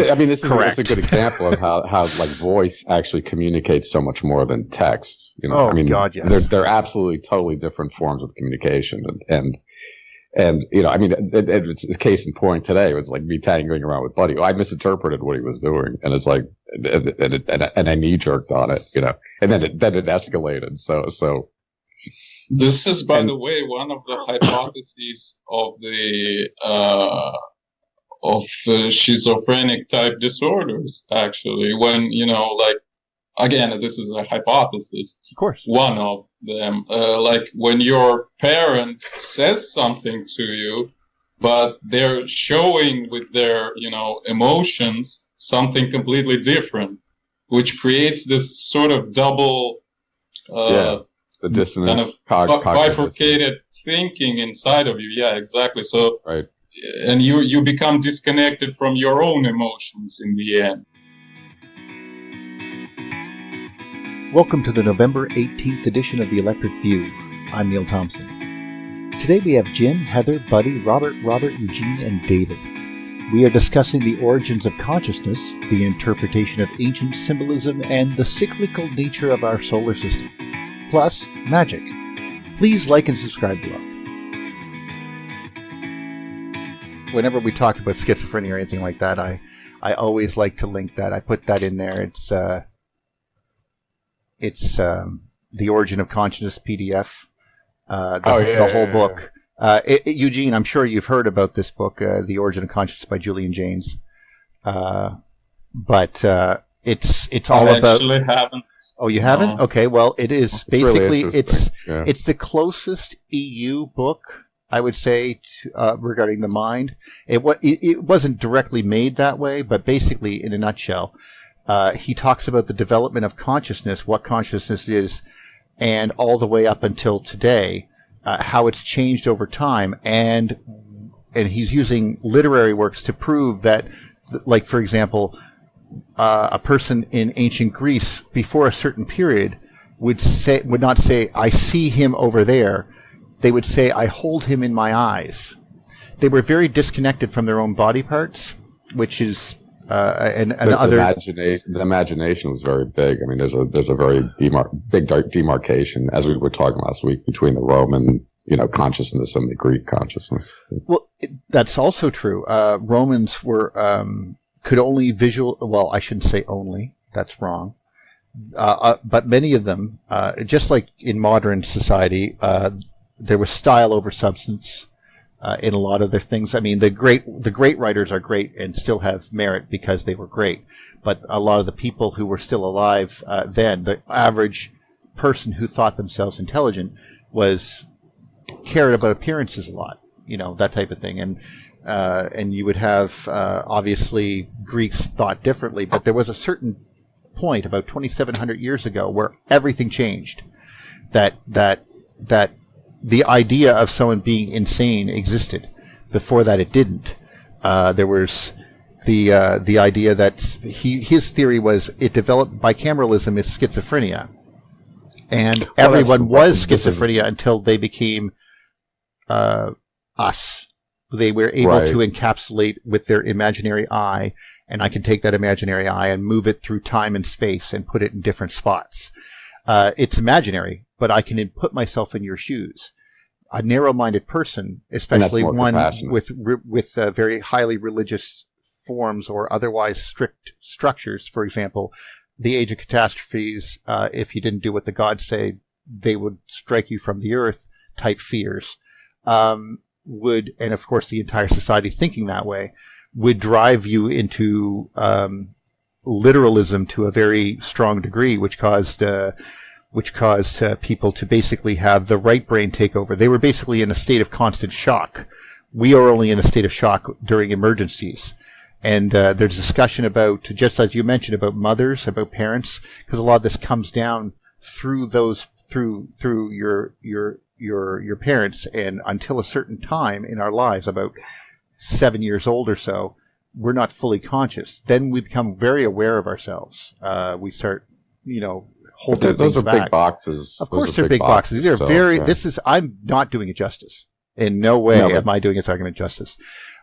I mean, it's correct. a good example of how like voice actually communicates so much more than text. You know, I mean, God, yes. they're absolutely totally different forms of communication, and you know, I mean, it's a case in point today. It was like me tangling around with Buddy. I misinterpreted what he was doing, and it's like, and I knee jerked on it, you know, and then it escalated. So. This is, by the way, one of the hypotheses of the schizophrenic type disorders. Actually, when like, again, this is a hypothesis. Of course, one of them, like when your parent says something to you, but they're showing with their emotions something completely different, which creates this sort of double. The dissonance, kind of bifurcated thinking inside of you. Yeah, exactly. So, right. And you become disconnected from your own emotions in the end. Welcome to the November 18th edition of the Electric View. I'm Neil Thompson. Today we have Jim, Heather, Buddy, Robert, Eugene, and David. We are discussing the origins of consciousness, the interpretation of ancient symbolism, and the cyclical nature of our solar system. Plus, magic. Please like and subscribe below. Whenever we talk about schizophrenia or anything like that, I always like to link that. I put that in there. It's the Origin of Consciousness PDF. The whole book. Eugene, I'm sure you've heard about this book, The Origin of Consciousness by Julian Jaynes. But it's all about. I actually haven't. Oh, you haven't? No. Okay, well, it is basically really it's the closest EU book, I would say, to, regarding the mind. It wasn't directly made that way, but basically, in a nutshell, he talks about the development of consciousness, what consciousness is, and all the way up until today, how it's changed over time, and he's using literary works to prove that, like, for example, a person in ancient Greece before a certain period would not say, "I see him over there." They would say, "I hold him in my eyes." They were very disconnected from their own body parts, which is the imagination was very big. I mean, there's a very big demarcation, as we were talking last week, between the Roman consciousness and the Greek consciousness. Well, that's also true. Romans were. Could only well, I shouldn't say only, that's wrong. But many of them, just like in modern society, there was style over substance in a lot of their things. I mean, the great writers are great and still have merit because they were great. But a lot of the people who were still alive then, the average person who thought themselves intelligent cared about appearances a lot, that type of thing. And you would have, obviously, Greeks thought differently, but there was a certain point about 2,700 years ago where everything changed. That the idea of someone being insane existed. Before that, it didn't. There was the idea that his theory was it developed bicameralism is schizophrenia, and everyone was schizophrenia until they became us. They were able to encapsulate with their imaginary eye, and I can take that imaginary eye and move it through time and space and put it in different spots. It's imaginary, but I can put myself in your shoes. A narrow-minded person, especially one with very highly religious forms or otherwise strict structures, for example, the age of catastrophes, if you didn't do what the gods say, they would strike you from the earth type fears. And of course the entire society thinking that way would drive you into literalism to a very strong degree, which caused people to basically have the right brain take over. They were basically in a state of constant shock. We are only in a state of shock during emergencies. And there's discussion about, just as you mentioned, about mothers, about parents, because a lot of this comes down through your parents, and until a certain time in our lives, about 7 years old or so, we're not fully conscious. Then we become very aware of ourselves. We start, holding things back. Those are big boxes. Of course, they're big boxes. These are very. Yeah. I'm not doing it justice. In no way am I doing this argument justice.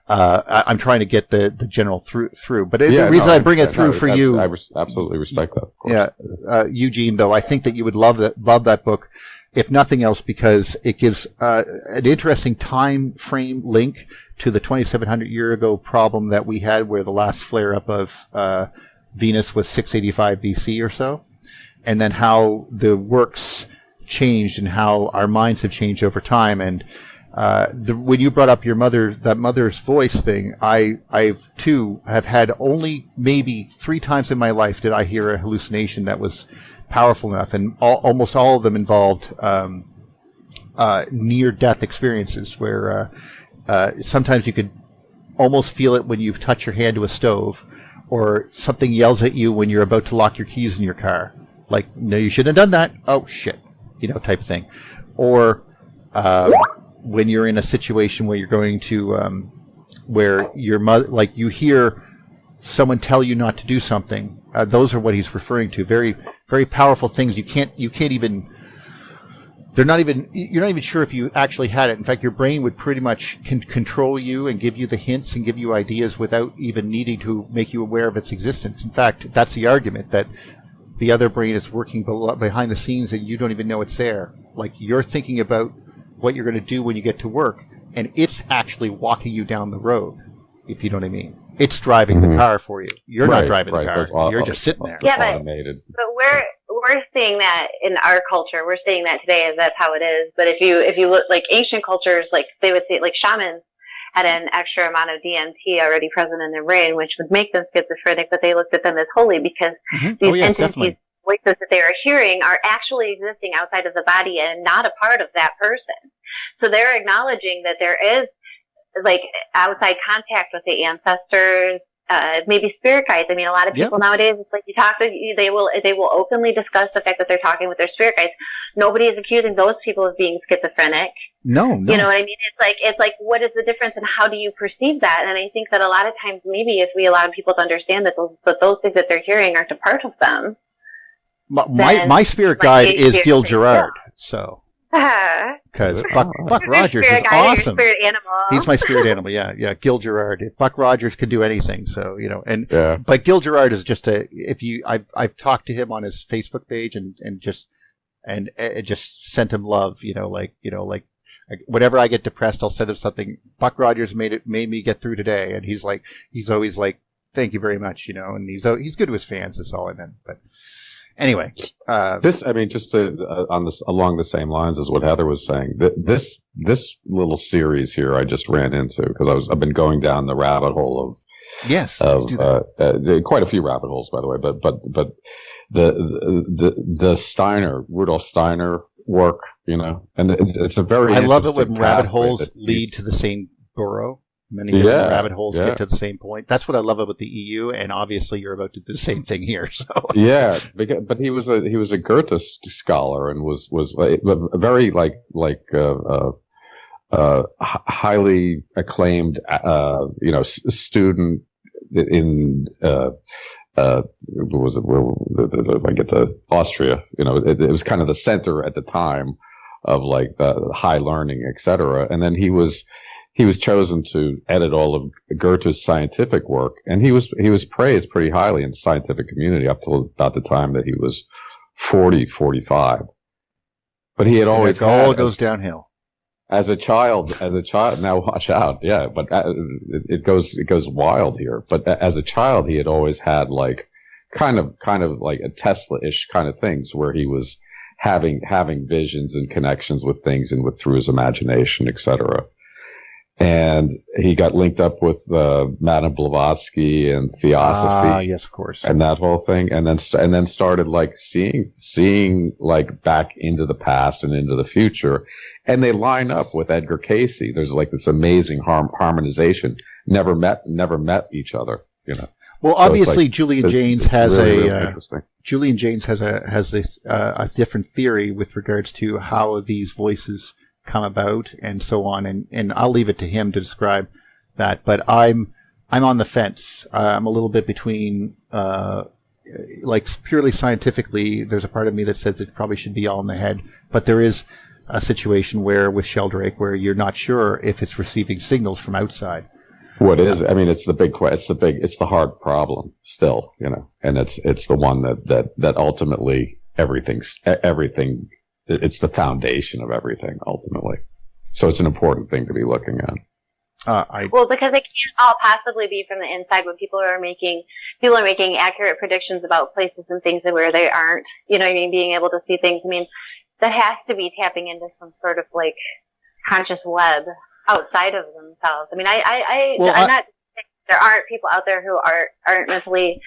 I'm trying to get the general through. But the reason I bring it through for you, I absolutely respect that. Of course. Yeah, Eugene, though, I think that you would love that book, if nothing else, because it gives an interesting time frame link to the 2,700 year ago problem that we had, where the last flare up of Venus was 685 BC or so, and then how the works changed and how our minds have changed over time. And when you brought up your mother's voice thing, I've too have had only maybe 3 times in my life did I hear a hallucination that was powerful enough, and almost all of them involved near-death experiences where sometimes you could almost feel it when you touch your hand to a stove, or something yells at you when you're about to lock your keys in your car. Like, no, you shouldn't have done that. Oh, shit. Type of thing. Or when you're in a situation where you're going to, where your mother, like you hear someone tell you not to do something. Those are what he's referring to. Very, very powerful things. You can't even, you're not even sure if you actually had it. In fact, your brain would pretty much control you and give you the hints and give you ideas without even needing to make you aware of its existence. In fact, that's the argument, that the other brain is working behind the scenes and you don't even know it's there. Like, you're thinking about what you're going to do when you get to work, and it's actually walking you down the road, if you know what I mean. It's driving the car for you. You're not driving the car. You're just sitting there. Yeah, but we're seeing that in our culture. We're seeing that today as that's how it is. But if you look, like ancient cultures, like they would say, like shamans had an extra amount of DMT already present in their brain, which would make them schizophrenic, but they looked at them as holy because these entities, voices that they are hearing are actually existing outside of the body and not a part of that person. So they're acknowledging that there is like outside contact with the ancestors, maybe spirit guides. I mean, a lot of people nowadays, it's like you talk to, they will openly discuss the fact that they're talking with their spirit guides. Nobody is accusing those people of being schizophrenic. No. You know what I mean? It's like, what is the difference and how do you perceive that? And I think that a lot of times, maybe if we allow people to understand that those things that they're hearing aren't a part of them. My spirit guide is Gil Gerard, so. Because Buck Rogers is awesome. Spirit animal. He's my spirit animal. Yeah. Gil Gerard. Buck Rogers can do anything. So but Gil Gerard is just I've talked to him on his Facebook page and just sent him love. Like whenever I get depressed, I'll send him something. Buck Rogers made me get through today, and he's always like, thank you very much. And he's good to his fans. That's all I meant. But. Anyway, just along the same lines as what Heather was saying, this little series here I just ran into because I've been going down the rabbit hole of let's do that. Quite a few rabbit holes, by the way, but the Rudolf Steiner work, and it's a very I love it when rabbit holes lead to the same burrow. Many different rabbit holes get to the same point. That's what I love about the EU, and obviously you're about to do the same thing here. So but he was a Goethe scholar and was very highly acclaimed student in what was it? If I get to Austria, it was kind of the center at the time of high learning, etc. And then he was chosen to edit all of Goethe's scientific work, and he was praised pretty highly in the scientific community up till about the time that he was 45. But he had always all goes downhill. As a child. Now watch out, yeah. But it goes wild here. But as a child, he had always had kind of like a Tesla-ish kind of things where he was having visions and connections with things and through his imagination, etc. And he got linked up with Madame Blavatsky and Theosophy. Yes, of course. And that whole thing. And then started seeing back into the past and into the future. And they line up with Edgar Cayce. There's this amazing harmonization. Never met each other, Well, so obviously Julian Jaynes has Julian Jaynes has a different theory with regards to how these voices come about and so on, and I'll leave it to him to describe that. But I'm on the fence. I'm a little bit between purely scientifically. There's a part of me that says it probably should be all in the head, but there is a situation with Sheldrake where you're not sure if it's receiving signals from outside. What is? I mean, it's the big. It's the hard problem still, and it's the one that ultimately everything. It's the foundation of everything ultimately. So it's an important thing to be looking at. Well, because it can't all possibly be from the inside when people are making accurate predictions about places and things where they aren't. You know what I mean? Being able to see things. I mean, that has to be tapping into some sort of like conscious web outside of themselves. I mean, I'm not saying there aren't people out there who aren't mentally,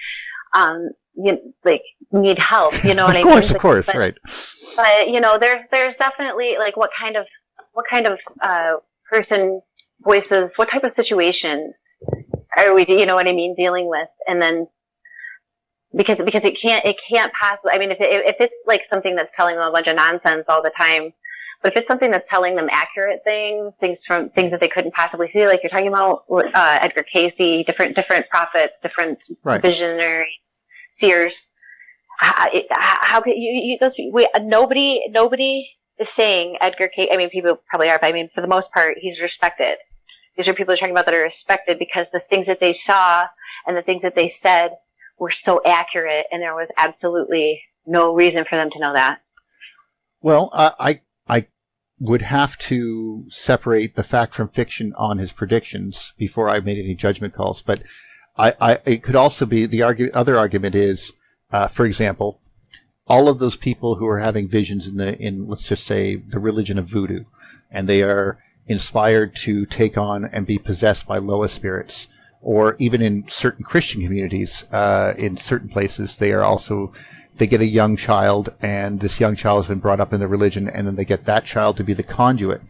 need help. You know what I mean? Of course, right. But there's definitely like what kind of person voices, what type of situation are we, you know what I mean, dealing with, and then because it can't possibly. I mean, if it's like something that's telling them a bunch of nonsense all the time. But if it's something that's telling them accurate things that they couldn't possibly see, like you're talking about Edgar Cayce, different prophets, different visionaries, seers, how could you those? Nobody is saying Edgar Cayce. I mean, people probably are, but I mean, for the most part, he's respected. These are people you're talking about that are respected because the things that they saw and the things that they said were so accurate, and there was absolutely no reason for them to know that. Well, I would have to separate the fact from fiction on his predictions before I made any judgment calls. But it could also be the other argument is, for example, all of those people who are having visions in let's just say the religion of voodoo, and they are inspired to take on and be possessed by Loa spirits, or even in certain Christian communities, in certain places, they get a young child, and this young child has been brought up in the religion, and then they get that child to be the conduit.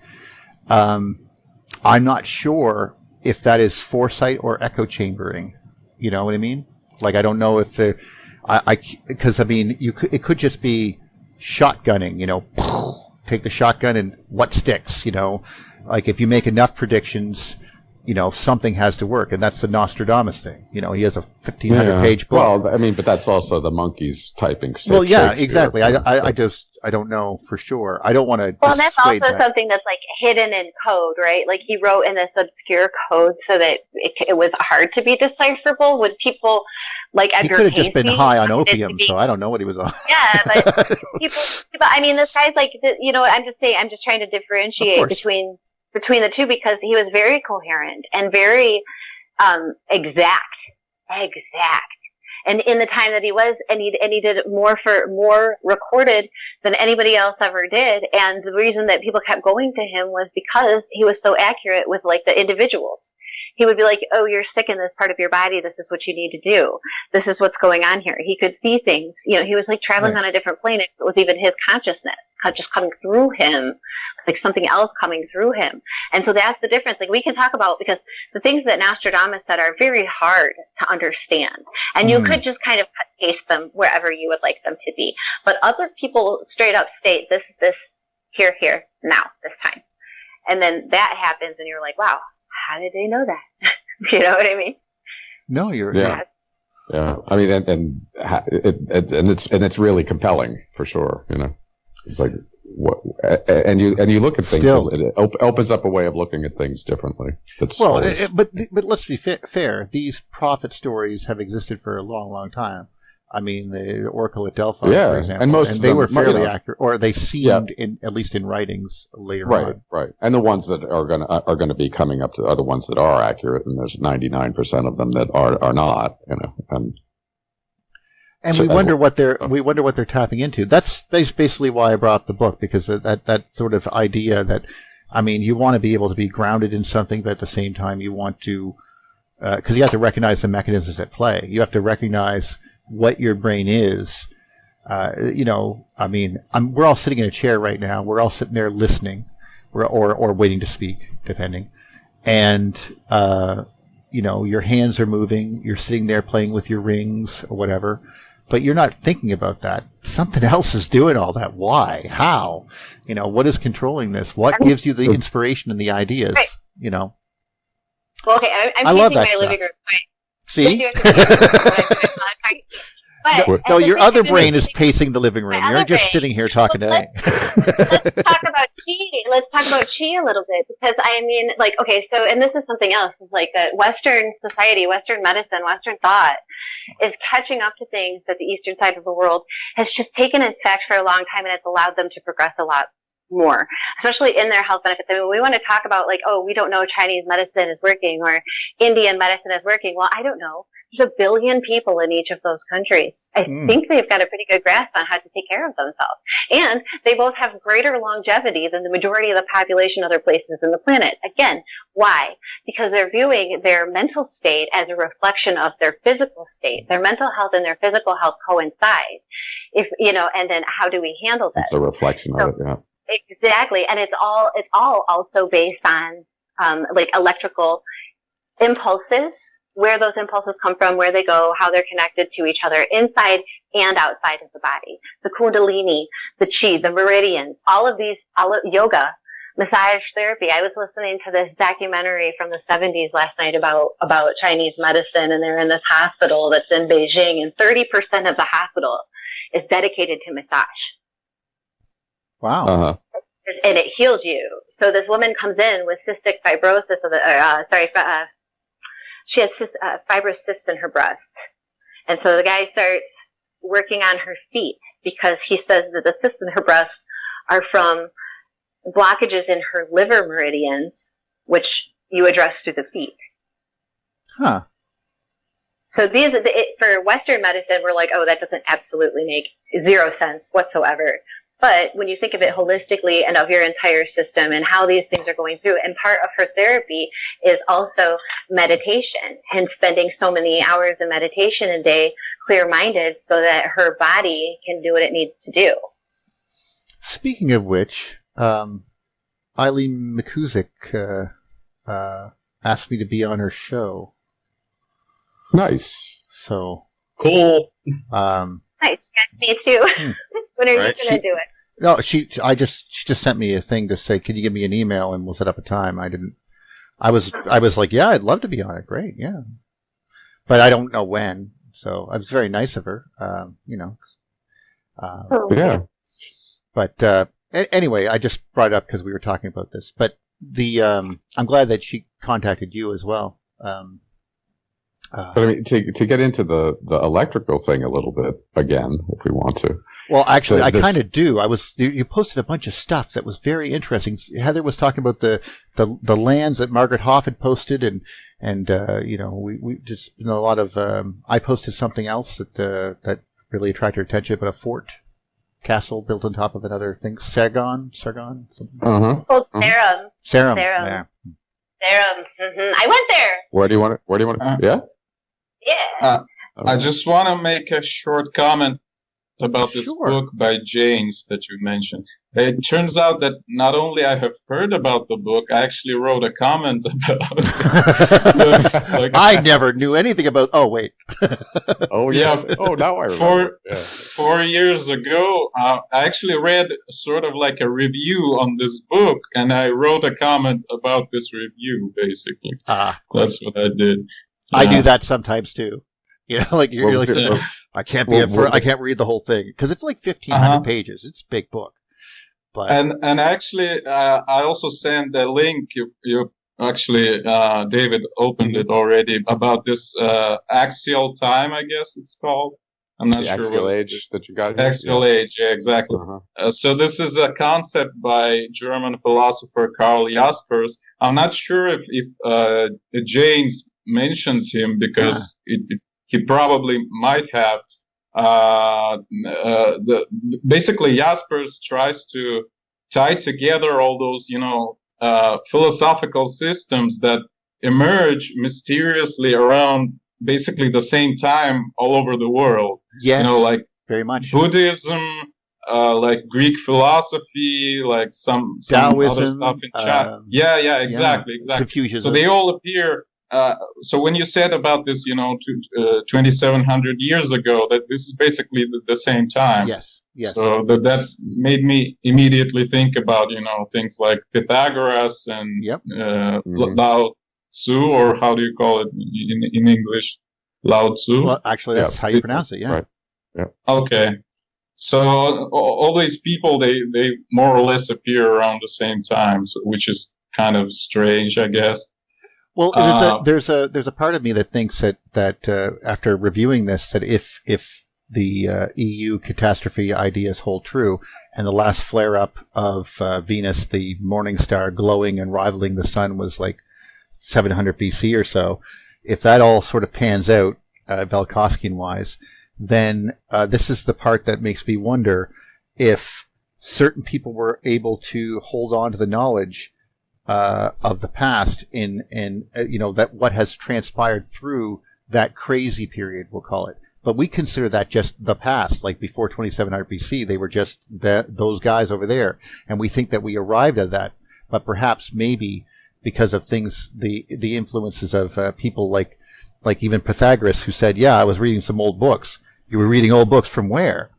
I'm not sure if that is foresight or echo chambering. You know what I mean? Like, I don't know if because I mean, it could just be shotgunning. Take the shotgun and what sticks. Like if you make enough predictions, something has to work, and that's the Nostradamus thing. He has a 1,500-page book. Well, I mean, but that's also the monkeys typing. Well, yeah, exactly. I don't know for sure. I don't want to. Well, and that's also something that's like hidden in code, right? Like he wrote in this obscure code so that it was hard to be decipherable. Would people like Edgar Cayce? He could have just been high on opium, so I don't know what he was on. Yeah, but people. I mean, this guy's like, I'm just saying. I'm just trying to differentiate between the two because he was very coherent and very exact. And in the time that he was, and he did more recorded than anybody else ever did. And the reason that people kept going to him was because he was so accurate with like the individuals. He would be like, "Oh, you're sick in this part of your body. This is what you need to do. This is what's going on here." He could see things. He was like traveling on a different planet with even his consciousness just coming through him, like something else coming through him. And so that's the difference. Like we can talk about, because the things that Nostradamus said are very hard to understand. And you could just kind of paste them wherever you would like them to be. But other people straight up state this, here, now, this time. And then that happens and you're like, wow, how did they know that? You know what I mean? No, you're yeah. Yeah. I mean, and it's really compelling for sure, It's like what, and you look at things. It opens up a way of looking at things differently. But let's be fair. These prophet stories have existed for a long, long time. I mean, the Oracle at Delphi, for example, and most of them, were fairly accurate, or they seemed, at least in writings later on. Right. And the ones that are going to be coming up are the ones that are accurate, and there's 99% of them that are not. And we wonder what they're tapping into. That's basically why I brought up the book, because that sort of idea that, I mean, you want to be able to be grounded in something, but at the same time you want to, because you have to recognize the mechanisms at play. You have to recognize what your brain is. I mean, we're all sitting in a chair right now. We're all sitting there listening, or waiting to speak, depending. And your hands are moving. You're sitting there playing with your rings or whatever. But you're not thinking about that. Something else is doing all that. Why? How? What is controlling this? What gives you the inspiration and the ideas? Right. Well, okay, I'm love that my stuff. living room. See? Your other brain is pacing the living room. You're just sitting here talking to me. Let's talk about qi. Let's talk about qi a little bit, because I mean, like, okay, so, and this is something else, is like that Western society, Western medicine, Western thought is catching up to things that the Eastern side of the world has just taken as fact for a long time, and it's allowed them to progress a lot more, especially in their health benefits. I mean, we want to talk about like, oh, we don't know Chinese medicine is working or Indian medicine is working. Well, I don't know. There's 1 billion people in each of those countries. I think they've got a pretty good grasp on how to take care of themselves. And they both have greater longevity than the majority of the population other places in the planet. Again, why? Because they're viewing their mental state as a reflection of their physical state. Their mental health and their physical health coincide. If, you know, and then how do we handle this? It's a reflection of it, yeah. Exactly. And it's all also based on, like electrical impulses, where those impulses come from, where they go, how they're connected to each other inside and outside of the body. The kundalini, the chi, the meridians, all of yoga, massage therapy. I was listening to this documentary from the 70s last night about Chinese medicine, and they're in this hospital that's in Beijing, and 30% of the hospital is dedicated to massage. Wow. And it heals you. So this woman comes in with cystic fibrosis she has fibrous cysts in her breast. And so the guy starts working on her feet, because he says that the cysts in her breast are from blockages in her liver meridians, which you address through the feet. Huh. So for Western medicine, we're like, oh, that doesn't absolutely make zero sense whatsoever. But when you think of it holistically and of your entire system and how these things are going through, and part of her therapy is also meditation, and spending so many hours in meditation a day, clear-minded, so that her body can do what it needs to do. Speaking of which, Eileen McCusick asked me to be on her show. Nice. So cool. Nice. Me too. When are you going to do it? No, she just sent me a thing to say, can you give me an email and we'll set up a time. I was like, yeah, I'd love to be on it. Great. Yeah. But I don't know when. So I was very nice of her, you know. Yeah. But anyway, I just brought it up because we were talking about this. But I'm glad that she contacted you as well. But I mean, to get into the electrical thing a little bit again, if we want to. Well, actually, I kind of do. You posted a bunch of stuff that was very interesting. Heather was talking about the lands that Margaret Hoff had posted, and you know, we just, you know, a lot of. I posted something else that really attracted her attention, but a fort castle built on top of another thing, Sargon, something. Called Sarum. Sarum. Yeah. Yeah. Sarum. I went there. Where do you want it? Yeah. Yeah. I just want to make a short comment about this book by James that you mentioned. It turns out that not only I have heard about the book, I actually wrote a comment about it. I never knew anything about. Oh wait. Oh yeah. Oh, now I remember. 4 years ago, I actually read sort of like a review on this book, and I wrote a comment about this review. Basically, that's what I did. I do that sometimes too. You know, like you're like, I can't read the whole thing because it's like 1,500 pages. It's a big book. But and actually, I also sent a link. You actually, David opened it already about this axial time. I guess it's called. I'm not sure. Axial age that you got here? Axial age, yeah, exactly. So this is a concept by German philosopher Karl Jaspers. I'm not sure if James mentions him because he probably might have. Basically, Jaspers tries to tie together all those, philosophical systems that emerge mysteriously around basically the same time all over the world. Yes, like very much Buddhism, like Greek philosophy, like some Taoism, other stuff in China. Exactly. Confucianism. So they all appear. So when you said about this, 2,700 years ago, that this is basically the same time. Yes. So that made me immediately think about, things like Pythagoras and Lao Tzu, or how do you call it in English? Lao Tzu. Well, actually, that's how you pronounce it. Yeah. Right. Yeah. Okay. So all these people, they more or less appear around the same time, which is kind of strange, I guess. Well, there's a part of me that thinks that after reviewing this, that if the EU catastrophe ideas hold true, and the last flare up of Venus, the morning star glowing and rivaling the sun, was like 700 BC or so, if that all sort of pans out, Velikovskian wise, then this is the part that makes me wonder if certain people were able to hold on to the knowledge of the past in that what has transpired through that crazy period, we'll call it. But we consider that just the past, like before 2700 BC, they were just those guys over there. And we think that we arrived at that. But perhaps maybe because of things, the influences of people like even Pythagoras, who said, yeah, I was reading some old books. You were reading old books from where?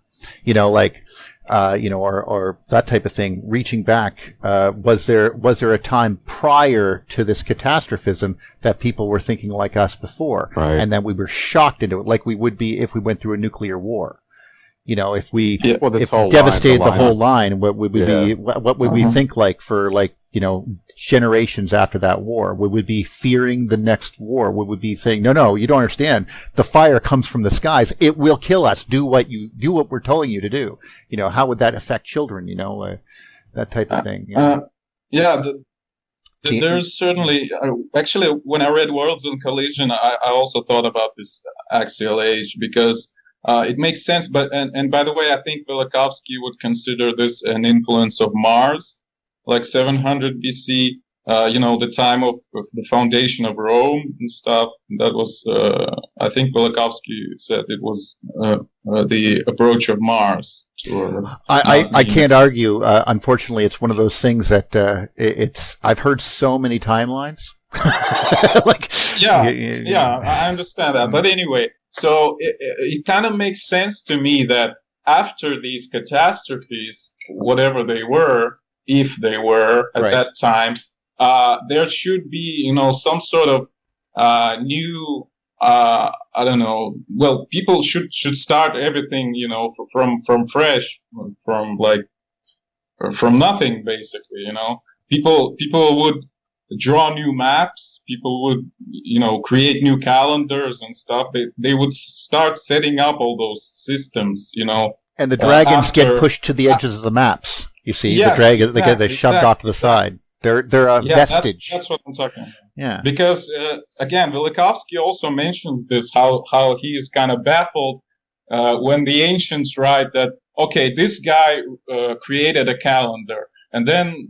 Or that type of thing. Reaching back, was there a time prior to this catastrophism that people were thinking like us before, right, and then we were shocked into it, like we would be if we went through a nuclear war? If we devastated the whole line, what would we be? What would we think like for generations after that war? We would be fearing the next war. We would be saying, no, you don't understand. The fire comes from the skies. It will kill us. Do what we're telling you to do. How would that affect children? That type of thing. There's certainly, actually, when I read Worlds and Collision, I also thought about this axial age, because it makes sense. But and by the way, I think Velikovsky would consider this an influence of Mars, like 700 BC, the time of the foundation of Rome and stuff. That was, I think Velikovsky said it was the approach of Mars. I can't argue. Unfortunately, it's one of those things that I've heard so many timelines. I understand that. But anyway, so it kind of makes sense to me that after these catastrophes, whatever they were, if they were at that time, there should be, some sort of new, I don't know. Well, people should start everything, from fresh, from nothing, basically. People would draw new maps. People would, create new calendars and stuff. They would start setting up all those systems, And the dragons get pushed to the edges of the maps. You see, yes, the dragons, they get shoved off to the side. They're a vestige. That's what I'm talking about. Yeah. Because, again, Velikovsky also mentions this, how he's kind of baffled when the ancients write that, okay, this guy created a calendar, and then,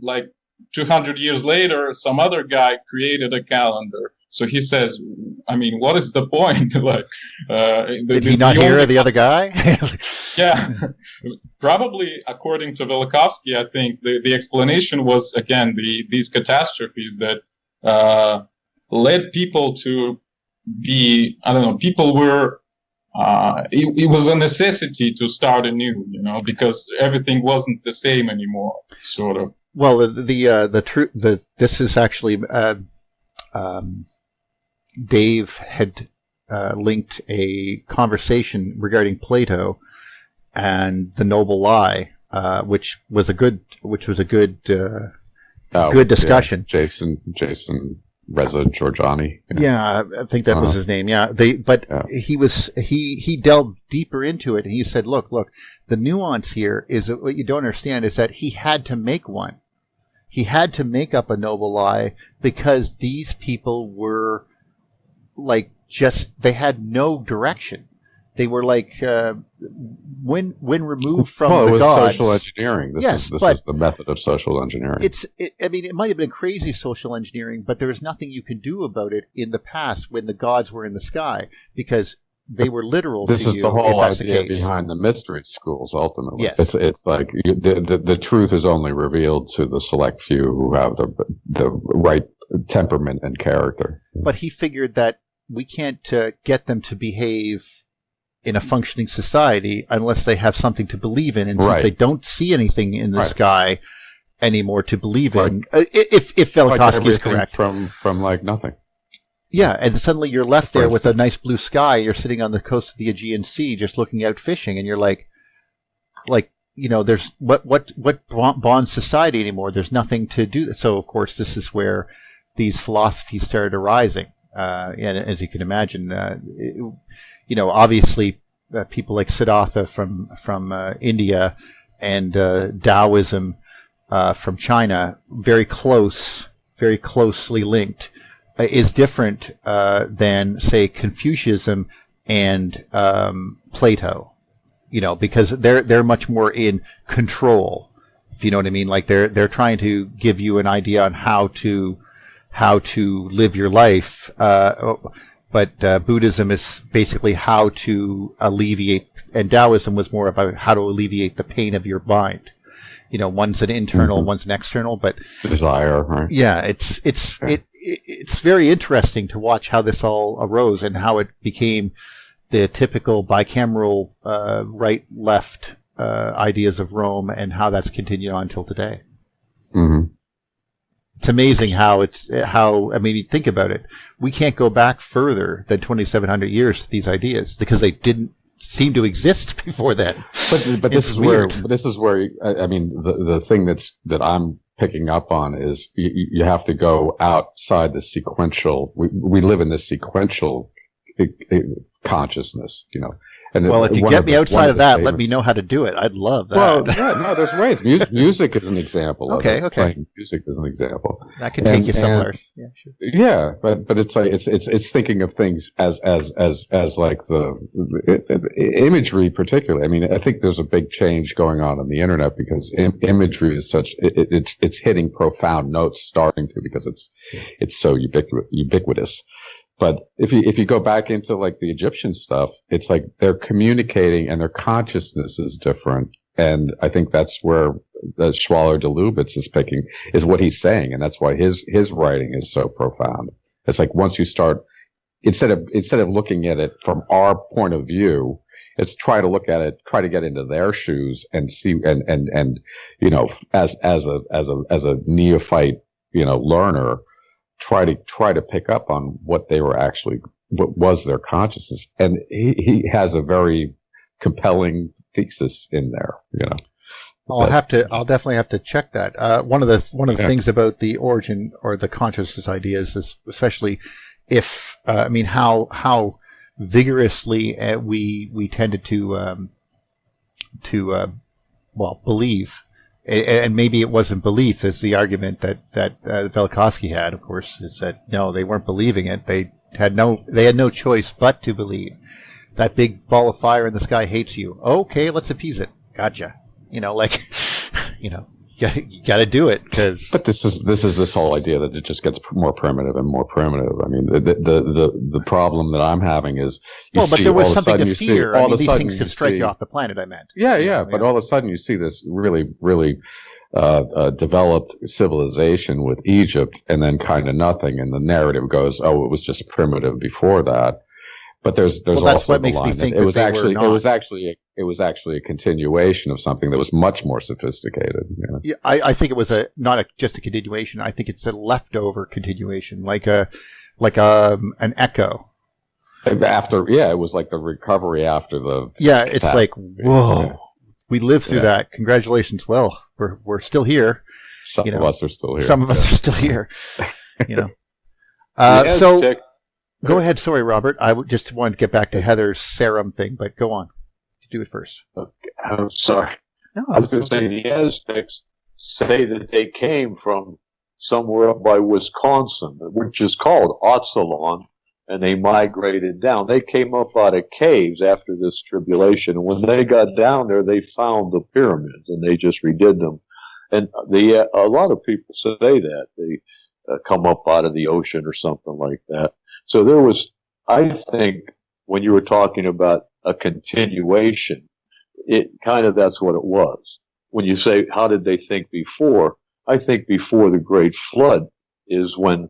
200 years later, some other guy created a calendar. So he says, I mean, what is the point? Did he not hear the other guy? Yeah, probably according to Velikovsky, I think the explanation was, again, these catastrophes that led people to be, I don't know, people were, it was a necessity to start anew, because everything wasn't the same anymore, sort of. Well, this is actually Dave had linked a conversation regarding Plato and the Noble Lie, which was a good discussion. Yeah. Jason Reza Giorgiani. Yeah, I think that was his name. Yeah, he delved deeper into it, and he said, "Look, the nuance here is that what you don't understand is that he had to make one. He had to make up a noble lie because these people were they had no direction. They were when removed from the gods." It was social engineering. This is the method of social engineering. It might have been crazy social engineering, but there was nothing you could do about it in the past when the gods were in the sky, because they were literal. This is the whole idea behind the mystery schools. Ultimately, yes. It's like the truth is only revealed to the select few who have the right temperament and character. But he figured that we can't get them to behave in a functioning society unless they have something to believe in, and since they don't see anything in the sky anymore to believe in, if Velikovsky is correct, from nothing. Yeah, and suddenly you're left there with a nice blue sky. You're sitting on the coast of the Aegean Sea, just looking out fishing, and you're like, like, there's what bonds society anymore? There's nothing to do. So of course, this is where these philosophies started arising. And as you can imagine, obviously people like Siddhartha from India and Taoism from China, very closely linked, is different than, say, Confucianism and Plato, because they're much more in control, if you know what I mean. Like they're trying to give you an idea on how to live your life, but Buddhism is basically how to alleviate, and Taoism was more about how to alleviate the pain of your mind. One's an internal, one's an external, but desire, right? Yeah, it's very interesting to watch how this all arose and how it became the typical bicameral right-left ideas of Rome, and how that's continued on till today. Mm-hmm. It's amazing how you think about it. We can't go back further than 2,700 years to these ideas because they didn't seem to exist before then. But this is where I mean the thing that I'm picking up on is you have to go outside the sequential. We live in this sequential consciousness, And well, if you get me outside of that, let me know how to do it. I'd love that. Well, no, there's ways. Music is an example. Okay. Playing music is an example. That can take you somewhere. Yeah, sure. Yeah, but it's like it's thinking of things as like the imagery, particularly. I mean, I think there's a big change going on the internet because imagery is such it's hitting profound notes, starting to, because it's so ubiquitous. But if you go back into like the Egyptian stuff, it's like they're communicating and their consciousness is different. And I think that's where Schwaller de Lubitz is what he's saying. And that's why his writing is so profound. It's like once you start, instead of looking at it from our point of view, it's try to get into their shoes and see, and as a neophyte, learner, try to pick up on what was their consciousness. And he has a very compelling thesis in there, I'll definitely have to check that. One of the things about the origin or the consciousness ideas is especially if, how vigorously we tended to believe. And maybe it wasn't belief, is the argument that Velikovsky had, of course, is that no, they weren't believing it. They had no choice but to believe. That big ball of fire in the sky hates you. Okay, let's appease it. Gotcha. You got to do it because. But this is this whole idea that it just gets more primitive and more primitive. I mean, the problem that I'm having is but there was something to fear. These things could strike you off the planet. I meant. Yeah. But all of a sudden, you see this really, really developed civilization with Egypt, and then kind of nothing, and the narrative goes, "Oh, it was just primitive before that." But there's also what makes me think that it was actually a continuation of something that was much more sophisticated. Yeah, I think it was not just a continuation. I think it's a leftover continuation, like an echo. After, it was like the recovery after the. Yeah, it's attack. Like whoa, we lived through that. Congratulations. Well, we're still here. Some of us are still here. Some of us are still here. Go ahead. Sorry, Robert. I just wanted to get back to Heather's serum thing, but go on. Do it first. Okay. I'm sorry. No, I was going to say the Aztecs say that they came from somewhere up by Wisconsin, which is called Otsalon, and they migrated down. They came up out of caves after this tribulation, and when they got down there, they found the pyramids, and they just redid them. And a lot of people say that. They come up out of the ocean or something like that. So there was, I think, when you were talking about a continuation, that's what it was. When you say, how did they think before? I think before the Great Flood is when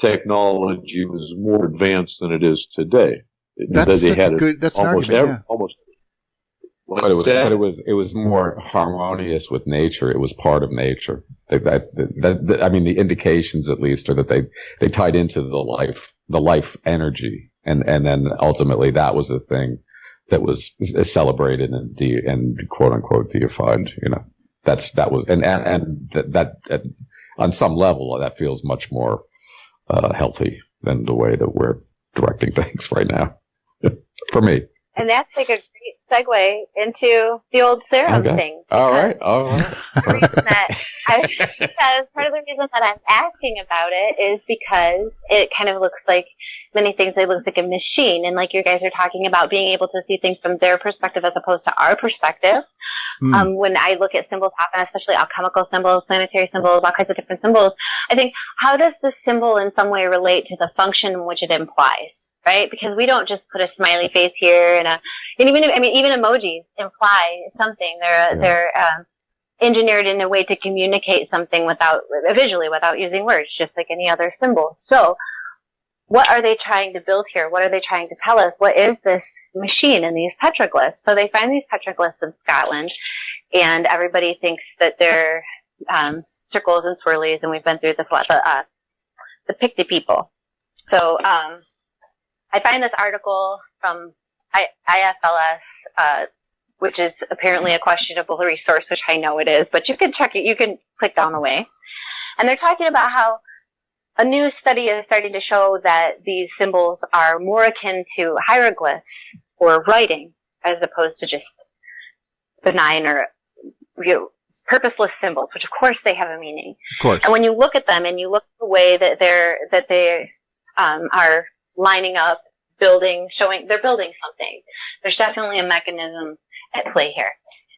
technology was more advanced than it is today. That's an argument. But it was more harmonious with nature. It was part of nature. The indications at least are that they tied into the life energy, and then ultimately that was the thing that was celebrated and quote unquote deified. That was and that on some level that feels much more healthy than the way that we're directing things right now. For me. And that's like a great segue into the old serum thing. All right. Because part of the reason that I'm asking about it is because it kind of looks like many things. It looks like a machine, and like you guys are talking about being able to see things from their perspective as opposed to our perspective. When I look at symbols, especially alchemical symbols, planetary symbols, all kinds of different symbols, I think, how does this symbol in some way relate to the function in which it implies? Right? Because we don't just put a smiley face here and even emojis imply something. They're engineered in a way to communicate something visually without using words, just like any other symbol. So what are they trying to build here? What are they trying to tell us? What is this machine in these petroglyphs? So they find these petroglyphs in Scotland, and everybody thinks that they're circles and swirlies, and we've been through the Picted people. So I find this article from IFLS, which is apparently a questionable resource, which I know it is, but you can check it. You can click down the way. And they're talking about how a new study is starting to show that these symbols are more akin to hieroglyphs or writing as opposed to just benign or purposeless symbols, which of course they have a meaning. Of course. And when you look at them and you look at the way that they are lining up, building something. There's definitely a mechanism at play here.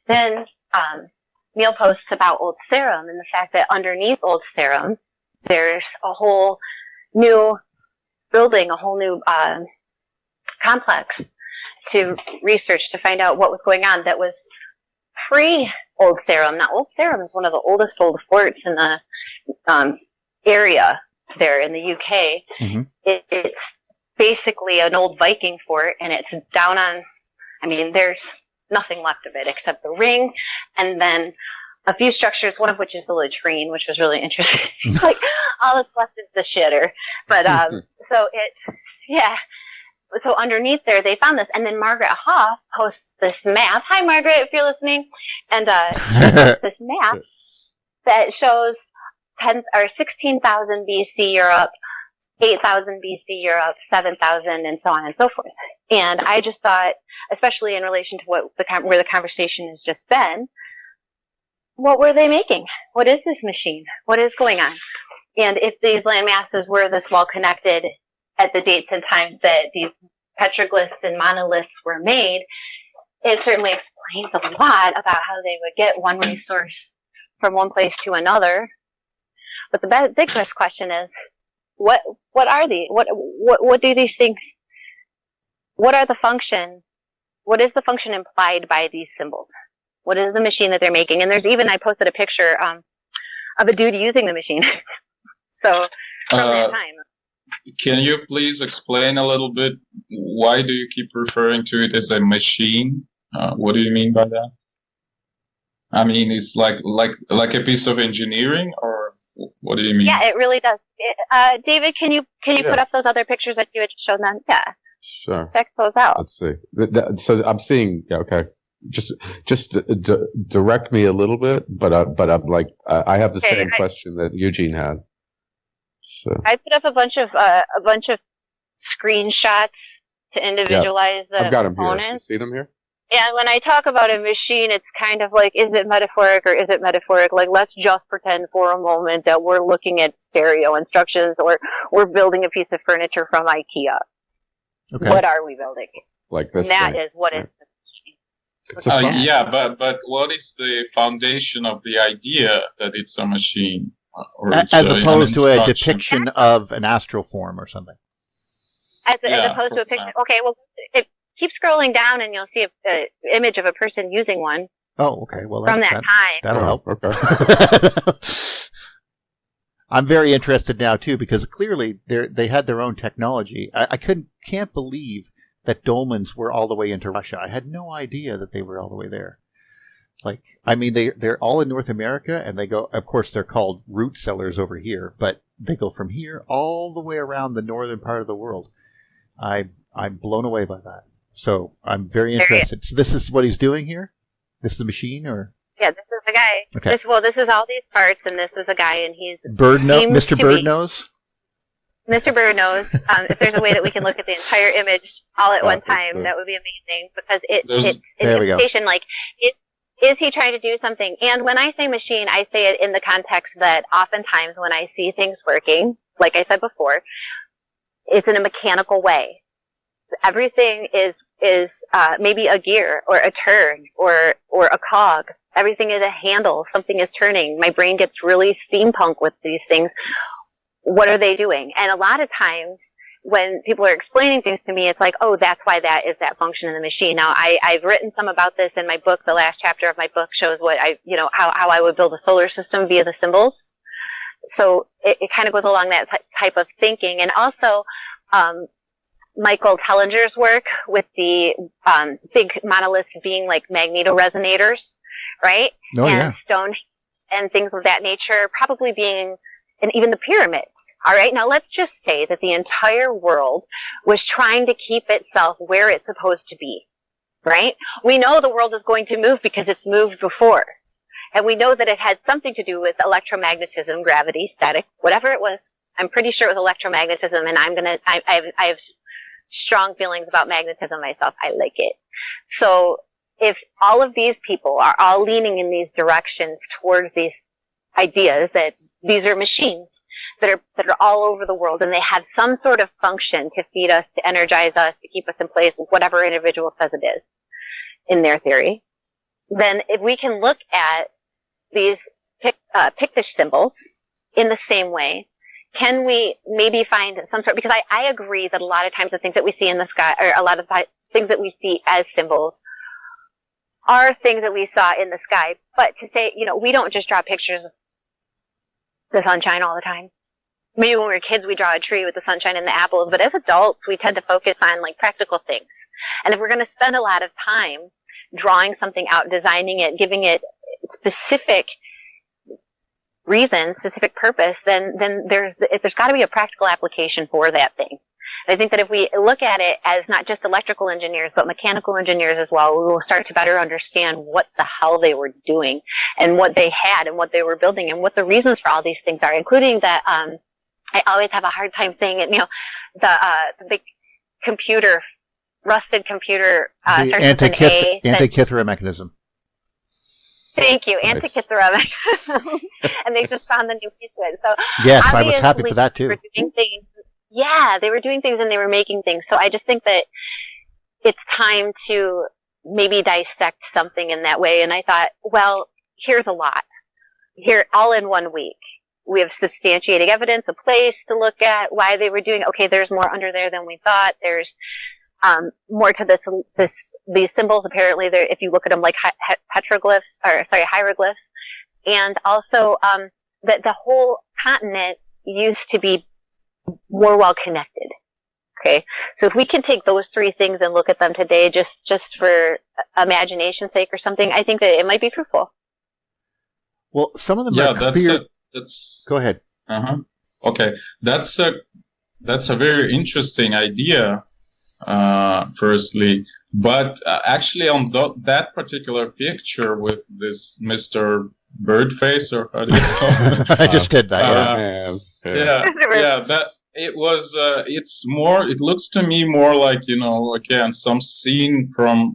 Then Neil posts about Old Sarum and the fact that underneath Old Sarum, there's a whole new building, a whole new complex to research to find out what was going on that was pre-Old Sarum. Now, Old Sarum is one of the old forts in the area there in the UK. Mm-hmm. It's basically an old Viking fort, and it's down on, there's nothing left of it except the ring, and then a few structures, one of which is the latrine, which was really interesting. Like, all that's left is the shitter. But, so underneath there, they found this, and then Margaret Hoff posts this map. Hi, Margaret, if you're listening. And she posts this map that shows 16,000 BC Europe, 8,000 BC Europe, 7,000, and so on and so forth. And I just thought, especially in relation to where the conversation has just been, what were they making? What is this machine? What is going on? And if these land masses were this well connected at the dates and times that these petroglyphs and monoliths were made, it certainly explains a lot about how they would get one resource from one place to another. But the biggest question is, what are these? What do these things? What are the function? What is the function implied by these symbols? What is the machine that they're making? And I posted a picture of a dude using the machine. So from that time. Can you please explain a little bit? Why do you keep referring to it as a machine? What do you mean by that? It's like a piece of engineering, or what do you mean? Yeah, it really does. David, can you put up those other pictures that you had shown them? Yeah. Sure. Check those out. Let's see. So I'm seeing. Yeah, okay. Just direct me a little bit, but I'm like I have the same question that Eugene had. So I put up a bunch of screenshots to individualize the I've got them components. here. You see them here? And when I talk about a machine, it's kind of like, is it metaphoric or is it metaphoric? Like, let's just pretend for a moment that we're looking at stereo instructions or we're building a piece of furniture from IKEA. Okay. What are we building? Like this. And that is what is the machine. But what is the foundation of the idea that it's a machine? Or as opposed to a depiction of an astral form or something. As opposed to a picture. Okay, well, keep scrolling down and you'll see an image of a person using one. Oh, okay. Well, from that time. That'll help. Okay. I'm very interested now too because clearly they had their own technology. I can't believe that dolmens were all the way into Russia. I had no idea that they were all the way there. They're all in North America, and they go. Of course, they're called root cellars over here, but they go from here all the way around the northern part of the world. I'm blown away by that. So I'm very interested. So this is what he's doing here? This is the machine, or? Yeah, this is the guy. Okay. This is all these parts, and this is a guy, and he's Mr. Bird Nose? Mr. Bird Nose. If there's a way that we can look at the entire image all at one time, that would be amazing, because it's imitation. Like, is he trying to do something? And when I say machine, I say it in the context that oftentimes when I see things working, like I said before, it's in a mechanical way. Everything is maybe a gear or a turn or a cog. Everything is a handle. Something is turning. My brain gets really steampunk with these things. What are they doing? And a lot of times when people are explaining things to me, it's like, oh, that's why that is that function in the machine. Now, I've written some about this in my book. The last chapter of my book shows what how I would build a solar system via the symbols. So it kind of goes along that type of thinking. And also, Michael Tellinger's work with the big monoliths being like magnetoresonators, right? Oh, and stone and things of that nature, probably being, and even the pyramids. All right, now let's just say that the entire world was trying to keep itself where it's supposed to be, right? We know the world is going to move because it's moved before. And we know that it had something to do with electromagnetism, gravity, static, whatever it was. I'm pretty sure it was electromagnetism, and I have strong feelings about magnetism myself. I like it. So if all of these people are all leaning in these directions towards these ideas that these are machines that are all over the world, and they have some sort of function to feed us, to energize us, to keep us in place, whatever individual says it is in their theory, then if we can look at these Pictish symbols in the same way, can we maybe find some sort, because I agree that a lot of times the things that we see in the sky, or a lot of things that we see as symbols, are things that we saw in the sky. But to say, we don't just draw pictures of the sunshine all the time. Maybe when we were kids, we draw a tree with the sunshine and the apples, but as adults, we tend to focus on like practical things. And if we're going to spend a lot of time drawing something out, designing it, giving it specific reason, specific purpose, then there's got to be a practical application for that thing. And I think that if we look at it as not just electrical engineers, but mechanical engineers as well, we will start to better understand what the hell they were doing and what they had and what they were building and what the reasons for all these things are, including that, I always have a hard time saying it, the big computer, rusted computer, the Antikythera mechanism. Thank you, Nice. Antikythera mechanism. And they just found the new piece of it. So yes, I was happy for that too. They were doing things and they were making things. So I just think that it's time to maybe dissect something in that way. And I thought, well, here's a lot. Here, all in 1 week. We have substantiating evidence, a place to look at, why they were doing. Okay, there's more under there than we thought. There's more to these symbols. Apparently, if you look at them like hieroglyphs, and also that the whole continent used to be more well connected. Okay, so if we can take those three things and look at them today, just for imagination's sake or something, I think that it might be fruitful. Well, some of them are clear. Go ahead. Okay, that's a very interesting idea. Firstly, but actually on that particular picture with this Mr. Birdface, or how do you call it? I just did that. That it was. It's more. It looks to me more like again some scene from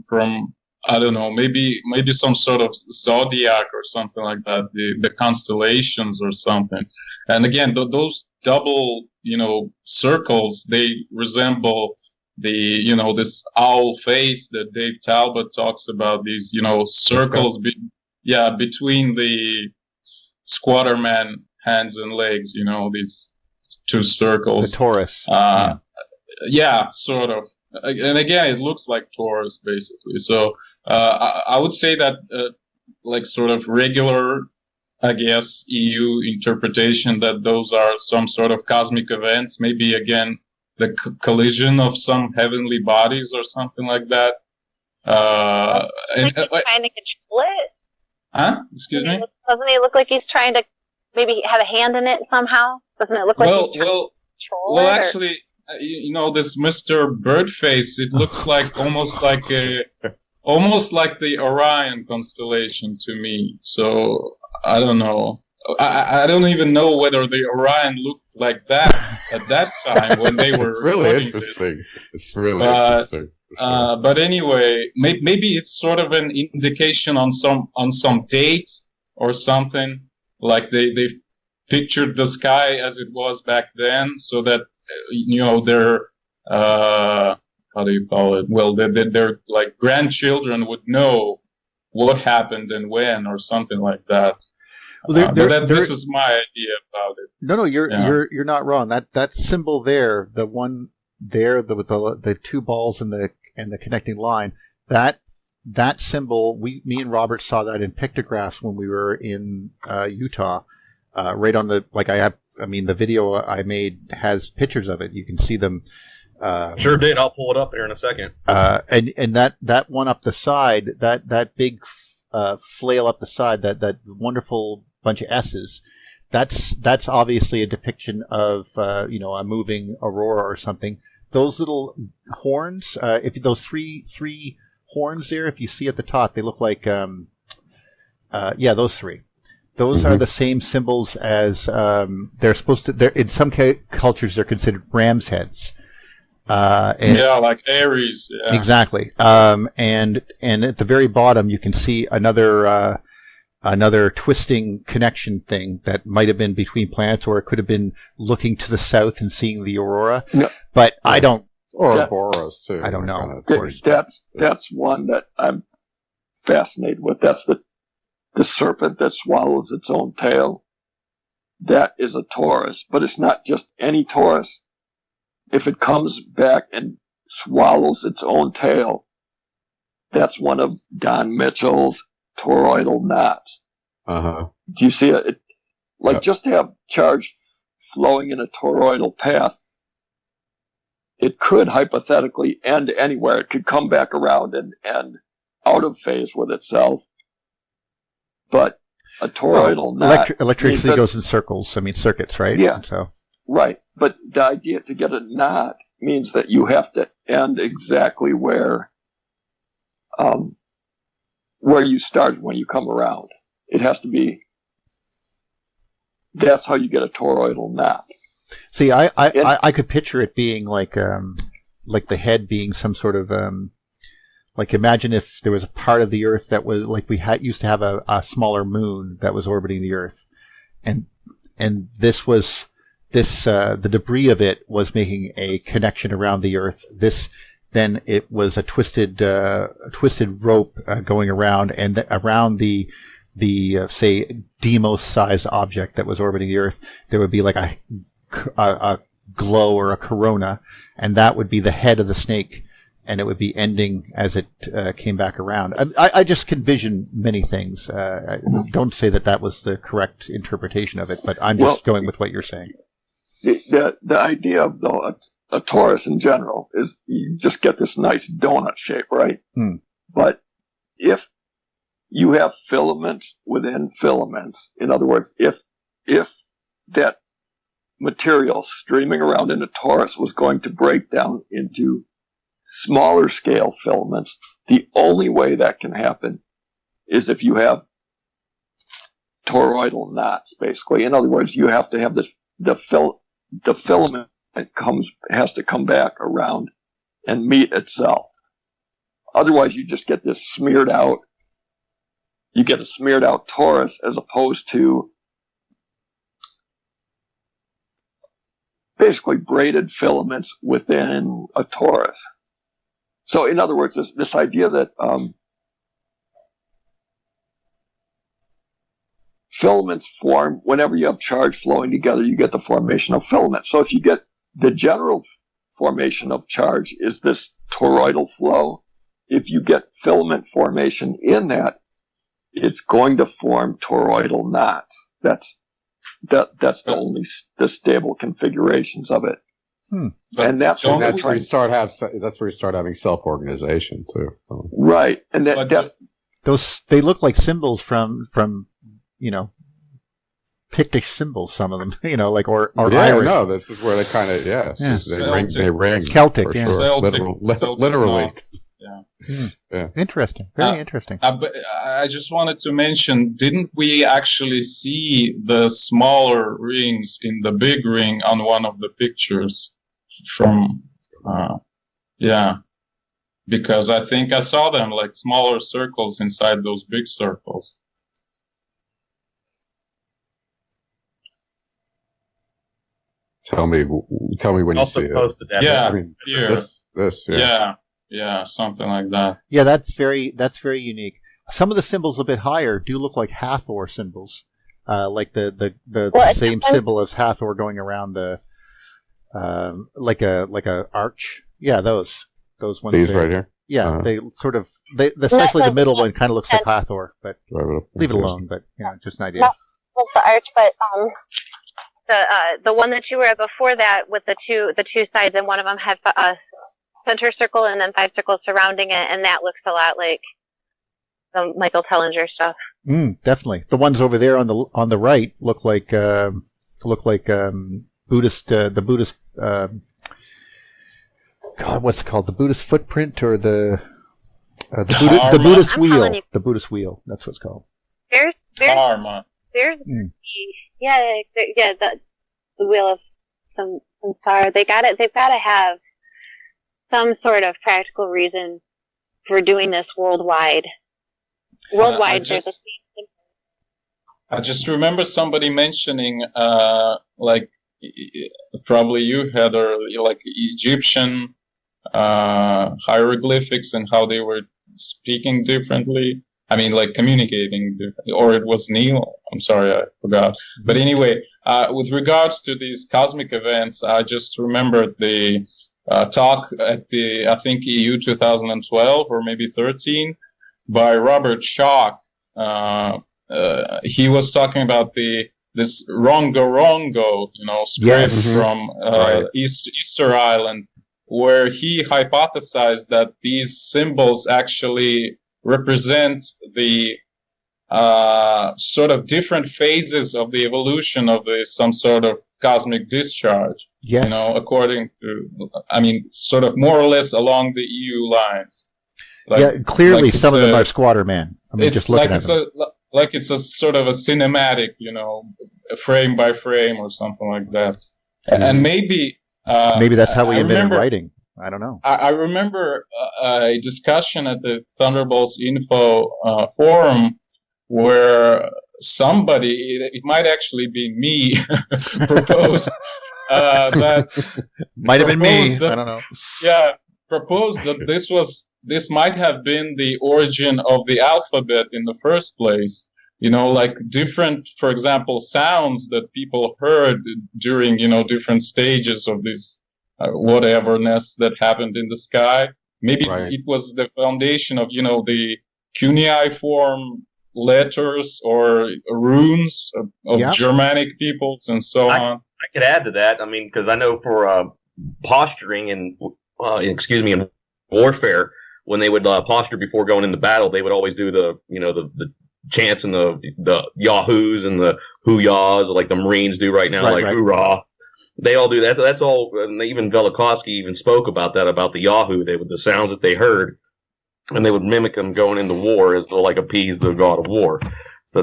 I don't know, maybe some sort of zodiac or something like that, the constellations or something. And again, those double circles, they resemble the this owl face that Dave Talbot talks about, these circles between the squatter man hands and legs, these two circles, the Taurus, sort of. And again, it looks like Taurus basically. So I would say that like sort of regular, I guess, EU interpretation that those are some sort of cosmic events, maybe again the collision of some heavenly bodies or something like that. Like he's trying to control it? Huh? Excuse me? Doesn't it look like he's trying to maybe have a hand in it somehow? Doesn't it look like he's trying to control it? Well, actually, you know, this Mr. Birdface, it looks like almost like the Orion constellation to me. So I don't know. I don't even know whether the Orion looked like that at that time when they were. It's really interesting. It's really interesting. But anyway, maybe it's sort of an indication on some date or something. Like they pictured the sky as it was back then, so that you know their how do you call it? Well, their like grandchildren would know what happened and when, or something like that. Well, this is my idea about it. No, you're not wrong. That symbol there, the one there, with the two balls and the connecting line, that symbol, me and Robert saw that in pictographs when we were in Utah. Right on the video I made has pictures of it. You can see them. Sure did. I'll pull it up here in a second. And that one up the side, that big flail up the side, that wonderful bunch of S's, that's obviously a depiction of a moving aurora or something. Those little horns, if those three horns there, if you see at the top, they look like those three. Those are the same symbols as they're supposed to. In some cultures, they're considered ram's heads. Like Aries. Yeah. Exactly. And at the very bottom, you can see another twisting connection thing that might have been between planets, or it could have been looking to the south and seeing the aurora. No. But I don't. Or auroras too. I don't know. That's one that I'm fascinated with. That's the serpent that swallows its own tail. That is a Taurus, but it's not just any Taurus. If it comes back and swallows its own tail, that's one of Don Mitchell's toroidal knots. Uh-huh. Do you see it? Just to have charge flowing in a toroidal path, it could hypothetically end anywhere. It could come back around and end out of phase with itself. But a toroidal knot... Electricity goes in circles. I mean, circuits, right? Yeah. So. Right. But the idea to get a knot means that you have to end exactly where you started when you come around. It has to be... That's how you get a toroidal knot. See, I could picture it being like the head being some sort of... like imagine if there was a part of the Earth that was like used to have a smaller moon that was orbiting the Earth, and the debris of it was making a connection around the Earth. Then it was a twisted rope going around, and around the say Deimos-sized object that was orbiting the Earth, there would be like a glow or a corona, and that would be the head of the snake. And it would be ending as it came back around. I just can vision many things. Don't say that was the correct interpretation of it, but I'm just going with what you're saying. The idea of a torus in general is you just get this nice donut shape, right? But if you have filament within filaments, in other words, if that material streaming around in a torus was going to break down into smaller scale filaments, the only way that can happen is if you have toroidal knots, basically. In other words, you have to have the filament that has to come back around and meet itself. Otherwise, you just get this smeared out. You get a smeared out torus as opposed to basically braided filaments within a torus. So, in other words, this idea that filaments form whenever you have charge flowing together, you get the formation of filaments. So if you get the general formation of charge is this toroidal flow, if you get filament formation in that, it's going to form toroidal knots. That's the stable configurations of it. And that's where you start having self-organization too. Right, and they look like symbols from Pictish symbols, some of them, like, or yeah, Irish. No, this is where they kind of, they ring. Celtic, for yeah. sure. Celtic, Literally. Yeah. Interesting. Very interesting. But I just wanted to mention, didn't we actually see the smaller rings in the big ring on one of the pictures from, because I think I saw them like smaller circles inside those big circles. Tell me when you see it. That. Yeah, I mean, here. this, Yeah, something like that. Yeah, that's very unique. Some of the symbols a bit higher do look like Hathor symbols, like the same symbol as Hathor going around the like a arch. Yeah, those ones. These right here. Yeah, they sort of especially the middle one kind of looks like Hathor, but leave it alone. But just an idea. What's the arch? But the one that you were at before that with the two sides, and one of them had a center circle and then 5 circles surrounding it, and that looks a lot like the Michael Tellinger stuff. Definitely, the ones over there on the right look like Buddhist. The Buddhist. God, what's it called? The Buddhist footprint or the Buddhist wheel? The Buddhist wheel. That's what it's called. There's Karma. the wheel of samsara. They've got to have some sort of practical reason for doing this worldwide. I just remember somebody mentioning, like probably you had, or like Egyptian hieroglyphics and how they were speaking differently. I mean, like communicating differently. Or it was Neil. I'm sorry, I forgot. But anyway, with regards to these cosmic events, I just remembered the talk at the, I think, EU 2012 or maybe 13 by Robert Schoch. He was talking about this rongo, spread from Easter Island, where he hypothesized that these symbols actually represent the sort of different phases of the evolution of some sort of cosmic discharge. Yes. According to, sort of more or less along the EU lines. Clearly some of them are squatter man. Just looking at them. It's a sort of a cinematic, frame by frame or something like that. And maybe that's how we invented writing. I don't know. I remember a discussion at the Thunderbolts Info forum where somebody, it might actually be me, proposed that might have been me. I don't know. Yeah, proposed that this might have been the origin of the alphabet in the first place. Like different, for example, sounds that people heard during, different stages of this whateverness that happened in the sky. Maybe it was the foundation of, the cuneiform letters or runes of Germanic peoples and so on. I could add to that. Because I know for posturing and, in warfare, when they would posture before going into battle, they would always do the chants and the yahoos and the hoo-yahs, like the Marines do right now, hoorah. They all do that. That's all. And even Velikovsky even spoke about that, about the yahoo. The sounds that they heard, and they would mimic them going into war as to appease the god of war. So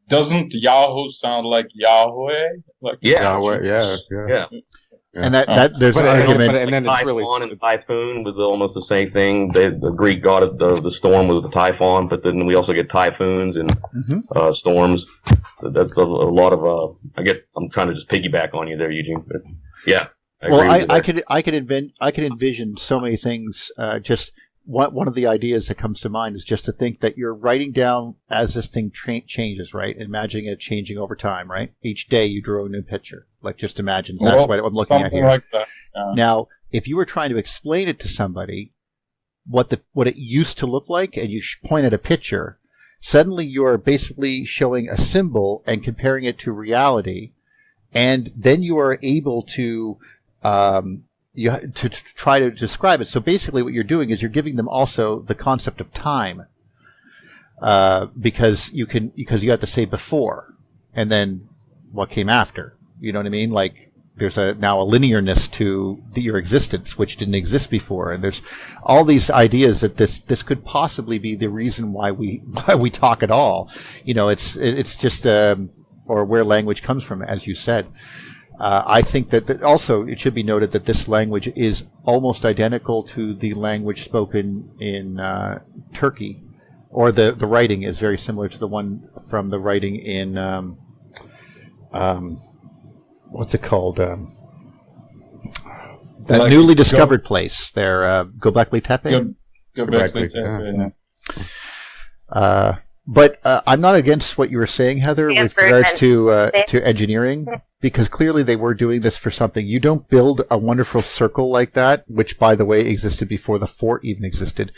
doesn't Yahoo sound like Yahweh? Yahweh, yeah. And that there's an argument. And then Typhon and Typhoon was almost the same thing. The Greek god of the storm was the Typhon, but then we also get typhoons and storms. So that's a lot of. I guess I'm trying to just piggyback on you there, Eugene. But yeah. I could envision so many things. Just one of the ideas that comes to mind is just to think that you're writing down as this thing changes, right? Imagining it changing over time, right? Each day you draw a new picture. Just imagine that's what I'm looking at here. Like that. Yeah. Now, if you were trying to explain it to somebody, what it used to look like, and you point at a picture, suddenly you are basically showing a symbol and comparing it to reality, and then you are able to to try to describe it. So basically, what you're doing is you're giving them also the concept of time, because you have to say before. and then what came after. You know what I mean? Like there's now a linearness to your existence, which didn't exist before, and there's all these ideas that this could possibly be the reason why we talk at all. You know, it's just or where language comes from, as you said. I think that also it should be noted that this language is almost identical to the language spoken in Turkey, or the writing is very similar to the one from the writing in what's it called? That Like newly discovered place there, Göbekli Tepe. Göbekli Tepe. But I'm not against what you were saying, Heather, with regards to engineering, because clearly they were doing this for something. You don't build a wonderful circle like that, which, by the way, existed before the fort even existed,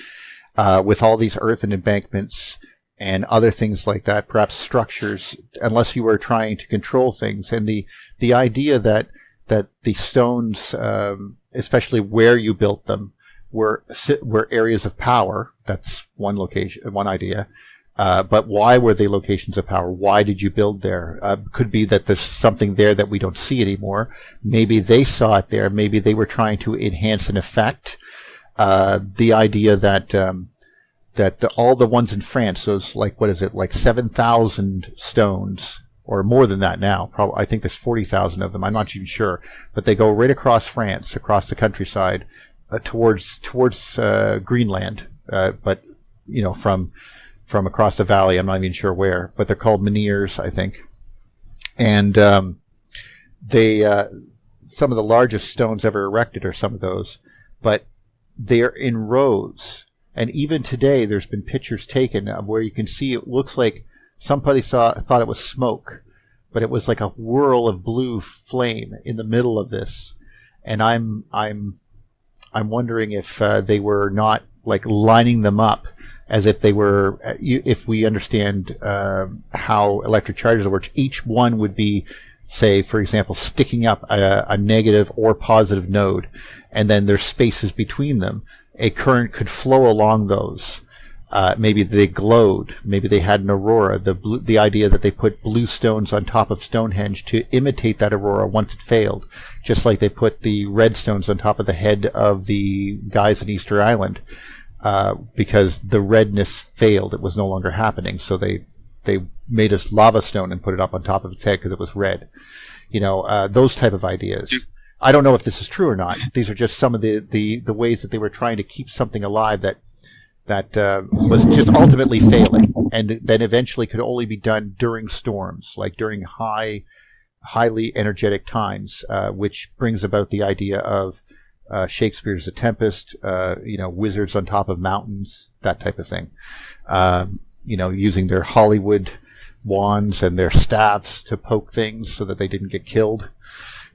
with all these earthen embankments and other things like that, perhaps structures, unless you were trying to control things. And the idea that the stones, especially where you built them, were areas of power. That's one location, one idea. But why were they locations of power? Why did you build there? Could be that there's something there that we don't see anymore. Maybe they saw it there. Maybe they were trying to enhance an effect. The idea that all the ones in France, those like 7,000 stones, or more than that now. Probably, I think there's 40,000 of them. I'm not even sure, but they go right across France, across the countryside, towards Greenland. But you know, from across the valley, I'm not even sure where, but they're called menhirs, I think. And they some of the largest stones ever erected are some of those, but they're in rows. And even today, there's been pictures taken where you can see it looks like somebody thought it was smoke, but it was like a whirl of blue flame in the middle of this. And I'm wondering if they were not like lining them up as if they were. If we understand how electric charges work, each one would be, say, for example, sticking up a negative or positive node, and then there's spaces between them. A current could flow along those. Maybe they glowed. Maybe they had an aurora. The idea that they put blue stones on top of Stonehenge to imitate that aurora once it failed, just like they put the red stones on top of the head of the guys in Easter Island, because the redness failed. It was no longer happening. So they made a lava stone and put it up on top of its head because it was red. You know, those type of ideas. I don't know if this is true or not. These are just some of the ways that they were trying to keep something alive that was just ultimately failing, and then eventually could only be done during storms, like during highly energetic times, which brings about the idea of Shakespeare's The Tempest, wizards on top of mountains, that type of thing. Using their Hollywood wands and their staffs to poke things so that they didn't get killed.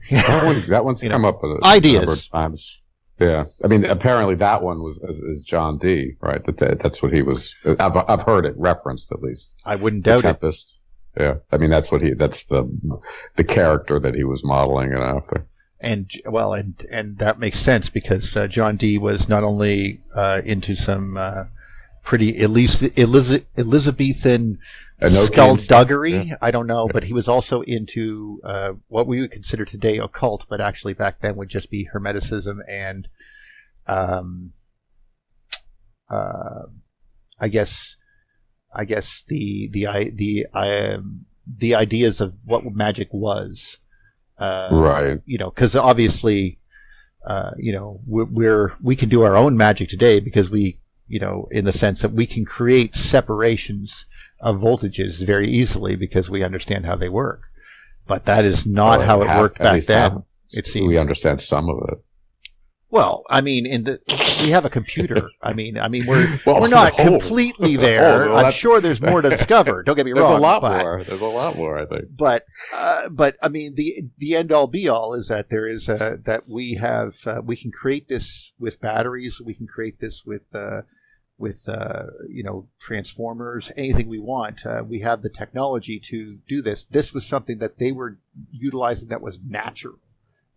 That one's come up with ideas. A number of times. Yeah, I mean, apparently that one is John Dee, right? That's what he was. I've heard it referenced at least. I wouldn't doubt Tempest. Yeah, I mean that's the character that he was modeling it after. And that makes sense because John Dee was not only into some pretty at least Elizabethan skullduggery. I don't know, but he was also into what we would consider today occult, but actually back then would just be Hermeticism and I guess the ideas of what magic was. Right. Because obviously, we can do our own magic today because we, in the sense that we can create separations of voltages very easily because we understand how they work. But that is not how it worked back then. It seems we understand some of it. Well, I mean, we have a computer. I mean, we're not completely there. I'm sure there's more to discover. Don't get me wrong. There's a lot more, I think. But I mean, the end all be all is that there is that we can create this with batteries. We can create this with transformers, anything we want. We have the technology to do this. This was something that they were utilizing that was natural.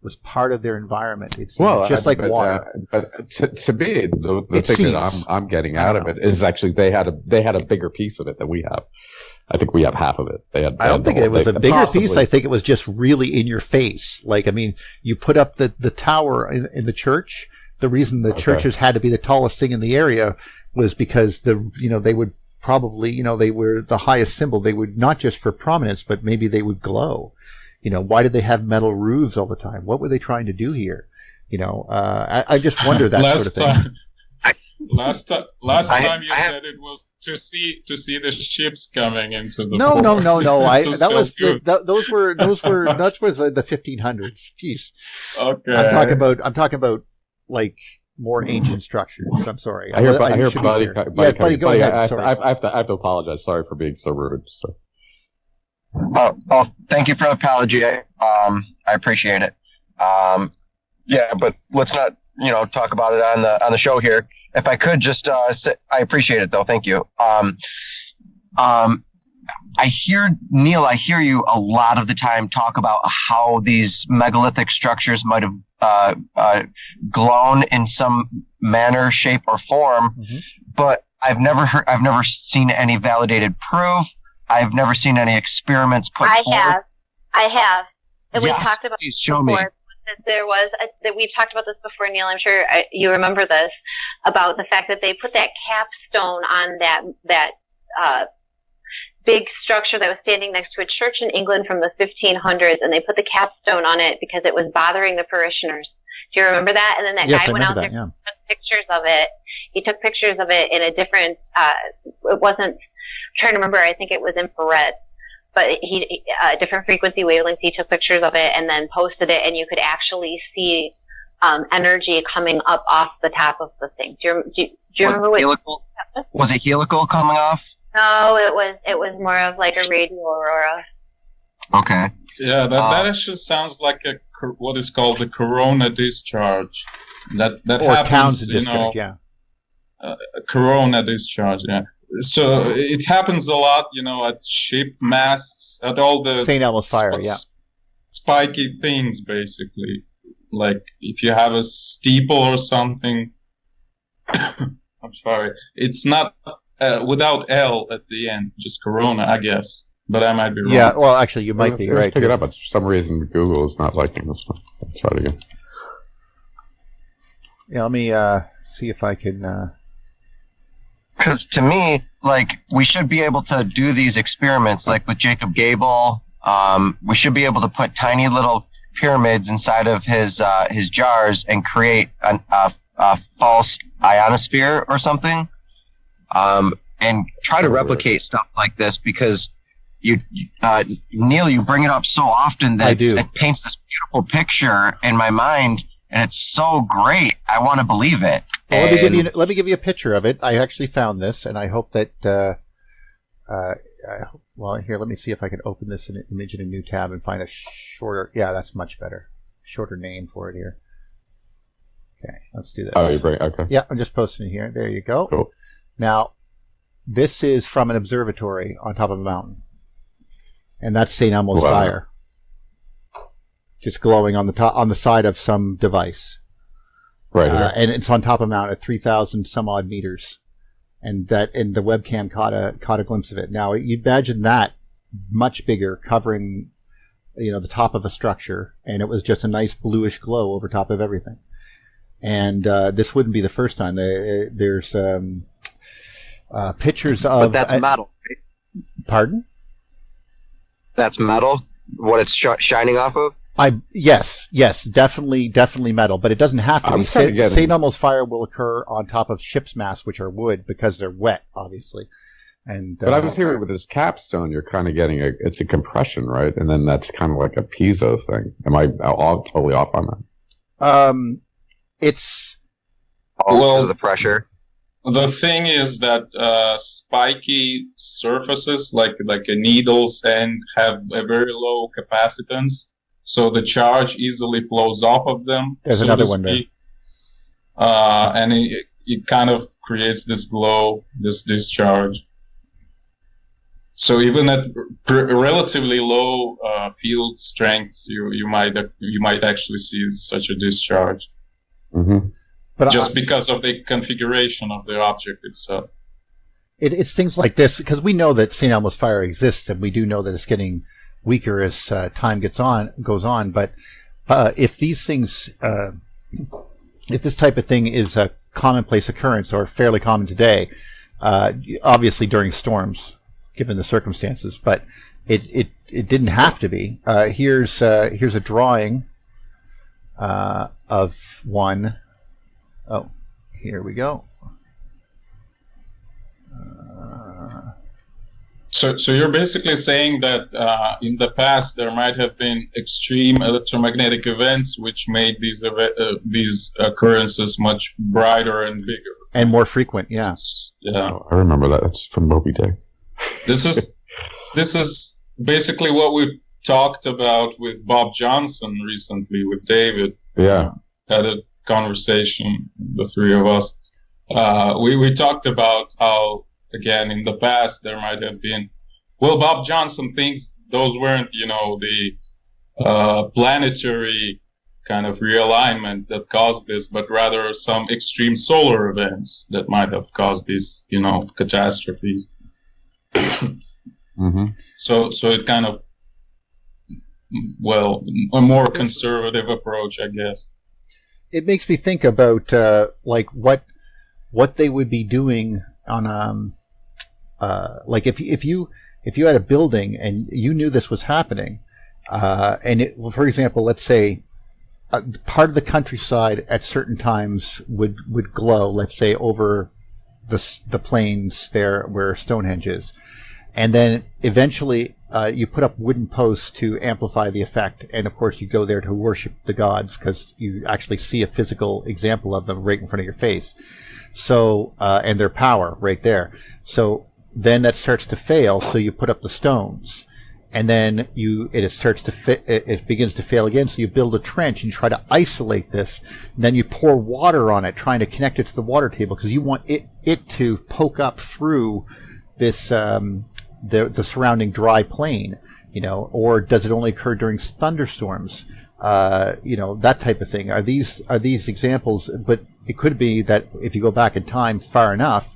was part of their environment. It's Well, like water. But to me, the thing that I'm getting out of it is actually they had a bigger piece of it than we have. I think we have half of it. I don't think it was a bigger piece. I think it was just really in your face. Like, I mean, you put up the tower in the church. The reason the churches had to be the tallest thing in the area was because they would probably, they were the highest symbol. They would not just for prominence, but maybe they would glow. Why did they have metal roofs all the time? What were they trying to do here? I just wonder that sort of thing. Last time you said it was to see the ships coming into the No. Those were the 1500s. Jeez. Okay. I'm talking about like more ancient structures. I'm sorry. I hear Buddy. Buddy, go ahead. Sorry. I have to apologize. Sorry for being so rude. So. Oh, thank you for the apology. I appreciate it. Yeah, but let's not talk about it on the show here. If I could just say, I appreciate it though. Thank you. I hear you a lot of the time talk about how these megalithic structures might have glown in some manner, shape, or form, but I've never seen any validated proof. I've never seen any experiments put forward. I have. And yes, we talked about please show me. That we've talked about this before, Neil. I'm sure you remember this, about the fact that they put that capstone on that big structure that was standing next to a church in England from the 1500s, and they put the capstone on it because it was bothering the parishioners. Do you remember that? And then that guy went out there and took pictures of it. He took pictures of it in a different, it wasn't, I'm trying to remember, I think it was infrared. But different frequency wavelengths, he took pictures of it and then posted it, and you could actually see energy coming up off the top of the thing. Do you remember what? Helical? Was it helical coming off? No, it was more of like a radio aurora. Okay. Yeah, that actually sounds like what is called a corona discharge. That or happens, Townsend discharge, a corona discharge, yeah. So it happens a lot, at ship masts, at all the St. Elmo's fire, spiky things, basically. Like if you have a steeple or something. I'm sorry, it's not without L at the end, just corona, I guess. But I might be wrong. Yeah, well, actually, you might be right. Pick it up, but for some reason Google is not liking this one. Let's try it again. Yeah, let me see if I can. Because to me, like, we should be able to do these experiments, like with Jacob Gable. We should be able to put tiny little pyramids inside of his jars and create a false ionosphere or something, and try to replicate stuff like this. Because Neil, you bring it up so often that it paints this beautiful picture in my mind, and it's so great. I want to believe it. Well, let me give you a picture of it. I actually found this, and I hope that. Well, here, let me see if I can open this image in a new tab and find a shorter. Yeah, that's much better. Shorter name for it here. Okay, let's do this. Oh, you bring okay. Yeah, I'm just posting it here. There you go. Cool. Now, this is from an observatory on top of a mountain, and that's St. Elmo's fire, just glowing on the side of some device. Right here. And it's on top of a mountain at 3,000 some odd meters, and the webcam caught a glimpse of it. Now you imagine that much bigger, covering, the top of a structure, and it was just a nice bluish glow over top of everything. And this wouldn't be the first time. There's pictures of. But that's metal. Right? Pardon? That's metal. What it's shining off of. Yes, definitely metal, but it doesn't have to be. St. Elmo's fire will occur on top of ship's masts, which are wood, because they're wet, obviously. But I was hearing with this capstone, you're kind of getting it's a compression, right? And then that's kind of like a piezo thing. Am I totally off on that? It's because of the pressure. The thing is that spiky surfaces, like a needle's end, have a very low capacitance. So the charge easily flows off of them. There's another one there. And it kind of creates this glow, this discharge. So even at relatively low field strengths, you might actually see such a discharge, but just because of the configuration of the object itself. It's things like this, because we know that St. Elmo's fire exists, and we do know that it's getting weaker as time goes on. But if these things, if this type of thing is a commonplace occurrence or fairly common today, obviously during storms, given the circumstances, but it didn't have to be. Here's a drawing of one. Oh, here we go. So you're basically saying that in the past there might have been extreme electromagnetic events which made these occurrences much brighter and bigger and more frequent. Yeah. Oh, I remember that. That's from Moby Dick. This is basically what we talked about with Bob Johnson recently with David. Yeah. Had a conversation, the three of us. We talked about how, again, in the past there might have been, well, Bob Johnson thinks those weren't, the planetary kind of realignment that caused this, but rather some extreme solar events that might have caused these, catastrophes. So it kind of, well, a more conservative approach, I guess. It makes me think about like what they would be doing on like if you had a building and you knew this was happening, and it, for example, let's say part of the countryside at certain times would glow, let's say over the plains there where Stonehenge is, and then eventually you put up wooden posts to amplify the effect, and of course you go there to worship the gods because you actually see a physical example of them right in front of your face. So and their power right there. So then that starts to fail. So you put up the stones, and then it begins to fail again. So you build a trench and try to isolate this. And then you pour water on it, trying to connect it to the water table because you want it to poke up through this the surrounding dry plain. Or does it only occur during thunderstorms? That type of thing. Are these examples? But it could be that if you go back in time far enough,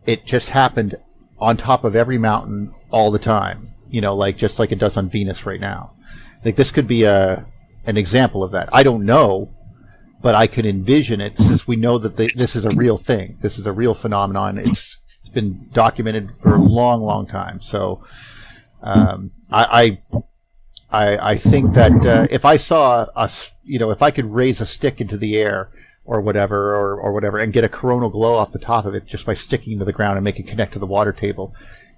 it just happened on top of every mountain all the time. Just like it does on Venus right now. Like this could be an example of that. I don't know, but I could envision it since we know that this is a real thing. This is a real phenomenon. It's been documented for a long, long time. So I think that if I saw us, if I could raise a stick into the air or whatever, and get a coronal glow off the top of it just by sticking to the ground and make it connect to the water table.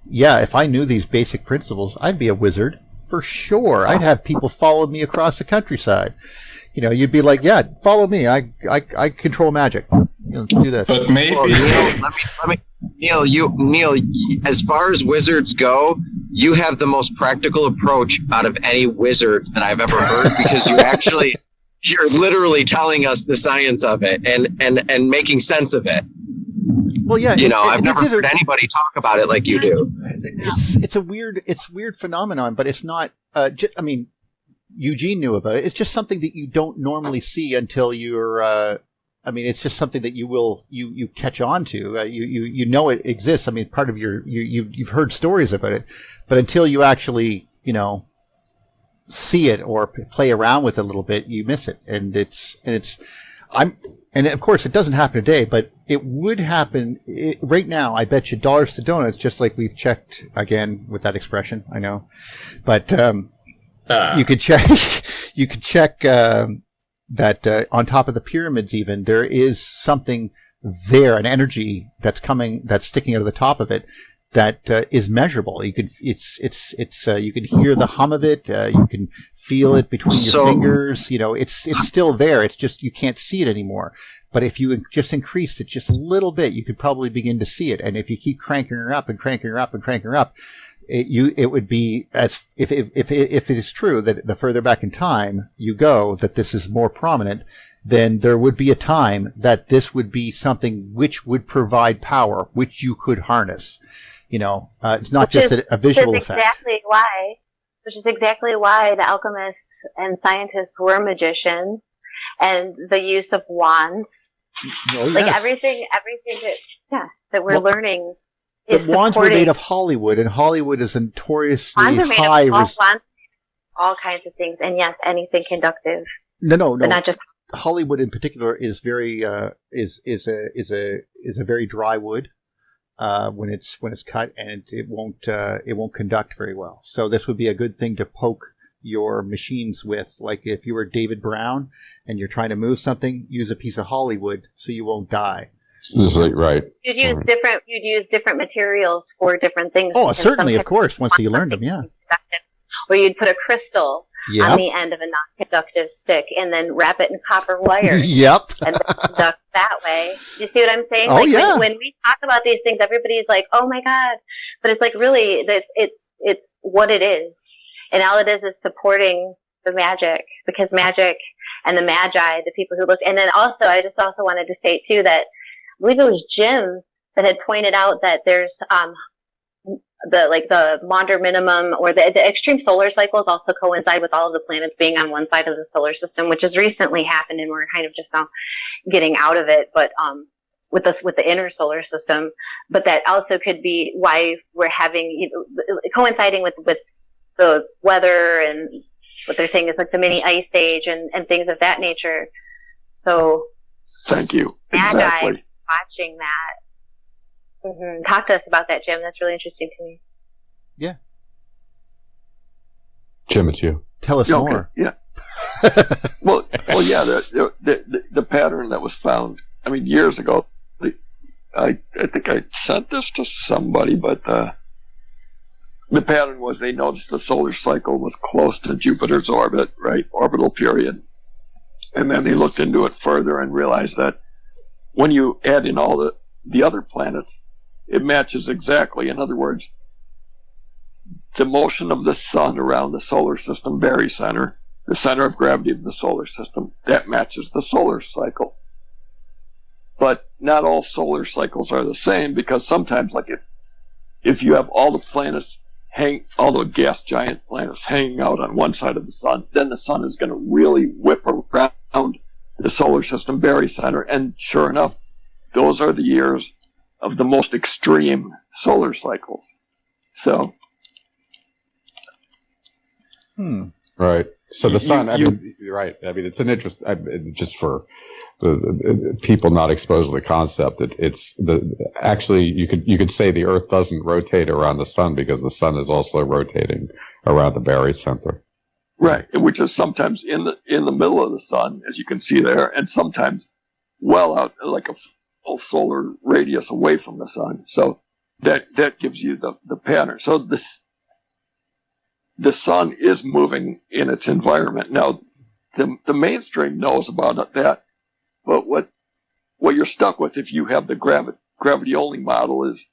Yeah, if I knew these basic principles, I'd be a wizard for sure. I'd have people follow me across the countryside. You'd be like, yeah, follow me. I control magic. Let's do this. But maybe Neil, Neil, as far as wizards go, you have the most practical approach out of any wizard that I've ever heard because you're literally telling us the science of it and making sense of it. Well, yeah, I've never heard anybody talk about it like you do. It's weird phenomenon, but it's not. Eugene knew about it. It's just something that you don't normally see until you're. It's just something that you catch on to. You know it exists. Part of you've heard stories about it, but until you actually see it or play around with it a little bit, you miss it. And of course it doesn't happen today, but it would happen right now. I bet you dollars to donuts, just like we've checked again with that expression. I know, but you could check that on top of the pyramids. Even there is something there, an energy that's sticking out of the top of it. That is measurable. You can you can hear the hum of it. You can feel it between your fingers. It's still there. It's just you can't see it anymore. But if you just increase it just a little bit, you could probably begin to see it. And if you keep cranking her up and cranking her up and cranking her up, it would be as if it is true that the further back in time you go, that this is more prominent, then there would be a time that this would be something which would provide power, which you could harness. It's not just a visual effect. Which is exactly why the alchemists and scientists were magicians, and the use of wands. Oh, yes. Like everything that we're learning is the wands were supporting. made of Hollywood, and Hollywood is a notoriously Wands are made high. of all kinds of things, and yes, anything conductive. No. But not just Hollywood in particular is very is a very dry wood when it's cut, and it won't conduct very well. So this would be a good thing to poke your machines with. Like if you were David Brown and you're trying to move something, use a piece of Hollywood so you won't die. Right. You'd use different materials for different things. Oh, certainly, of course. Once you learned them, yeah. Or you'd put a crystal on the end of a non-conductive stick and then wrap it in copper wire. Yep. And then conduct that way. Do you see what I'm saying? Oh, like yeah. When we talk about these things, everybody's like, "Oh my God!" But it's like really, it's what it is, and all it is supporting the magic, because magic and the magi, the people who look, and then also I just also wanted to say too that I believe it was Jim that had pointed out that there's the Maunder minimum or the extreme solar cycles also coincide with all of the planets being on one side of the solar system, which has recently happened, and we're kind of just now getting out of it. But with the inner solar system, but that also could be why we're having coinciding with the weather and what they're saying is like the mini ice age and things of that nature. So thank you. Exactly. Exactly. Watching that. Mm-hmm. Talk to us about that, Jim. That's really interesting to me. Yeah. Jim, it's you. Tell us more. Yeah. well, yeah. The pattern that was found. I mean, years ago. I think I sent this to somebody, but the pattern was they noticed the solar cycle was close to Jupiter's orbit, right? Orbital period. And then they looked into it further and realized that when you add in all the other planets, it matches exactly. In other words, the motion of the sun around the solar system barycenter, the center of gravity of the solar system, that matches the solar cycle. But not all solar cycles are the same, because sometimes, like if you have all the planets all the gas giant planets hanging out on one side of the sun, then the sun is going to really whip around the solar system barycenter, and sure enough, those are the years of the most extreme solar cycles. So, right. So the sun. You're right. I mean, it's an interest. Just for people not exposed to the concept, actually you could say the Earth doesn't rotate around the sun because the sun is also rotating around the barycenter. Right, which is sometimes in the middle of the sun, as you can see there, and sometimes well out, like a full solar radius away from the sun. So that gives you the pattern. So the sun is moving in its environment. Now, the mainstream knows about that, but what you're stuck with if you have the gravity only model is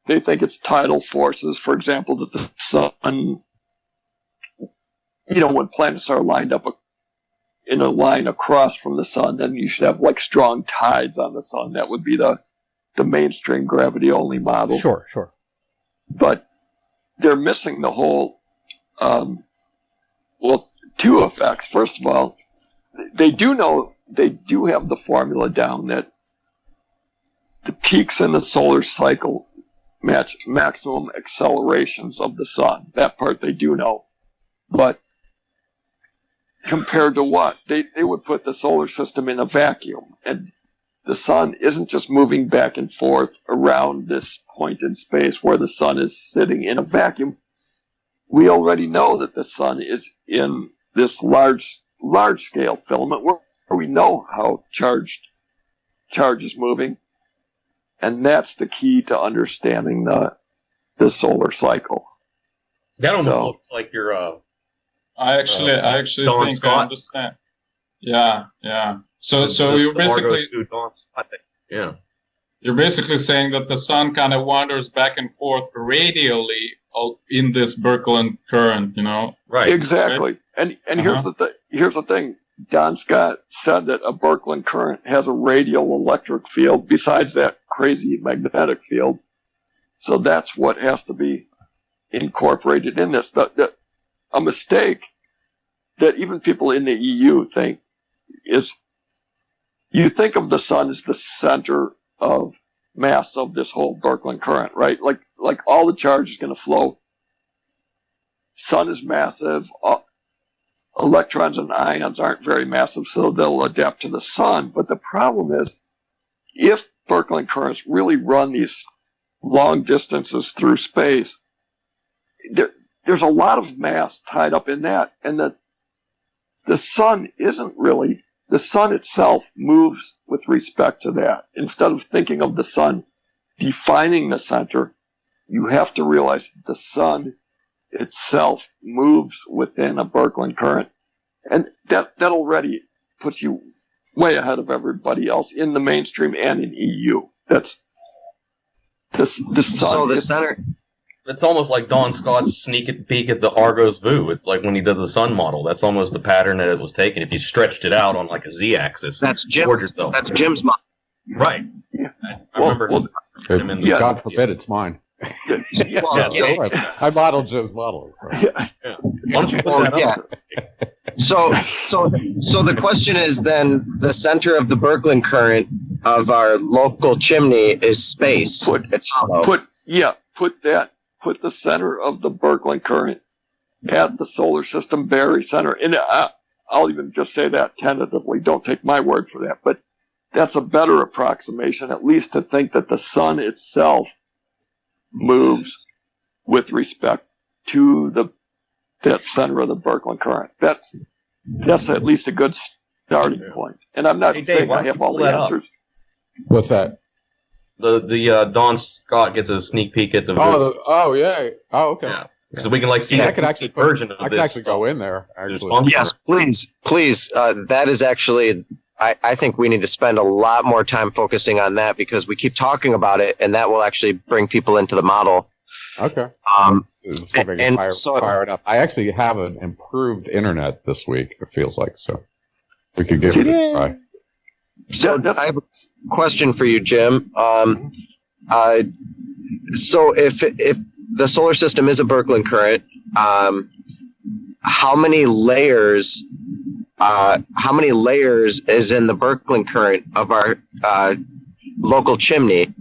they think it's tidal forces. For example, that the sun, when planets are lined up in a line across from the sun, then you should have like strong tides on the sun. That would be the mainstream gravity only model. Sure. But they're missing the whole, two effects. First of all, they do have the formula down that the peaks in the solar cycle match maximum accelerations of the sun. That part they do know. But compared to what? They would put the solar system in a vacuum, and the sun isn't just moving back and forth around this point in space where the sun is sitting in a vacuum. We already know that the sun is in this large scale filament where we know how charge is moving, and that's the key to understanding the solar cycle. That almost looks like your I actually Don think Scott. I understand. Yeah. So you're basically you're basically saying that the sun kind of wanders back and forth radially in this Birkeland current, Right. Exactly. Right? And here's the thing. Don Scott said that a Birkeland current has a radial electric field besides that crazy magnetic field. So that's what has to be incorporated in this. A mistake that even people in the EU think is, you think of the sun as the center of mass of this whole Birkeland current, right? Like all the charge is going to flow. Sun is massive. Electrons and ions aren't very massive, so they'll adapt to the sun. But the problem is, if Birkeland currents really run these long distances through space, there's a lot of mass tied up in that, and the sun isn't really, the sun itself moves with respect to that. Instead of thinking of the sun defining the center, you have to realize that the sun itself moves within a Birkeland current, and that already puts you way ahead of everybody else in the mainstream and in EU. That's the sun. So the center. It's almost like Don Scott's sneak peek at the Argos VU. It's like when he did the sun model. That's almost the pattern that it was taken. If you stretched it out on like a z-axis, that's Jim's model. Right. Yeah. I remember him in the God forbid it's mine. I modeled Jim's model. Yeah. Why don't you put that up? So the question is then, the center of the Birkeland current of our local chimney is space. It's hollow. Put the center of the Birkeland current at the solar system Barry center. And I'll even just say that tentatively. Don't take my word for that. But that's a better approximation, at least to think that the sun itself moves with respect to that center of the Birkeland current. That's at least a good starting point. And I'm not saying I have all the answers. What's that? The Don Scott gets a sneak peek at the. Yeah. Oh, okay. Yeah, because we can see. I could actually go in there. Yes, please. That is actually. I think we need to spend a lot more time focusing on that, because we keep talking about it, and that will actually bring people into the model. Okay. Fire it up. I actually have an improved internet this week. It feels like so. We could give it a try. So I have a question for you, Jim. So if the solar system is a Birkeland current, how many layers is in the Birkeland current of our local chimney?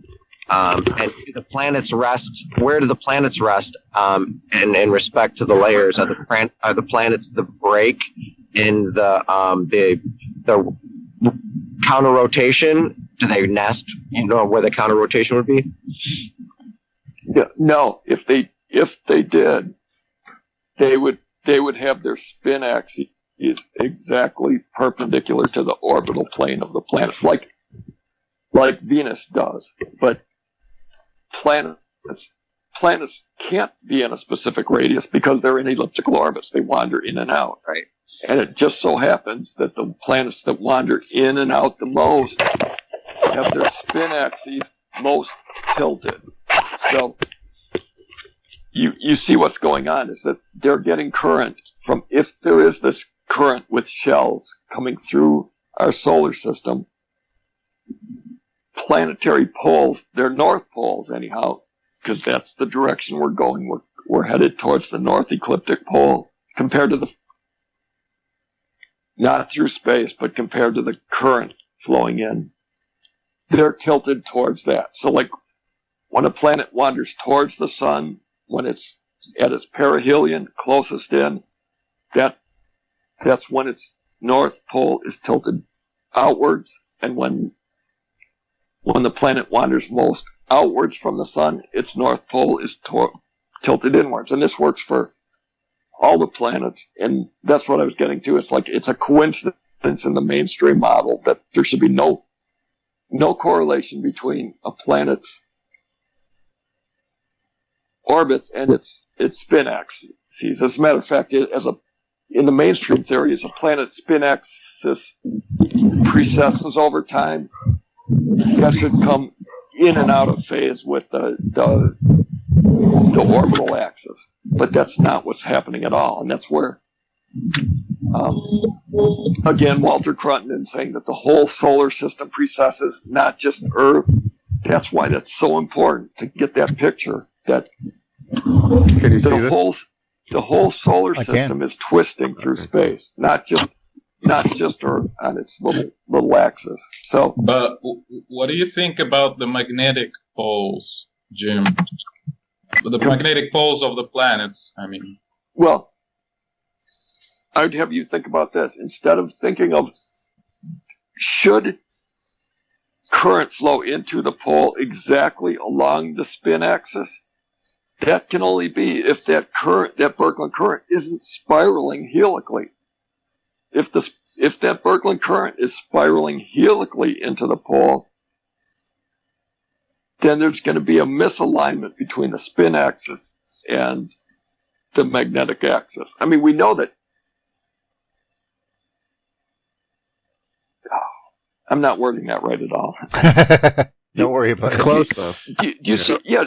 And do the planets rest? Where do the planets rest? In respect to the layers, are the planets the break in the counter rotation? Do they nest? You know where the counter rotation would be? Yeah, no. If they did, they would have their spin axis exactly perpendicular to the orbital plane of the planets, like Venus does. But planets can't be in a specific radius because they're in elliptical orbits. They wander in and out, right? And it just so happens that the planets that wander in and out the most have their spin axes most tilted. So you see what's going on is that they're getting current from, if there is this current with shells coming through our solar system, planetary poles, they're north poles anyhow, because that's the direction we're going. We're headed towards the north ecliptic pole compared to not through space, but compared to the current flowing in. They're tilted towards that. So like when a planet wanders towards the sun, when it's at its perihelion, closest in, that's when its north pole is tilted outwards, and when the planet wanders most outwards from the sun, its north pole is tilted inwards. And this works for all the planets, and that's what I was getting to. It's like it's a coincidence in the mainstream model that there should be no correlation between a planet's orbits and its spin axes. As a matter of fact, in the mainstream theory, as a planet's spin axis precesses over time, that should come in and out of phase with the orbital axis. But that's not what's happening at all. And that's where, again, Walter Cruttenden saying that the whole solar system precesses not just Earth, That's why that's so important to get that picture. That Can you see this? the whole solar system is twisting through space, not just Earth on its little axis. So, but what do you think about the magnetic poles, Jim? The magnetic poles of the planets, I mean. Well, I'd have you think about this. Instead of thinking of should current flow into the pole exactly along the spin axis, that can only be if that Birkeland current isn't spiraling helically. If that Birkeland current is spiraling helically into the pole, then there's going to be a misalignment between the spin axis and the magnetic axis. I mean, we know that. I'm not wording that right at all. Don't worry about it. It's close though. Do you see? Yeah.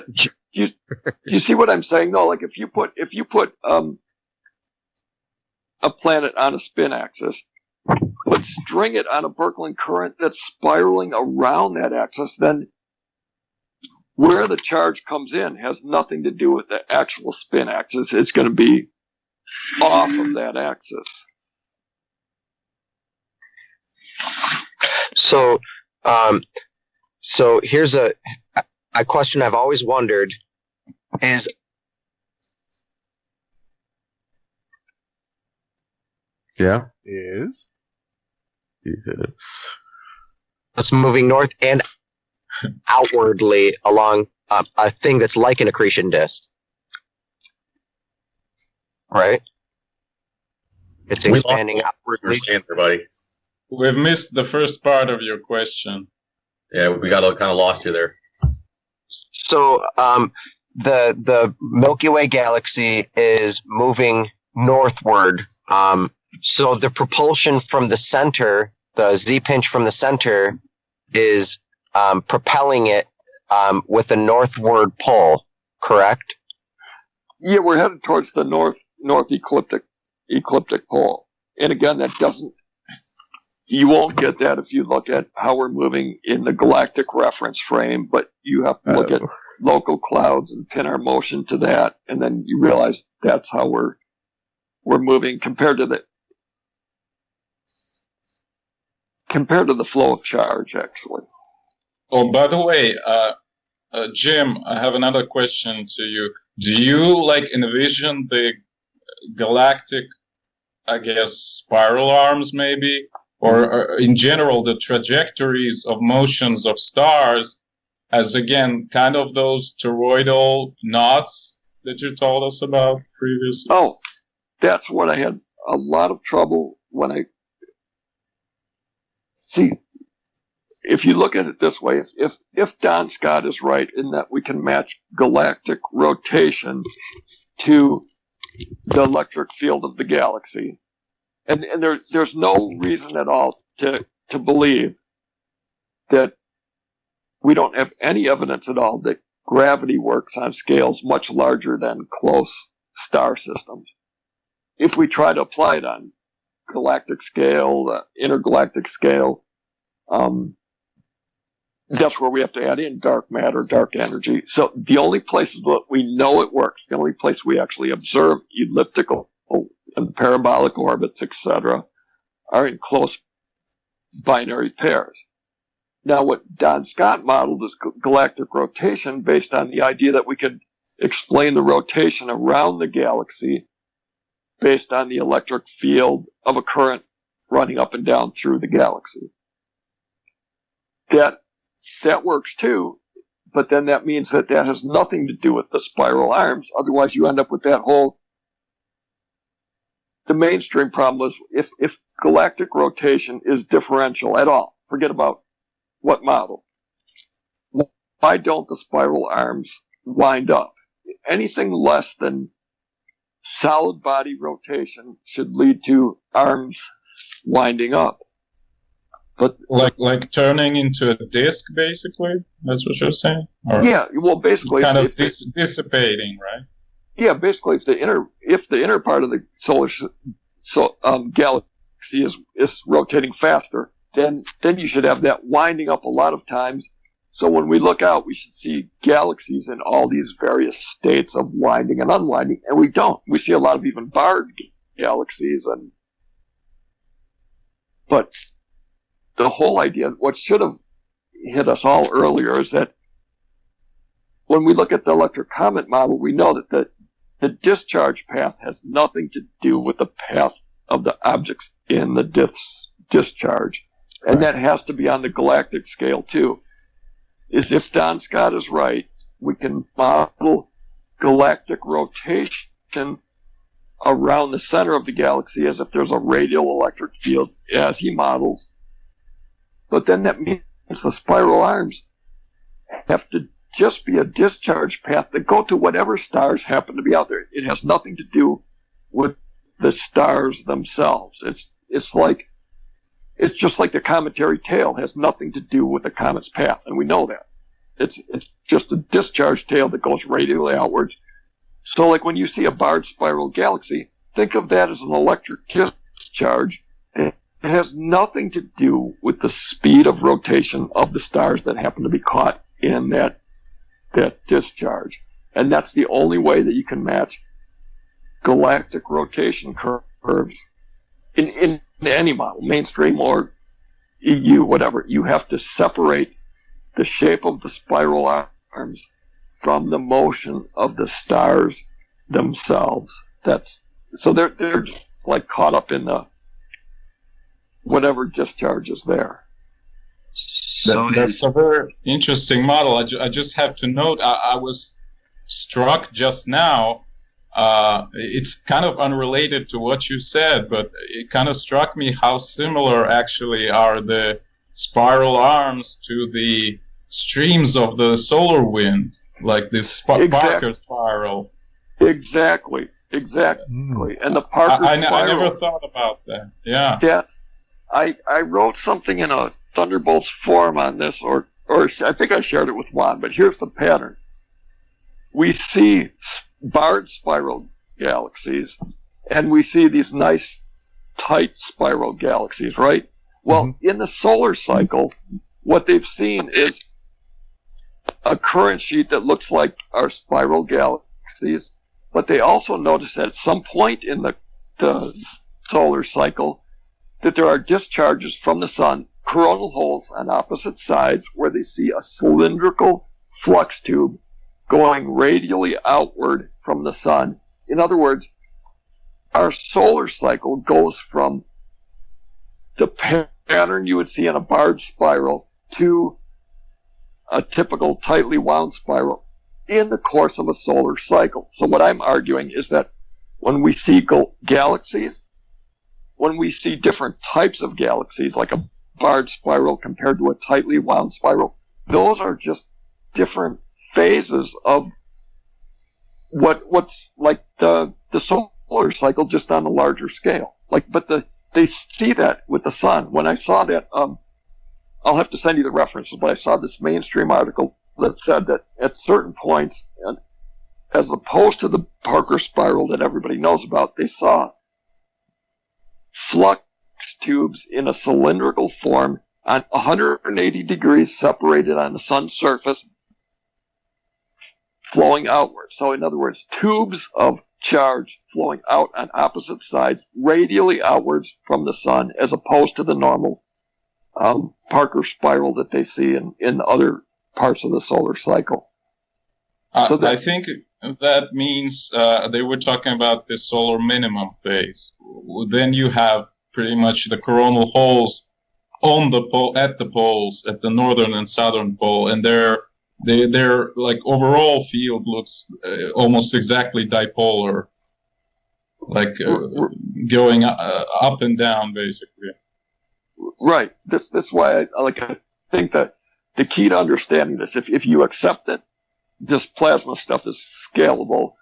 Do you see what I'm saying? No, like if you put a planet on a spin axis, but string it on a Birkeland current that's spiraling around that axis, then where the charge comes in has nothing to do with the actual spin axis. It's going to be off of that axis. So, so here's a question I've always wondered is, Yeah. Is? Yes. it's moving north and outwardly along a thing that's like an accretion disk, right? It's expanding outwardly. Buddy. We've missed the first part of your question. Yeah, we got kind of lost you there. So, the Milky Way galaxy is moving northward. So the propulsion from the center, the Z-pinch from the center, is propelling it with a northward pull, correct? Yeah, we're headed towards the north ecliptic pole. And again, that doesn't. You won't get that if you look at how we're moving in the galactic reference frame, but you have to look at local clouds and pin our motion to that, and then you realize that's how we're moving compared to the flow of charge, actually. Oh, by the way, Jim, I have another question to you. Do you envision the galactic, I guess, spiral arms maybe? Or in general, the trajectories of motions of stars as, again, kind of those toroidal knots that you told us about previously? Oh, that's what I had a lot of trouble when I... See, if you look at it this way, if Don Scott is right in that we can match galactic rotation to the electric field of the galaxy, and there's no reason at all to believe that we don't have any evidence at all that gravity works on scales much larger than close star systems. If we try to apply it on galactic scale, intergalactic scale, that's where we have to add in dark matter, dark energy. So the only places that we know it works, the only place we actually observe elliptical and parabolic orbits, etc., are in close binary pairs. Now, what Don Scott modeled is galactic rotation based on the idea that we could explain the rotation around the galaxy based on the electric field of a current running up and down through the galaxy. That works too, but then that means that has nothing to do with the spiral arms. Otherwise, you end up with that whole... The mainstream problem is if galactic rotation is differential at all, forget about what model. Why don't the spiral arms wind up? Anything less than solid body rotation should lead to arms winding up. But like turning into a disk, basically. That's what you're saying. Or yeah, well, basically, kind of dissipating, right? Yeah, basically, if the inner part of the solar galaxy is rotating faster, then you should have that winding up a lot of times, So when we look out, we should see galaxies in all these various states of winding and unwinding, and we don't. We see a lot of even barred galaxies, but the whole idea, what should have hit us all earlier, is that when we look at the electric comet model, we know that the discharge path has nothing to do with the path of the objects in the discharge. And that has to be on the galactic scale, too. Is if Don Scott is right, we can model galactic rotation around the center of the galaxy as if there's a radial electric field, as he models. But then that means the spiral arms have to just be a discharge path that go to whatever stars happen to be out there. It has nothing to do with the stars themselves. It's just like the cometary tail has nothing to do with the comet's path, and we know that. It's just a discharge tail that goes radially outwards. So like when you see a barred spiral galaxy, think of that as an electric discharge. It has nothing to do with the speed of rotation of the stars that happen to be caught in that discharge. And that's the only way that you can match galactic rotation curves in any model, mainstream or EU, whatever. You have to separate the shape of the spiral arms from the motion of the stars themselves. So they're just like caught up in the whatever discharge is there. So That's a very interesting model. I just have to note, I was struck just now. It's kind of unrelated to what you said, but it kind of struck me how similar actually are the spiral arms to the streams of the solar wind, like this Parker spiral. Exactly. And the Parker spiral. I never thought about that. Yeah. I wrote something in a Thunderbolts forum on this, or I think I shared it with Juan, but here's the pattern. We see barred spiral galaxies, and we see these nice, tight spiral galaxies, right? Well, in the solar cycle, what they've seen is a current sheet that looks like our spiral galaxies, but they also notice at some point in the solar cycle that there are discharges from the sun, coronal holes on opposite sides, where they see a cylindrical flux tube going radially outward from the sun. In other words, our solar cycle goes from the pattern you would see in a barred spiral to a typical tightly wound spiral in the course of a solar cycle. So what I'm arguing is that when we see galaxies, when we see different types of galaxies, like a barred spiral compared to a tightly wound spiral, those are just different phases of what's like the solar cycle, just on a larger scale. But they see that with the sun. When I saw that, I'll have to send you the references, but I saw this mainstream article that said that at certain points, as opposed to the Parker spiral that everybody knows about, they saw flux tubes in a cylindrical form on 180 degrees separated on the sun's surface, flowing outward. So in other words, tubes of charge flowing out on opposite sides, radially outwards from the sun, as opposed to the normal Parker spiral that they see in other parts of the solar cycle. I think that means they were talking about the solar minimum phase. Then you have pretty much the coronal holes on the at the poles, at the northern and southern pole, and their like overall field looks almost exactly dipolar, like going up and down basically. Right. That's why I think that the key to understanding this, if you accept that this plasma stuff is scalable,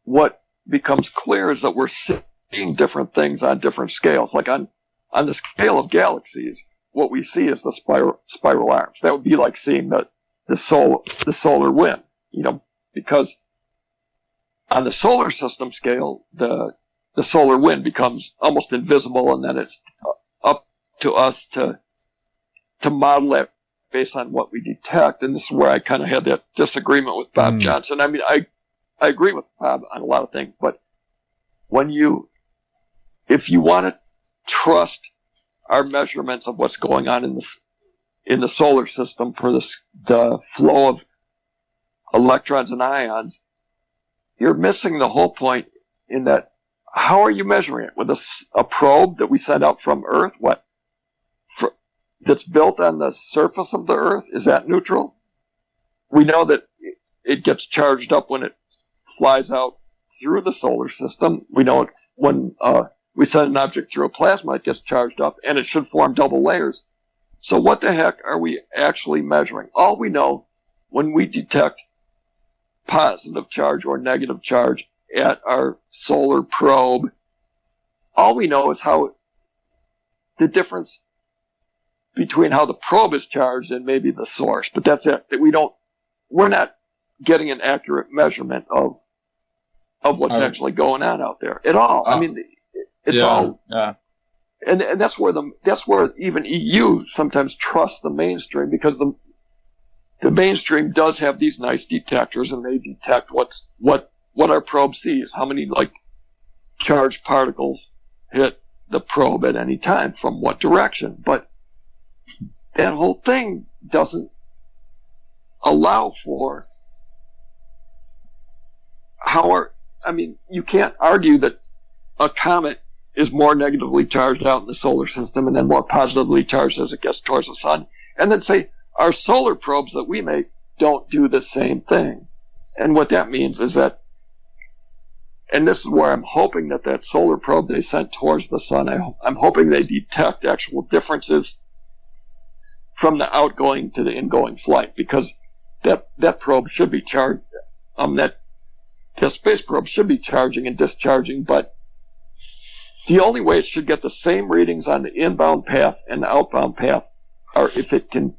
what becomes clear is that we're seeing different things on different scales. Like on the scale of galaxies, what we see is the spiral arms. That would be like seeing the solar wind, because on the solar system scale, the solar wind becomes almost invisible, and then it's up to us to model that based on what we detect. And this is where I kind of had that disagreement with Bob Johnson. I mean, I agree with Bob on a lot of things, but if you want to trust our measurements of what's going on in the solar system for the flow of electrons and ions, you're missing the whole point in that. How are you measuring it? With a probe that we send out from Earth? That's built on the surface of the Earth? Is that neutral? We know that it gets charged up when it flies out through the solar system. We know when we send an object through a plasma, it gets charged up, and it should form double layers. So what the heck are we actually measuring? All we know when we detect positive charge or negative charge at our solar probe, all we know is how the difference between how the probe is charged and maybe the source. But that's it. We're not getting an accurate measurement of what's actually going on out there at all. I mean, it's all. Yeah. And that's where even EU sometimes trusts the mainstream, because the mainstream does have these nice detectors, and they detect what our probe sees, how many charged particles hit the probe at any time from what direction. But that whole thing doesn't allow for you can't argue that a comet is more negatively charged out in the solar system and then more positively charged as it gets towards the sun, and then say our solar probes that we make don't do the same thing. And what that means is that, and this is where I'm hoping that solar probe they sent towards the sun, I'm hoping they detect actual differences from the outgoing to the ingoing flight, because that probe should be charged, that space probe should be charging and discharging, but the only way it should get the same readings on the inbound path and the outbound path are if it can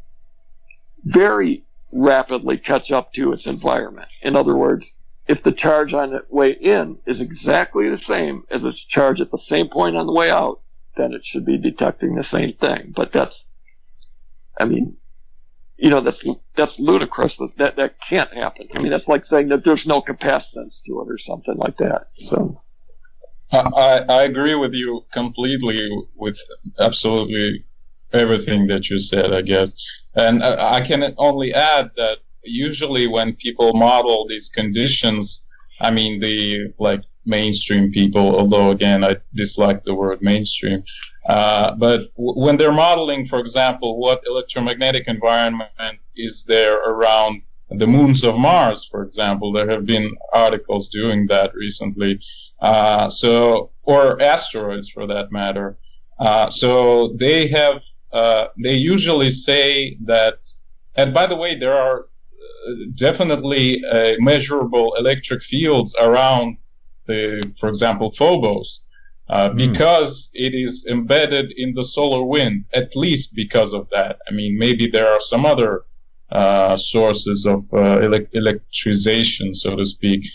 very rapidly catch up to its environment. In other words, if the charge on the way in is exactly the same as its charge at the same point on the way out, then it should be detecting the same thing. But that's ludicrous. That can't happen. I mean, that's like saying that there's no capacitance to it or something like that. So I agree with you completely with absolutely everything that you said, I guess. And I can only add that usually when people model these conditions, I mean, the mainstream people, although again, I dislike the word mainstream, but when they're modeling, for example, what electromagnetic environment is there around the moons of Mars, for example, there have been articles doing that recently, or asteroids for that matter. So they usually say that, and by the way, there are definitely measurable electric fields around for example, Phobos, because it is embedded in the solar wind, at least because of that. I mean, maybe there are some other sources of electrization, so to speak.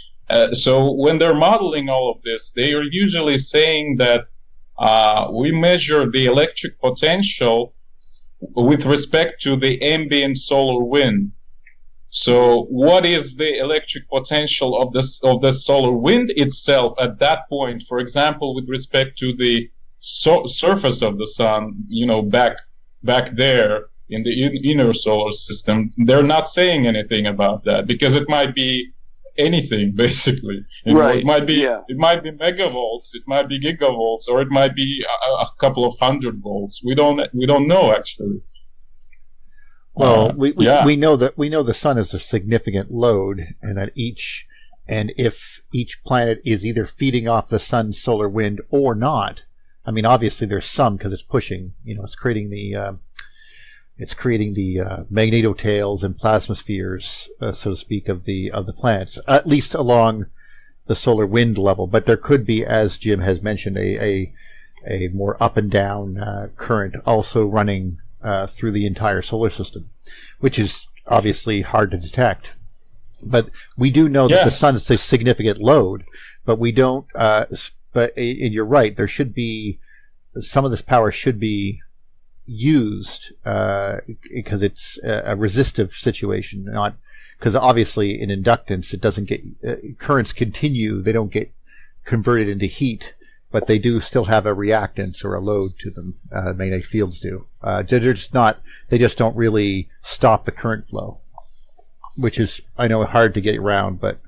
So when they're modeling all of this, they are usually saying that we measure the electric potential with respect to the ambient solar wind. So what is the electric potential of the solar wind itself at that point, for example, with respect to the surface of the sun, back there in the inner solar system? They're not saying anything about that, because it might be anything, basically. It might be megavolts, it might be gigavolts, or it might be a couple of 100 volts. We don't know, actually. Well, we know the sun is a significant load, and that if each planet is either feeding off the sun's solar wind or not. I mean, obviously there's some, because it's pushing. It's creating the magnetotails and plasmaspheres, so to speak, of the planets, at least along the solar wind level. But there could be, as Jim has mentioned, a more up and down current also running through the entire solar system, which is obviously hard to detect. But we do know that the sun is a significant load, but we don't, and you're right, there should be, some of this power should be, used because it's a resistive situation, not because obviously in inductance it doesn't get currents continue, they don't get converted into heat, but they do still have a reactance or a load to them. Magnetic fields do. They just don't really stop the current flow, which is, I know, hard to get around, but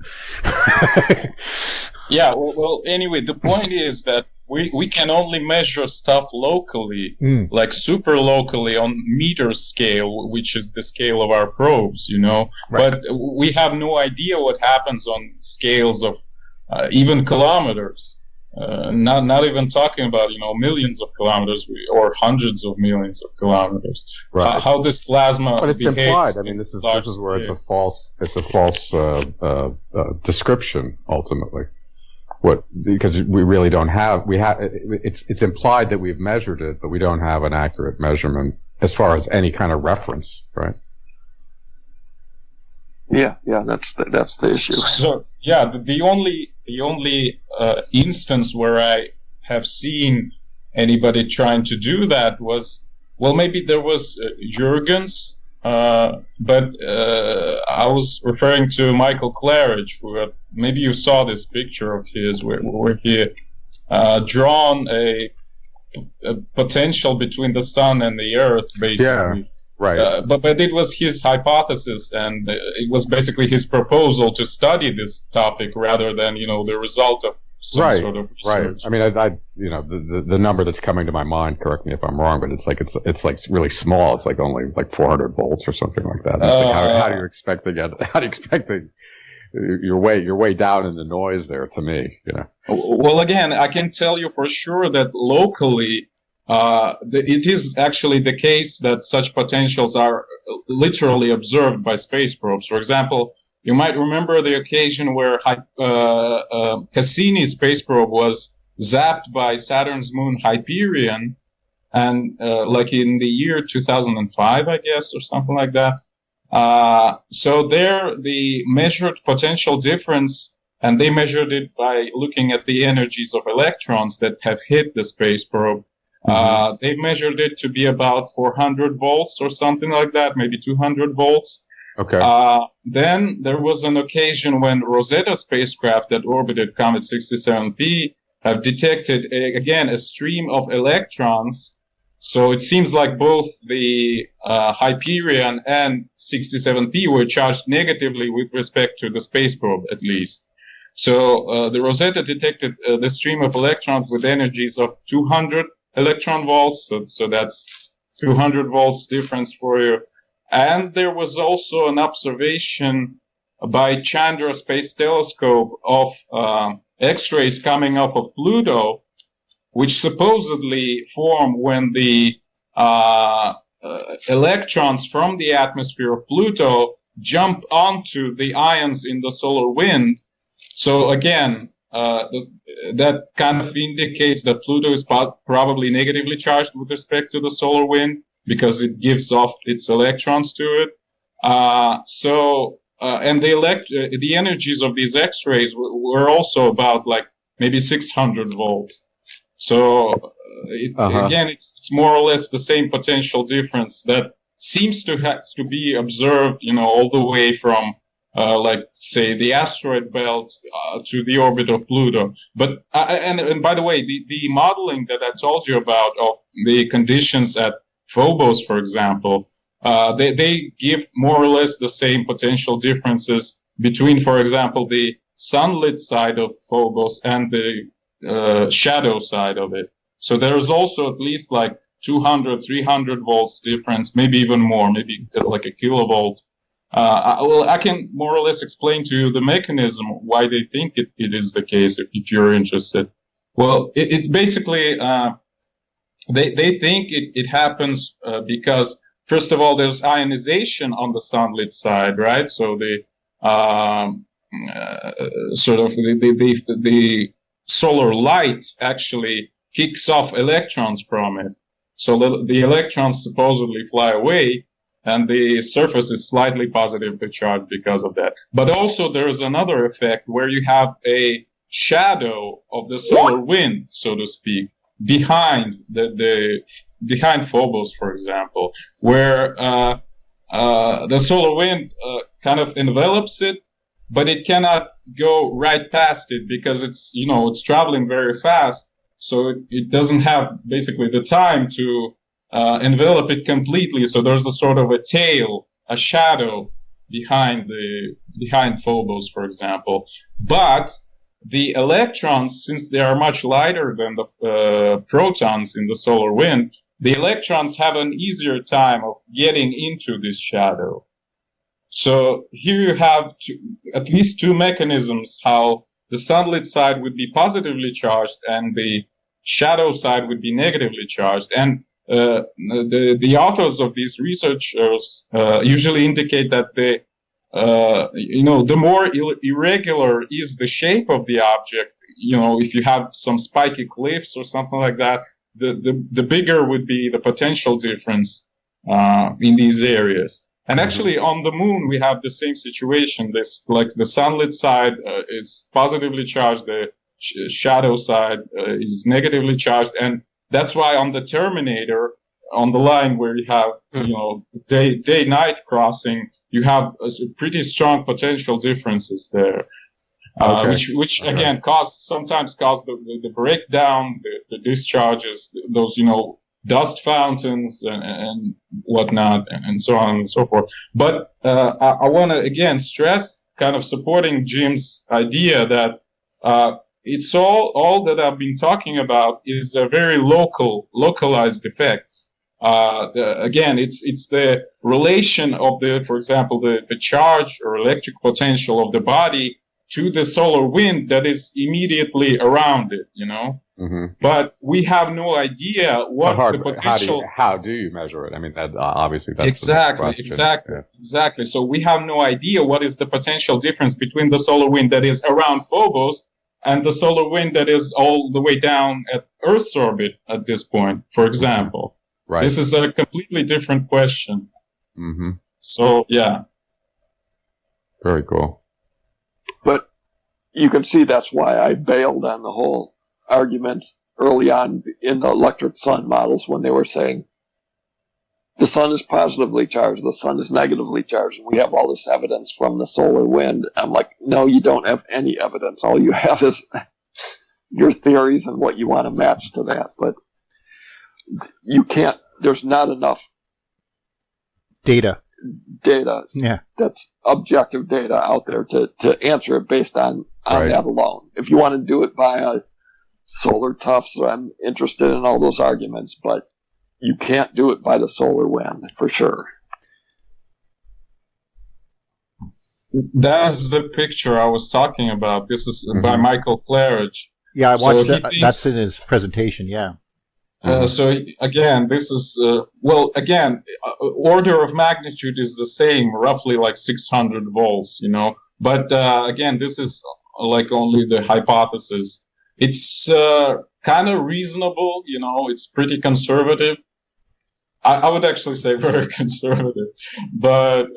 yeah. Well, anyway, the point is that we can only measure stuff locally, like super locally on meter scale, which is the scale of our probes, Right. But we have no idea what happens on scales of even kilometers. Not even talking about millions of kilometers or hundreds of millions of kilometers. Right. How this plasma but it's behaves implied. I mean, this is where it's a false description ultimately. Because we really don't have it's implied that we've measured it, but we don't have an accurate measurement as far as any kind of reference, right? Yeah, that's the issue. So yeah, the only instance where I have seen anybody trying to do that was, well, maybe there was Jurgens, but I was referring to Michael Claridge, who maybe you saw this picture of his where he drawn a potential between the sun and the earth, basically. Yeah. Right. But it was his hypothesis, and it was basically his proposal to study this topic rather than, the result of some sort of research. Right. I mean, I the number that's coming to my mind, correct me if I'm wrong, but it's like really small. It's like only like 400 volts or something like that. It's like how do you expect to get? How do you expect to? You're way down in the noise there, to me. Well, again, I can tell you for sure that locally. It is actually the case that such potentials are literally observed by space probes. For example, you might remember the occasion where Cassini's space probe was zapped by Saturn's moon Hyperion, and like in the year 2005, I guess, or something like that. So there, the measured potential difference, and they measured it by looking at the energies of electrons that have hit the space probe. They measured it to be about 400 volts or something like that, maybe 200 volts. Okay. Then there was an occasion when Rosetta spacecraft that orbited Comet 67P have detected, a stream of electrons. So it seems like both the Hyperion and 67P were charged negatively with respect to the space probe, at least. So the Rosetta detected the stream of electrons with energies of 200 electron volts, so that's 200 volts difference for you. And there was also an observation by Chandra Space Telescope of X-rays coming off of Pluto, which supposedly form when the electrons from the atmosphere of Pluto jump onto the ions in the solar wind. So again, that kind of indicates that Pluto is probably negatively charged with respect to the solar wind because it gives off its electrons to it. And the energies of these X-rays were also about like maybe 600 volts. So again, it's more or less the same potential difference that seems to be observed, all the way from say the asteroid belt to the orbit of Pluto. But and by the way, the modeling that I told you about of the conditions at Phobos, for example, they give more or less the same potential differences between, for example, the sunlit side of Phobos and the shadow side of it. So there's also at least like 200, 300 volts difference, maybe even more, maybe like a kilovolt. I can more or less explain to you the mechanism why they think it is the case if you're interested. Well, it's basically they think it happens because, first of all, there's ionization on the sunlit side, right? So the sort of the solar light actually kicks off electrons from it. So the electrons supposedly fly away, and the surface is slightly positively charged because of that. But also there is another effect where you have a shadow of the solar wind, so to speak, behind the behind Phobos, for example, where the solar wind kind of envelops it, but it cannot go right past it because it's traveling very fast, so it doesn't have basically the time to envelop it completely. So there's a sort of a tail, a shadow behind Phobos, for example. But the electrons, since they are much lighter than the protons in the solar wind, the electrons have an easier time of getting into this shadow. So here you have at least two mechanisms how the sunlit side would be positively charged and the shadow side would be negatively charged. And the authors of these researchers usually indicate that the more irregular is the shape of the object, if you have some spiky cliffs or something like that, the bigger would be the potential difference in these areas. And actually, on the moon, we have the same situation. The sunlit side is positively charged, the shadow side is negatively charged, and that's why on the Terminator, on the line where you have day-night crossing, you have pretty strong potential differences there, which again sometimes cause the breakdown, the discharges, those dust fountains and whatnot, and so on and so forth. But I want to again stress, kind of supporting Jim's idea that it's all that I've been talking about is a very localized effects. Again, it's the relation of for example, the charge or electric potential of the body to the solar wind that is immediately around it, But we have no idea what the potential. How do you measure it? I mean, that obviously that's exactly. So we have no idea what is the potential difference between the solar wind that is around Phobos and the solar wind that is all the way down at Earth's orbit at this point, for example. Right. This is a completely different question. Mm-hmm. So, yeah. Very cool. But you can see that's why I bailed on the whole argument early on in the electric sun models when they were saying the sun is positively charged, the sun is negatively charged, and we have all this evidence from the solar wind. I'm like, no, you don't have any evidence. All you have is your theories and what you want to match to that. But you can't, there's not enough data, that's objective data out there to answer it based on that alone. If you want to do it by a solar tufts, I'm interested in all those arguments, but you can't do it by the solar wind for sure. That's the picture I was talking about. This is by Michael Claridge. Yeah, I watched that. That's in his presentation, yeah. So again, this is order of magnitude is the same, roughly like 600 volts, But again, this is like only the hypothesis. It's kind of reasonable, It's pretty conservative. I would actually say very conservative, but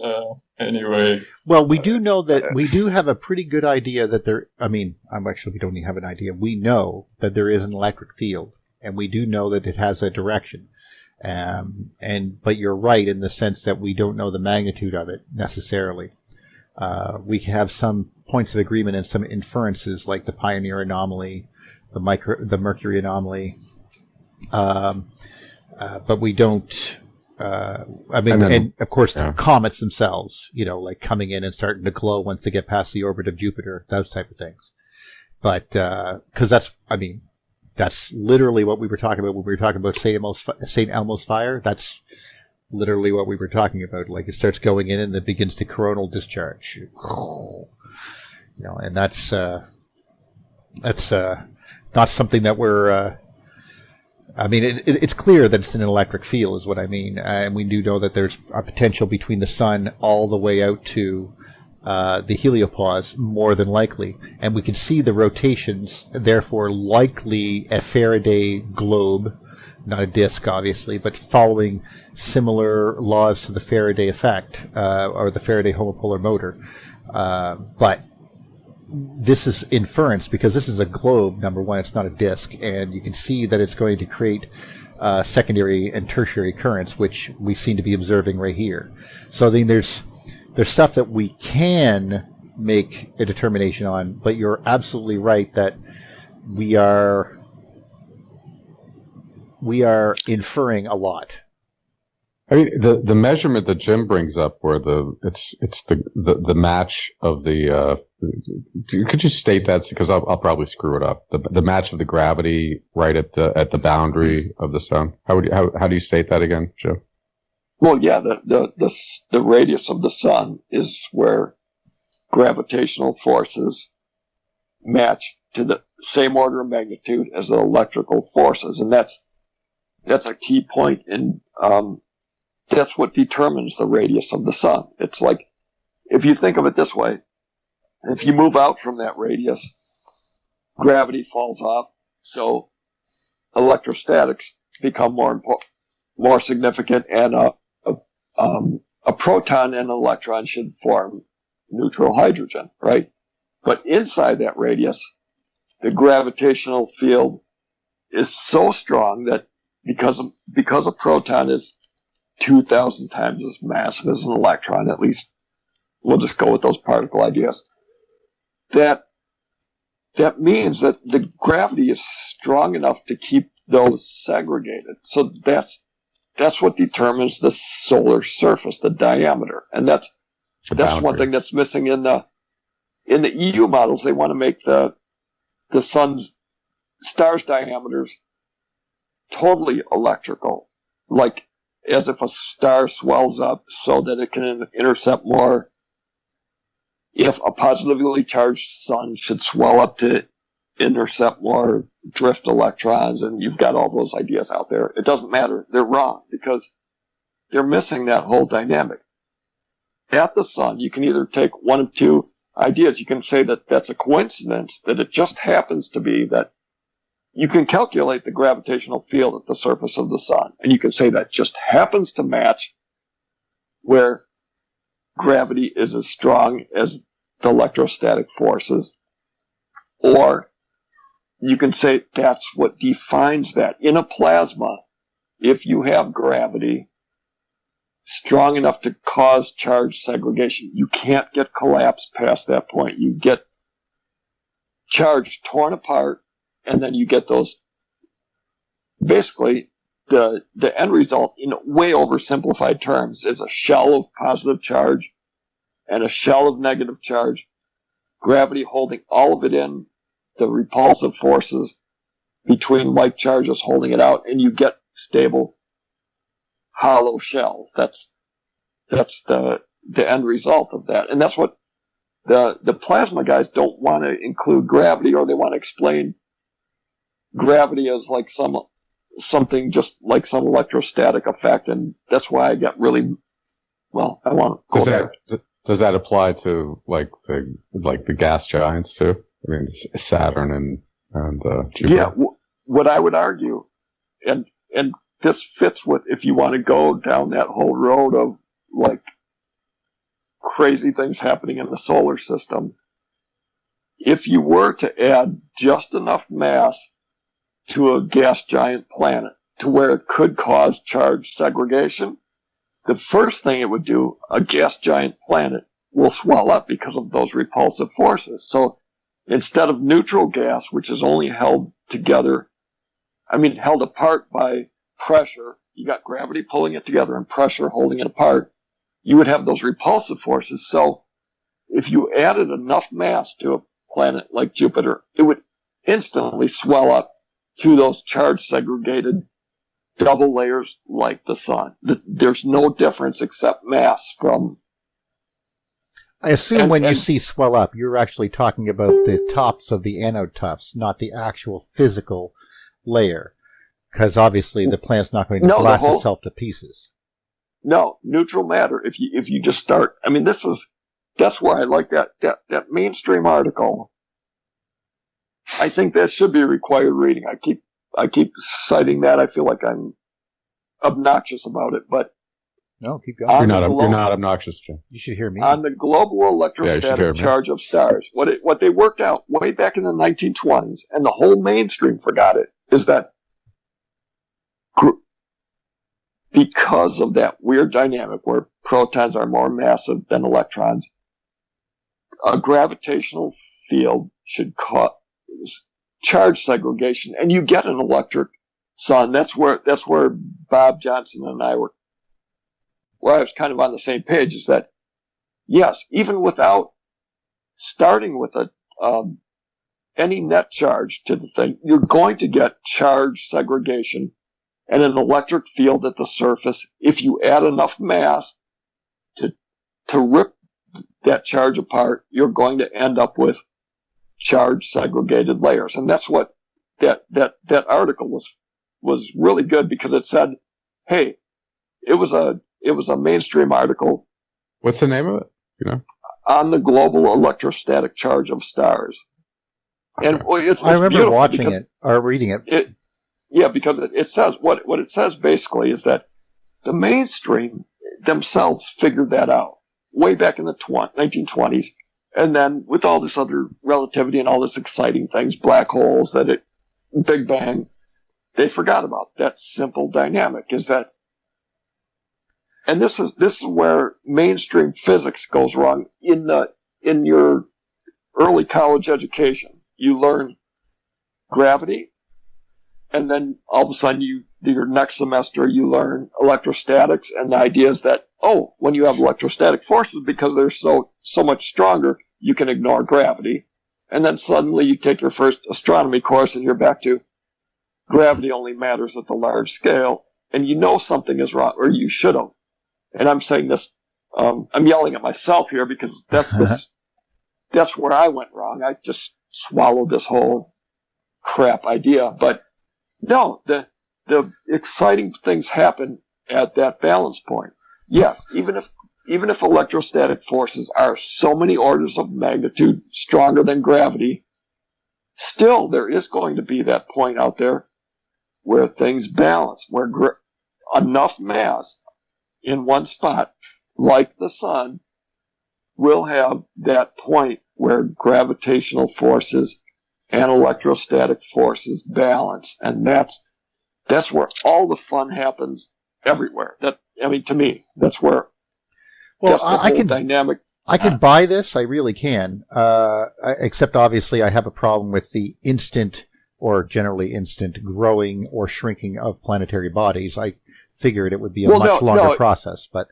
anyway. Well, we do know that we do have a pretty good idea that we don't even have an idea. We know that there is an electric field. And we do know that it has a direction. But you're right in the sense that we don't know the magnitude of it necessarily. We have some points of agreement and some inferences like the Pioneer anomaly, the Mercury anomaly. But we don't, and of course the comets themselves, like coming in and starting to glow once they get past the orbit of Jupiter, those type of things. But, cause that's literally what we were talking about when we were talking about St. Elmo's fire. That's literally what we were talking about. Like it starts going in and it begins to coronal discharge. And that's not something that we're. It's clear that it's an electric field, is what I mean, and we do know that there's a potential between the sun all the way out to the heliopause, more than likely, and we can see the rotations, therefore likely a Faraday globe, not a disk obviously, but following similar laws to the Faraday effect, or the Faraday homopolar motor. But this is inference because this is a globe, number one, it's not a disk, and you can see that it's going to create secondary and tertiary currents, which we seem to be observing right here. So then there's stuff that we can make a determination on, but you're absolutely right that we are inferring a lot. I mean, the measurement that Jim brings up, where it's the match of the could you state that, because I'll probably screw it up, the match of the gravity right at the boundary of the sun. How do you state that again, Jim? Well, yeah, the radius of the sun is where gravitational forces match to the same order of magnitude as the electrical forces, and that's a key point, and that's what determines the radius of the sun. It's like, if you think of it this way, if you move out from that radius, gravity falls off, so electrostatics become more significant, and a proton and an electron should form neutral hydrogen, right? But inside that radius, the gravitational field is so strong that because a proton is 2,000 times as massive as an electron, at least we'll just go with those particle ideas, that means that the gravity is strong enough to keep those segregated. So that's what determines the solar surface, the diameter, and that's one thing that's missing in the EU models. They want to make the stars' diameters totally electrical, like as if a star swells up so that it can intercept more. If a positively charged sun should swell up to intercept more drift electrons, and you've got all those ideas out there. It doesn't matter. They're wrong because they're missing that whole dynamic. At the sun, you can either take one of two ideas. You can say that that's a coincidence, that it just happens to be that you can calculate the gravitational field at the surface of the sun, and you can say that just happens to match where gravity is as strong as the electrostatic forces, or you can say that's what defines that. In a plasma, if you have gravity strong enough to cause charge segregation, you can't get collapse past that point. You get charge torn apart, and then you get those, basically, the end result, in way oversimplified terms, is a shell of positive charge and a shell of negative charge, gravity holding all of it in, the repulsive forces between like charges holding it out, and you get stable hollow shells. That's the end result of that. And that's what the plasma guys don't want to include gravity, or they want to explain gravity as like something just like some electrostatic effect, and that's why I get really, well, I want to go there. Does that apply to like the gas giants too? I mean, Saturn and Jupiter. Yeah, what I would argue, and this fits with, if you want to go down that whole road of like crazy things happening in the solar system, if you were to add just enough mass to a gas giant planet to where it could cause charge segregation, the first thing it would do, a gas giant planet will swell up because of those repulsive forces. So instead of neutral gas, which is only held apart by pressure, you got gravity pulling it together and pressure holding it apart, you would have those repulsive forces. So if you added enough mass to a planet like Jupiter, it would instantly swell up to those charge segregated double layers like the sun. There's no difference except mass from... I assume when you see swell up, you're actually talking about the tops of the anode tufts, not the actual physical layer. Because obviously the planet's not going to blast itself to pieces. No, neutral matter. If you just start... I mean, that's where I like that mainstream article. I think that should be required reading. I keep citing that. I feel like I'm obnoxious about it, but no, keep going. You're not obnoxious, Jim. You should hear me. On the global electrostatic charge of stars, what they worked out way back in the 1920s, and the whole mainstream forgot it, is that because of that weird dynamic where protons are more massive than electrons, a gravitational field should cause charge segregation, and you get an electric sun. That's where Bob Johnson and I were, where I was kind of on the same page, is that yes, even without starting with any net charge to the thing, you're going to get charge segregation and an electric field at the surface if you add enough mass to rip that charge apart. You're going to end up with charge segregated layers, and that's what that article was really good, because it said, hey, it was a mainstream article. What's the name of it? You know, on the global electrostatic charge of stars. Okay. And it's I remember watching it or reading it. Yeah, because it says what it says basically is that the mainstream themselves figured that out way back in the 1920s, and then with all this other relativity and all this exciting things, black holes, Big Bang, they forgot about that simple dynamic. Is that, and this is where mainstream physics goes wrong. In your early college education, you learn gravity, and then all of a sudden your next semester you learn electrostatics, and the idea is that, oh, when you have electrostatic forces, because they're so much stronger, you can ignore gravity. And then suddenly you take your first astronomy course and you're back to gravity only matters at the large scale, and you know something is wrong, or you should have. And I'm saying this, I'm yelling at myself here, because that's where I went wrong. I just swallowed this whole crap idea. But no, the exciting things happen at that balance point. Yes, even if electrostatic forces are so many orders of magnitude stronger than gravity, still there is going to be that point out there where things balance, where enough mass in one spot, like the sun, will have that point where gravitational forces and electrostatic forces balance, and that's where all the fun happens everywhere. To me, that's where. Well, I can dynamic. I can buy this. I really can. Except obviously, I have a problem with the instant or generally instant growing or shrinking of planetary bodies. I figured it would be a much longer process, but.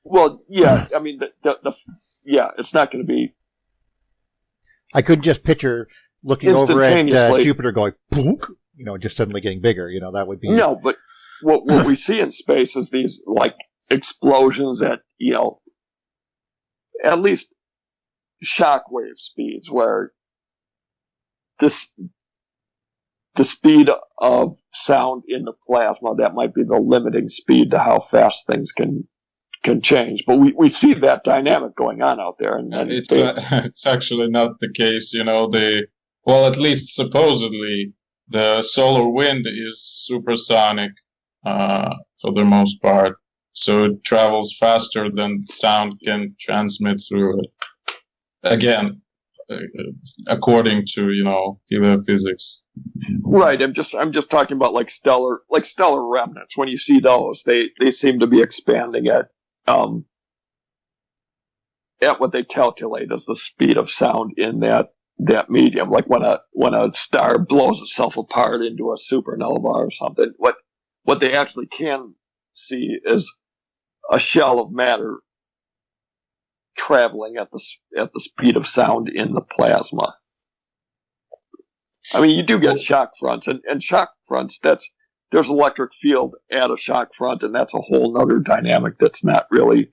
Well, yeah. I mean, it's not going to be. I couldn't just picture looking over at Jupiter going, "Boonk," just suddenly getting bigger. That would be. No, but what we see in space is these like explosions at at least shockwave speeds, where the speed of sound in the plasma, that might be the limiting speed to how fast things can change. But we see that dynamic going on out there, and it's actually not the case. At least supposedly the solar wind is supersonic for the most part, so it travels faster than sound can transmit through it. Again, according to heliophysics. Right. I'm just talking about like stellar remnants. When you see those, they seem to be expanding at what they calculate as the speed of sound in that medium. Like when a star blows itself apart into a supernova or something, what they actually can see is a shell of matter traveling at the speed of sound in the plasma. I mean, you do get shock fronts, and shock fronts, there's electric field at a shock front, and that's a whole other dynamic that's not really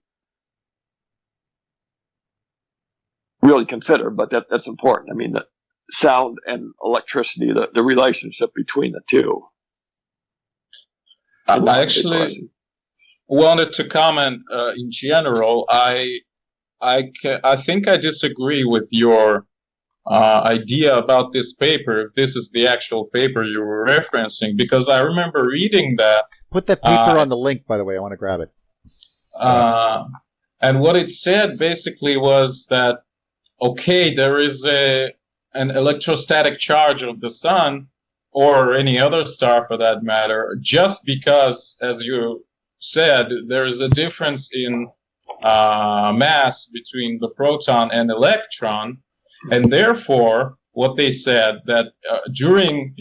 considered, but that's important. I mean, the sound and electricity, the relationship between the two. I actually wanted to comment in general. I think I disagree with your idea about this paper, if this is the actual paper you were referencing, because I remember reading that. Put that paper on the link, by the way. I want to grab it. And what it said basically was that, okay, there is an electrostatic charge of the sun or any other star for that matter, just because, as you said, there is a difference in mass between the proton and electron, and therefore what they said that during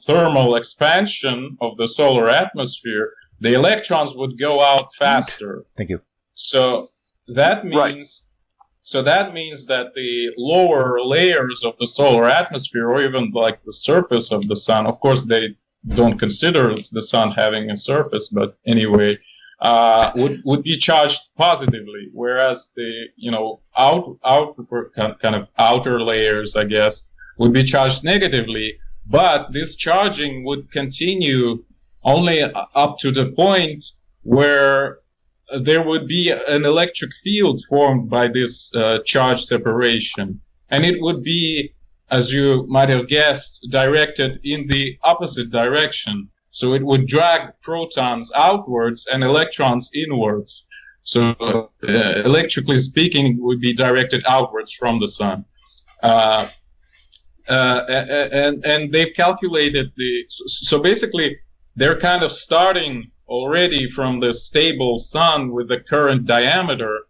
thermal expansion of the solar atmosphere, the electrons would go out faster. Thank you. So that means that the lower layers of the solar atmosphere, or even like the surface of the sun, of course they don't consider the sun having a surface, but anyway, would be charged positively, whereas the outer layers, I guess, would be charged negatively. But this charging would continue only up to the point where there would be an electric field formed by this charge separation, and it would be, as you might have guessed, directed in the opposite direction. So it would drag protons outwards and electrons inwards. So electrically speaking, it would be directed outwards from the sun. And they've calculated so basically they're kind of starting already from the stable sun with the current diameter,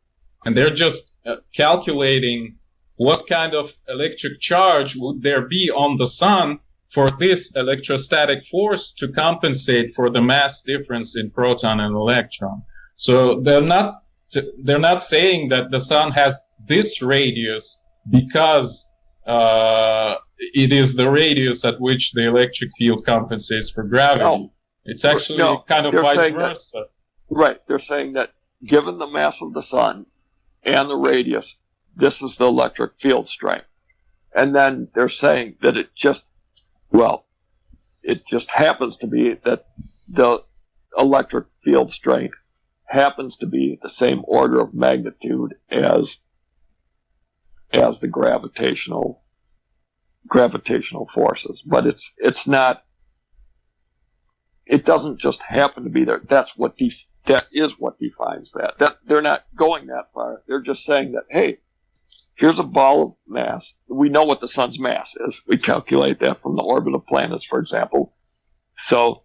and they're just calculating what kind of electric charge would there be on the sun for this electrostatic force to compensate for the mass difference in proton and electron. So they're not saying that the sun has this radius because it is the radius at which the electric field compensates for gravity. No. It's actually kind of vice versa. Right. They're saying that given the mass of the sun and the radius, this is the electric field strength. And then they're saying that it just happens to be that the electric field strength happens to be the same order of magnitude as the gravitational forces. But it's not. It doesn't just happen to be there. That is what defines that. They're not going that far. They're just saying that, hey, here's a ball of mass. We know what the sun's mass is. We calculate that from the orbit of planets, for example. So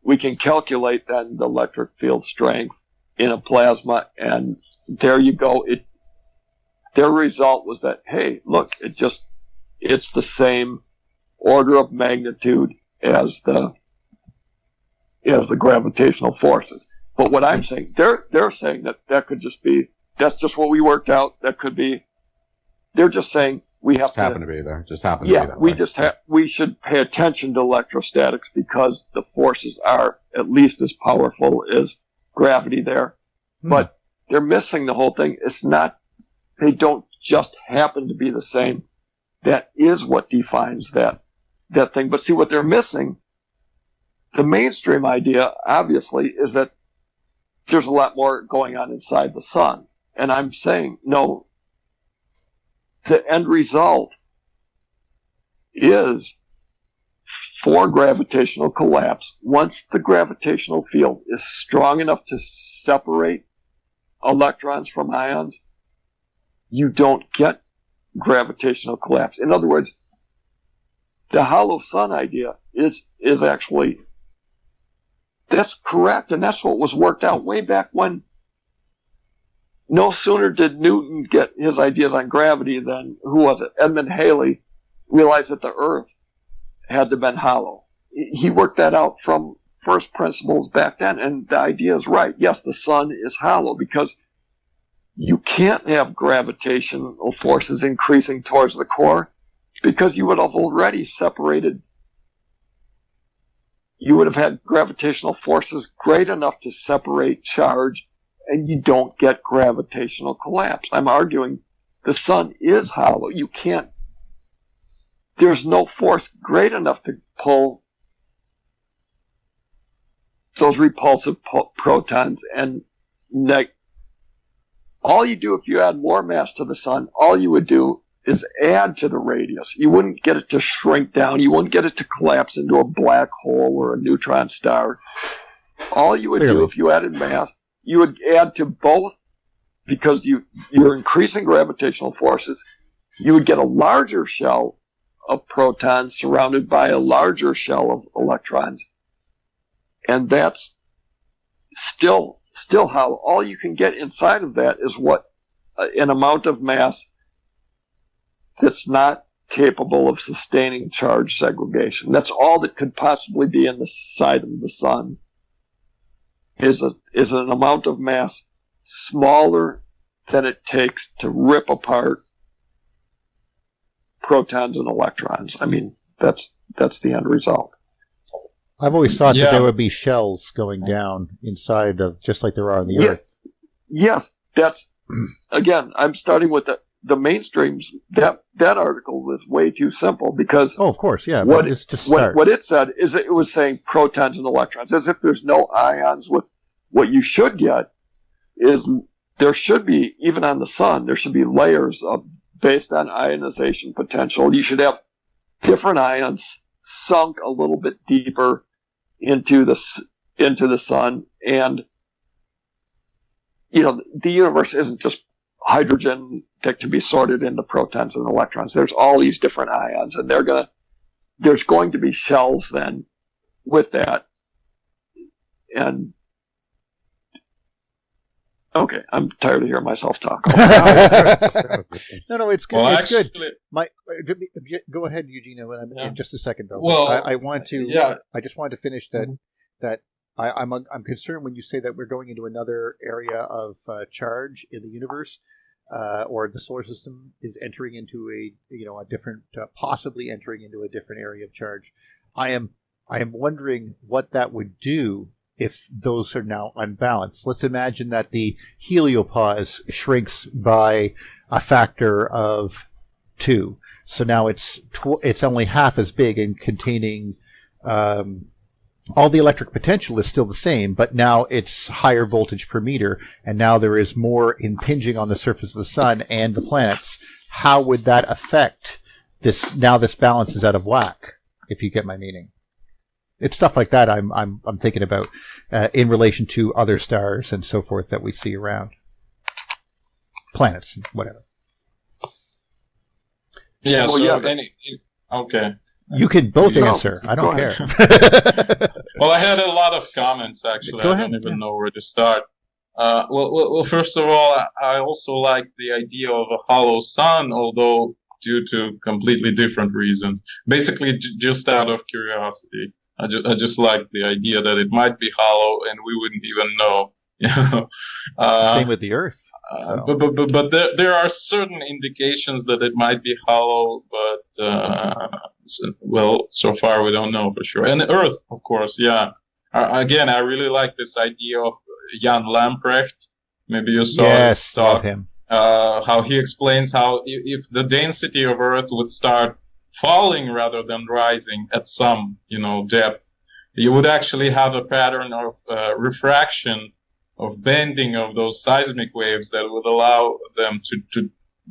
we can calculate then the electric field strength in a plasma, and there you go. Their result was that, hey, look, it's the same order of magnitude as the gravitational forces. But what I'm saying, they're saying that could just be, that's just what we worked out. That could be, they're just saying we have just happen to be there. Just happen to be that way. We should pay attention to electrostatics because the forces are at least as powerful as gravity there. But they're missing the whole thing. It's not, they don't just happen to be the same. That is what defines that thing. But see, what they're missing, the mainstream idea, obviously, is that there's a lot more going on inside the sun. And I'm saying, no, the end result is for gravitational collapse. Once the gravitational field is strong enough to separate electrons from ions, you don't get gravitational collapse. In other words, the hollow sun idea is actually, that's correct, and that's what was worked out way back when. No sooner did Newton get his ideas on gravity than, who was it? Edmund Halley realized that the Earth had to been hollow. He worked that out from first principles back then, and the idea is right. Yes, the sun is hollow because you can't have gravitational forces increasing towards the core because you would have already separated. You would have had gravitational forces great enough to separate charge, and you don't get gravitational collapse. I'm arguing the sun is hollow. You can't. There's no force great enough to pull those repulsive protons and all you do if you add more mass to the sun, all you would do is add to the radius. You wouldn't get it to shrink down. You wouldn't get it to collapse into a black hole or a neutron star. All you would do if you added mass, you would add to both because you're increasing gravitational forces. You would get a larger shell of protons surrounded by a larger shell of electrons. And that's still how all you can get inside of that is what an amount of mass that's not capable of sustaining charge segregation. That's all that could possibly be in the side of the sun is an amount of mass smaller than it takes to rip apart protons and electrons. I mean, that's the end result. I've always thought that there would be shells going down inside of, just like there are on the Earth. Yes, that's, again, I'm starting with the mainstreams. That article was way too simple because... Oh, of course, yeah. What it said is it was saying protons and electrons, as if there's no ions. What you should get is there should be, even on the sun, there should be layers based on ionization potential. You should have different ions sunk a little bit deeper into the sun, and the universe isn't just hydrogen that can be sorted into protons and electrons. There's all these different ions, and there's going to be shells then with that. And okay, I'm tired of hearing myself talk. No, it's good. Well, it's actually, good. Go ahead, Eugene. In just a second, though. Well, I want to. Yeah. I just wanted to finish that. I'm concerned when you say that we're going into another area of charge in the universe, or the solar system is entering into a different, possibly entering into a different area of charge. I am wondering what that would do if those are now unbalanced. Let's imagine that the heliopause shrinks by a factor of 2. So now it's only half as big and containing all the electric potential is still the same, but now it's higher voltage per meter, and now there is more impinging on the surface of the sun and the planets. How would that affect this? Now this balance is out of whack, if you get my meaning. It's stuff like that I'm thinking about in relation to other stars and so forth that we see around. Planets, whatever. Yeah, Well, okay. You can both answer. I don't care. Well, I had a lot of comments, actually. Go I ahead, don't even know where to start. Well, first of all, I also like the idea of a hollow sun, although due to completely different reasons. Basically, just out of curiosity. I just like the idea that it might be hollow and we wouldn't even know. Same with the Earth. So. But there are certain indications that it might be hollow, but so far we don't know for sure. And Earth, of course, yeah. Again, I really like this idea of Jan Lamprecht. Maybe you saw his talk. Love him. How he explains how if the density of Earth would start falling rather than rising at some, depth, you would actually have a pattern of refraction, of bending of those seismic waves that would allow them to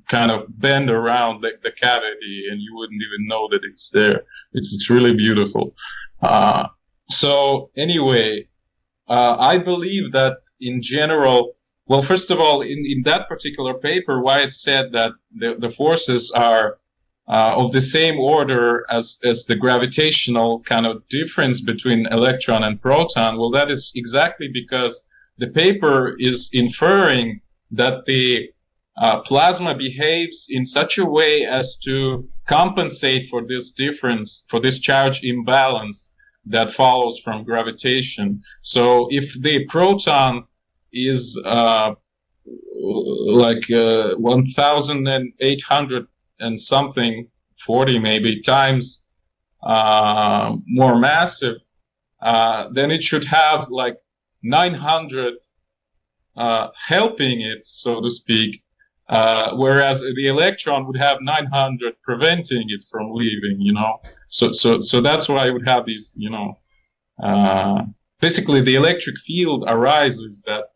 kind of bend around the cavity, and you wouldn't even know that it's there. It's really beautiful. So anyway, I believe that in general, well, first of all, in that particular paper, why it said that the forces are of the same order as the gravitational kind of difference between electron and proton, well, that is exactly because the paper is inferring that the plasma behaves in such a way as to compensate for this difference, for this charge imbalance that follows from gravitation. So if the proton is like 1,800 and something, 40 maybe, times more massive, then it should have like 900 helping it, so to speak, whereas the electron would have 900 preventing it from leaving, So that's why it would have these, basically the electric field arises that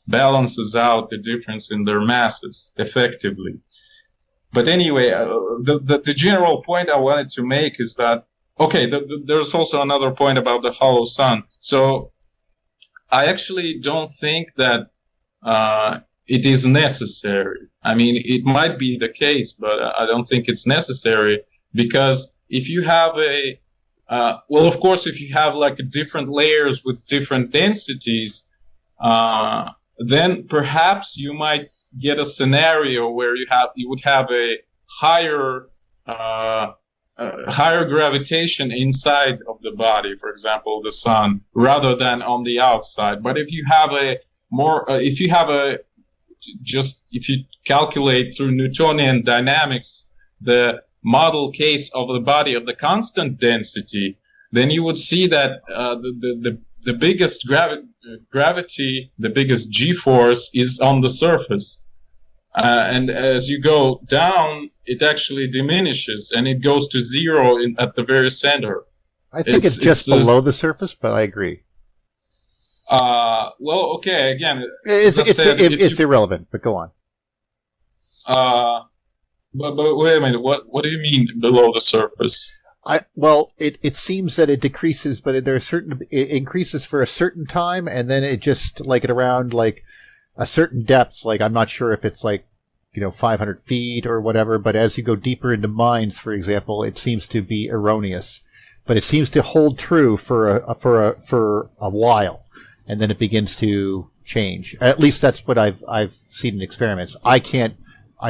balances out the difference in their masses effectively. But anyway, the general point I wanted to make is that, okay, there's also another point about the hollow sun. So I actually don't think that it is necessary. I mean, it might be the case, but I don't think it's necessary, because if you have well, of course, if you have like different layers with different densities, then perhaps you might get a scenario where you would have a higher gravitation inside of the body, for example, the sun, rather than on the outside. But if you have if you calculate through Newtonian dynamics the model case of the body of the constant density, then you would see that the biggest gravity, the biggest G-force is on the surface. And as you go down, it actually diminishes, and it goes to zero at the very center. I think it's just below the surface, but I agree. Well, okay. Again, it's irrelevant, but go on. But wait a minute. What do you mean below the surface? It seems that it decreases, but it increases for a certain time, and then it just like at around like a certain depth. Like I'm not sure if it's like 500 feet or whatever, but as you go deeper into mines, for example, it seems to be erroneous, but it seems to hold true for a while, and then it begins to change. At least that's what I've seen in experiments. I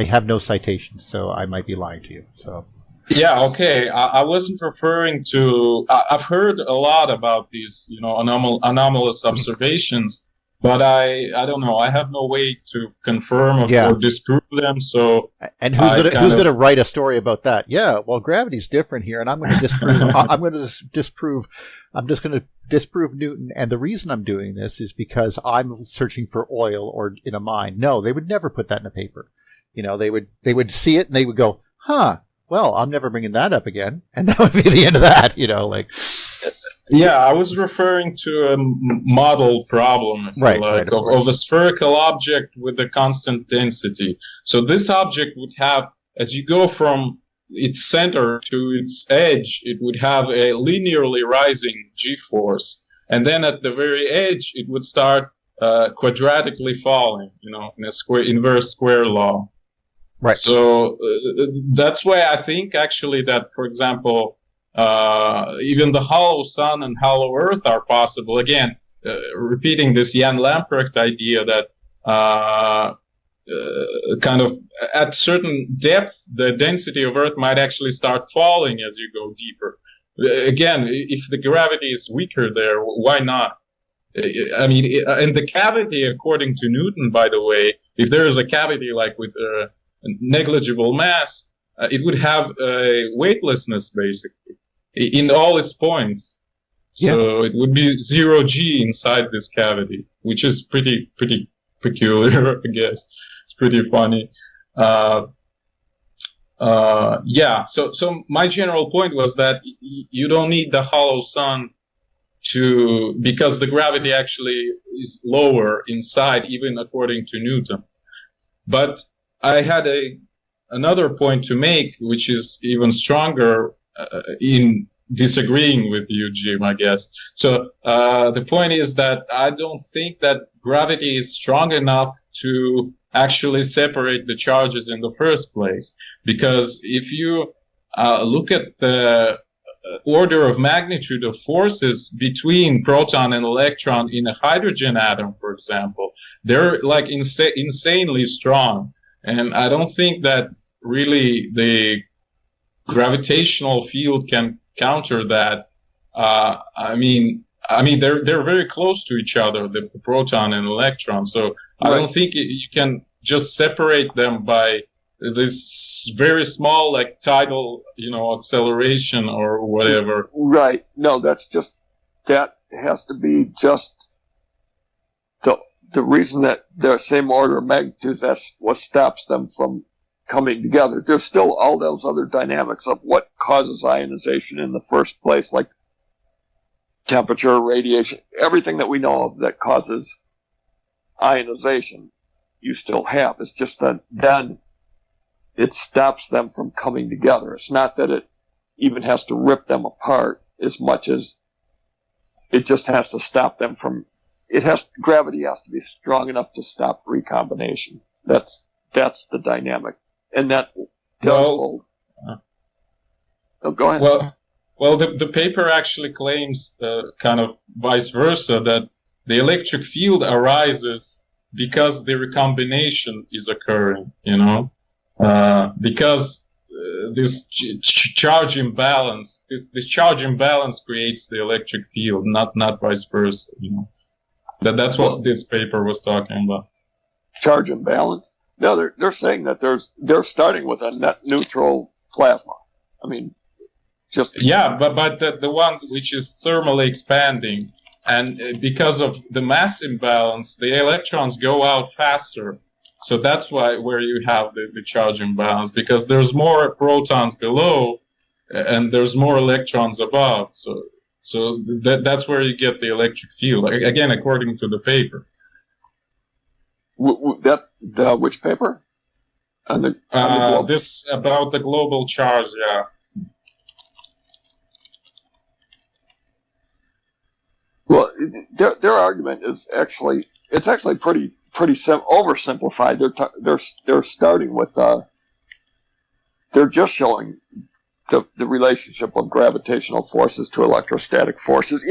have no citations, so I might be lying to you. So. Yeah, okay. I wasn't referring to. I've heard a lot about these, anomalous observations, but I don't know. I have no way to confirm or disprove them. So, and who's going to write a story about that? Yeah, well, gravity's different here, and I'm going to disprove. I'm just going to disprove Newton, and the reason I'm doing this is because I'm searching for oil or in a mine. No, they would never put that in a paper. They would see it and they would go, huh. Well, I'm never bringing that up again, and that would be the end of that. Yeah, I was referring to a model problem, of a spherical object with a constant density. So this object would have, as you go from its center to its edge, it would have a linearly rising G-force, and then at the very edge, it would start quadratically falling. In a inverse square law. Right. So that's why I think actually that, for example, even the hollow sun and hollow earth are possible. Again, repeating this Jan Lamprecht idea that kind of at certain depth, the density of Earth might actually start falling as you go deeper. Again, if the gravity is weaker there, why not? I mean, and the cavity, according to Newton, by the way, if there is a cavity like with negligible mass, it would have a weightlessness basically in all its points. So it would be 0 G inside this cavity, which is pretty peculiar, I guess. It's pretty funny. So my general point was that you don't need the hollow sun because the gravity actually is lower inside, even according to Newton. But I had another point to make, which is even stronger in disagreeing with you, Jim, I guess. So the point is that I don't think that gravity is strong enough to actually separate the charges in the first place. Because if you look at the order of magnitude of forces between proton and electron in a hydrogen atom, for example, they're like insanely strong. And I don't think that really the gravitational field can counter that. I mean, they're very close to each other, the proton and electron. So I don't think you can just separate them by this very small, like tidal, acceleration or whatever. Right. No, that has to be just the reason that they're same order of magnitude. That's what stops them from coming together. There's still all those other dynamics of what causes ionization in the first place, like temperature, radiation, everything that we know of that causes ionization, you still have. It's just that then it stops them from coming together. It's not that it even has to rip them apart as much as it just has to stop them from gravity has to be strong enough to stop recombination. That's the dynamic, and that does hold. Oh, go ahead. Well, the paper actually claims kind of vice versa, that the electric field arises because the recombination is occurring, because this charge imbalance, this charge imbalance creates the electric field, not vice versa, That's what this paper was talking about. Charge imbalance? No, they're saying that they're starting with a net neutral plasma. I mean, but the one which is thermally expanding, and because of the mass imbalance, the electrons go out faster. So that's where you have the charge imbalance, because there's more protons below and there's more electrons above. So that's where you get the electric field, again, according to the paper. Which paper? On the this about the global charge, yeah. Well, their argument is actually pretty oversimplified. They're starting with they're just showing the relationship of gravitational forces to electrostatic forces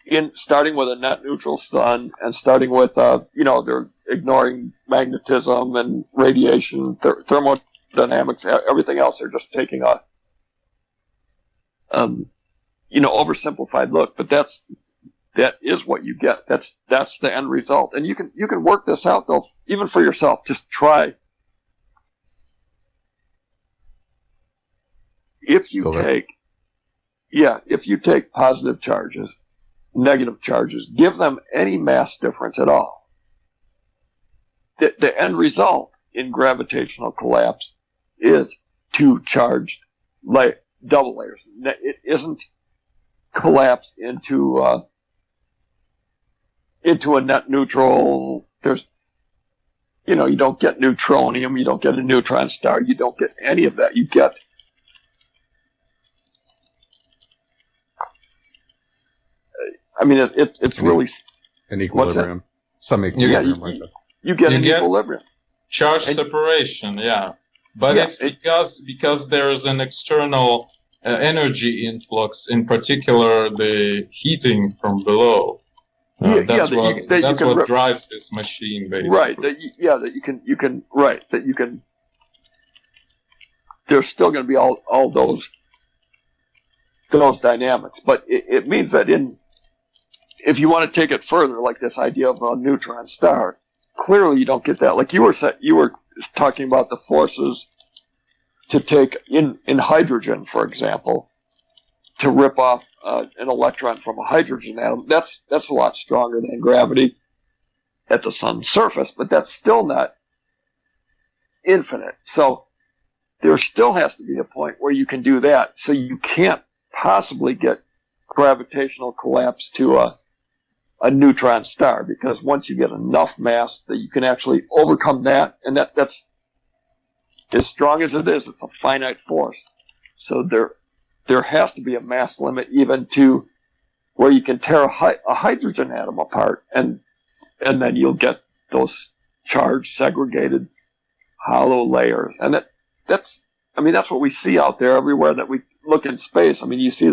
in starting with a net neutral sun, and starting with they're ignoring magnetism and radiation, thermodynamics, everything else. They're just taking a oversimplified look, but that is what you get. That's the end result, and you can work this out though, even for yourself. Just try. If you take positive charges, negative charges, give them any mass difference at all, the end result in gravitational collapse is two charged double layers. It isn't collapse into a net neutral. There's, you don't get neutronium, you don't get a neutron star, you don't get any of that. You get it's really an equilibrium. Some equilibrium like that. You get an equilibrium. Charge separation, yeah. But it's because there's an external energy influx, in particular the heating from below. That's what drives this machine, basically. Right. There's still going to be all those dynamics, but it means that if you want to take it further, like this idea of a neutron star, clearly you don't get that. Like you were talking about the forces to take in hydrogen, for example, to rip off an electron from a hydrogen atom. That's a lot stronger than gravity at the sun's surface, but that's still not infinite. So there still has to be a point where you can do that. So you can't possibly get gravitational collapse to a neutron star, because once you get enough mass that you can actually overcome that, and that's as strong as it is, it's a finite force. So there has to be a mass limit even to where you can tear a hydrogen atom apart, and then you'll get those charged, segregated, hollow layers. And that's what we see out there everywhere that we look in space. I mean, you see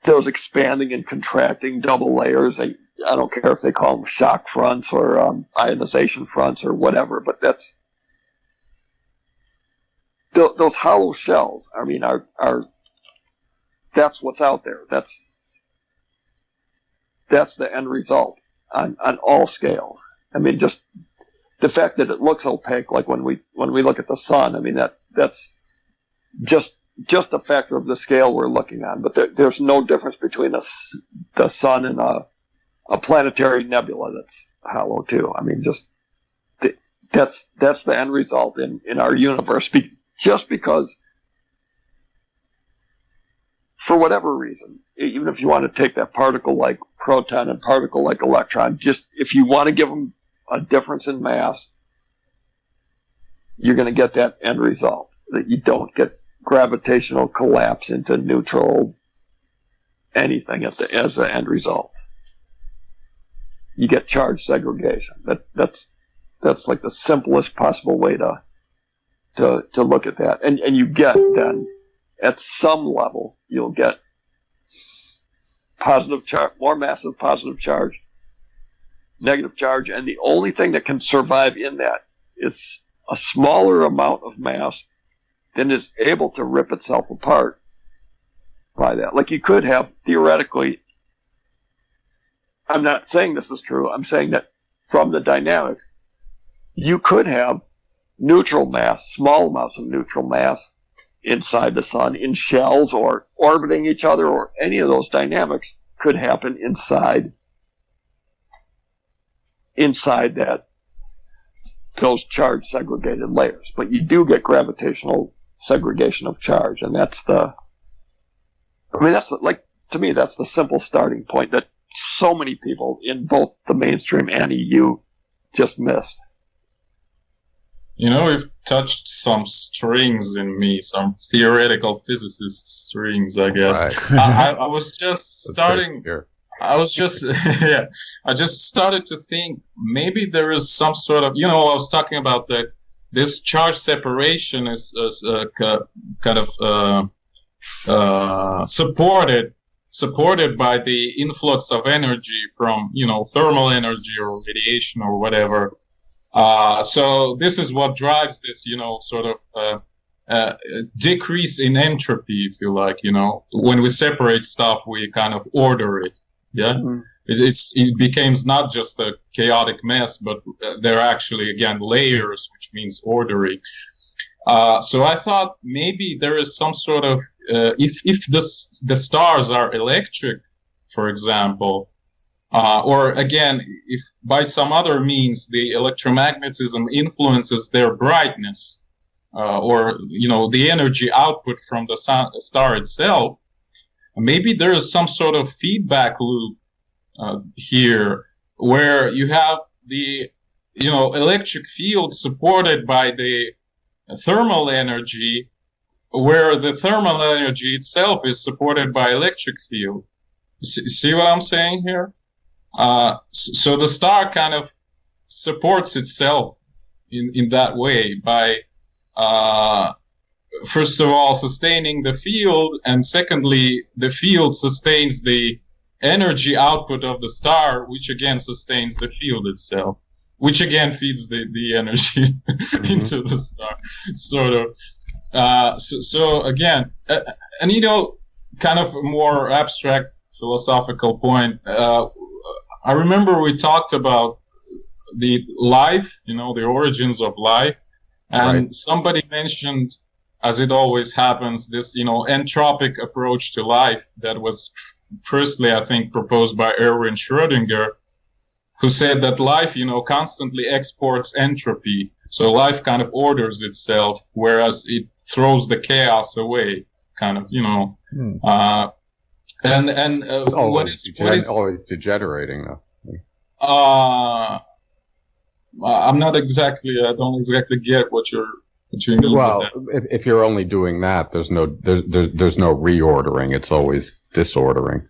those expanding and contracting double layers. I don't care if they call them shock fronts or ionization fronts or whatever, but those hollow shells. I mean, are that's what's out there. That's the end result on all scales. I mean, just the fact that it looks opaque, like when we look at the sun. I mean, that's just a factor of the scale we're looking on. But there's no difference between the sun and a planetary nebula that's hollow too. I mean, that's the end result in our universe. Just because, for whatever reason, even if you want to take that particle like proton and particle like electron, just if you want to give them a difference in mass, you're going to get that end result. That you don't get gravitational collapse into neutral anything as the end result. You get charge segregation. That's like the simplest possible way to look at that. And you get then at some level you'll get positive charge, more massive positive charge, negative charge, and the only thing that can survive in that is a smaller amount of mass than is able to rip itself apart by that. Like you could have, theoretically, I'm not saying this is true, I'm saying that from the dynamics, you could have neutral mass, small amounts of neutral mass inside the sun in shells or orbiting each other, or any of those dynamics could happen inside that those charge segregated layers. But you do get gravitational segregation of charge, and that's the simple starting point that so many people in both the mainstream and EU just missed. You've touched some strings in me, some theoretical physicist strings, I guess. Right. I was just starting. I was just, yeah. I just started to think maybe there is some sort of, I was talking about this charge separation is kind of supported by the influx of energy from, thermal energy or radiation or whatever. So this is what drives this, sort of decrease in entropy, if you like. When we separate stuff, we kind of order it. Yeah, mm-hmm. It becomes not just a chaotic mess, but there are actually, again, layers, which means ordering. So I thought maybe there is some sort of if the stars are electric, for example. Or again, if by some other means the electromagnetism influences their brightness, or the energy output from the star itself, maybe there is some sort of feedback loop here, where you have the electric field supported by the thermal energy, where the thermal energy itself is supported by electric field. See what I'm saying here? So the star kind of supports itself in that way by, first of all, sustaining the field, and secondly, the field sustains the energy output of the star, which again sustains the field itself, which again feeds the energy into the star, sort of. So again, and kind of a more abstract philosophical point, I remember we talked about the life, the origins of life, and right. Somebody mentioned, as it always happens, this, entropic approach to life that was firstly, I think, proposed by Erwin Schrödinger, who said that life, constantly exports entropy. So life kind of orders itself, whereas it throws the chaos away, kind of, what is always degenerating though? I don't exactly get what you mean. Well, if you're only doing that, there's no reordering. It's always disordering.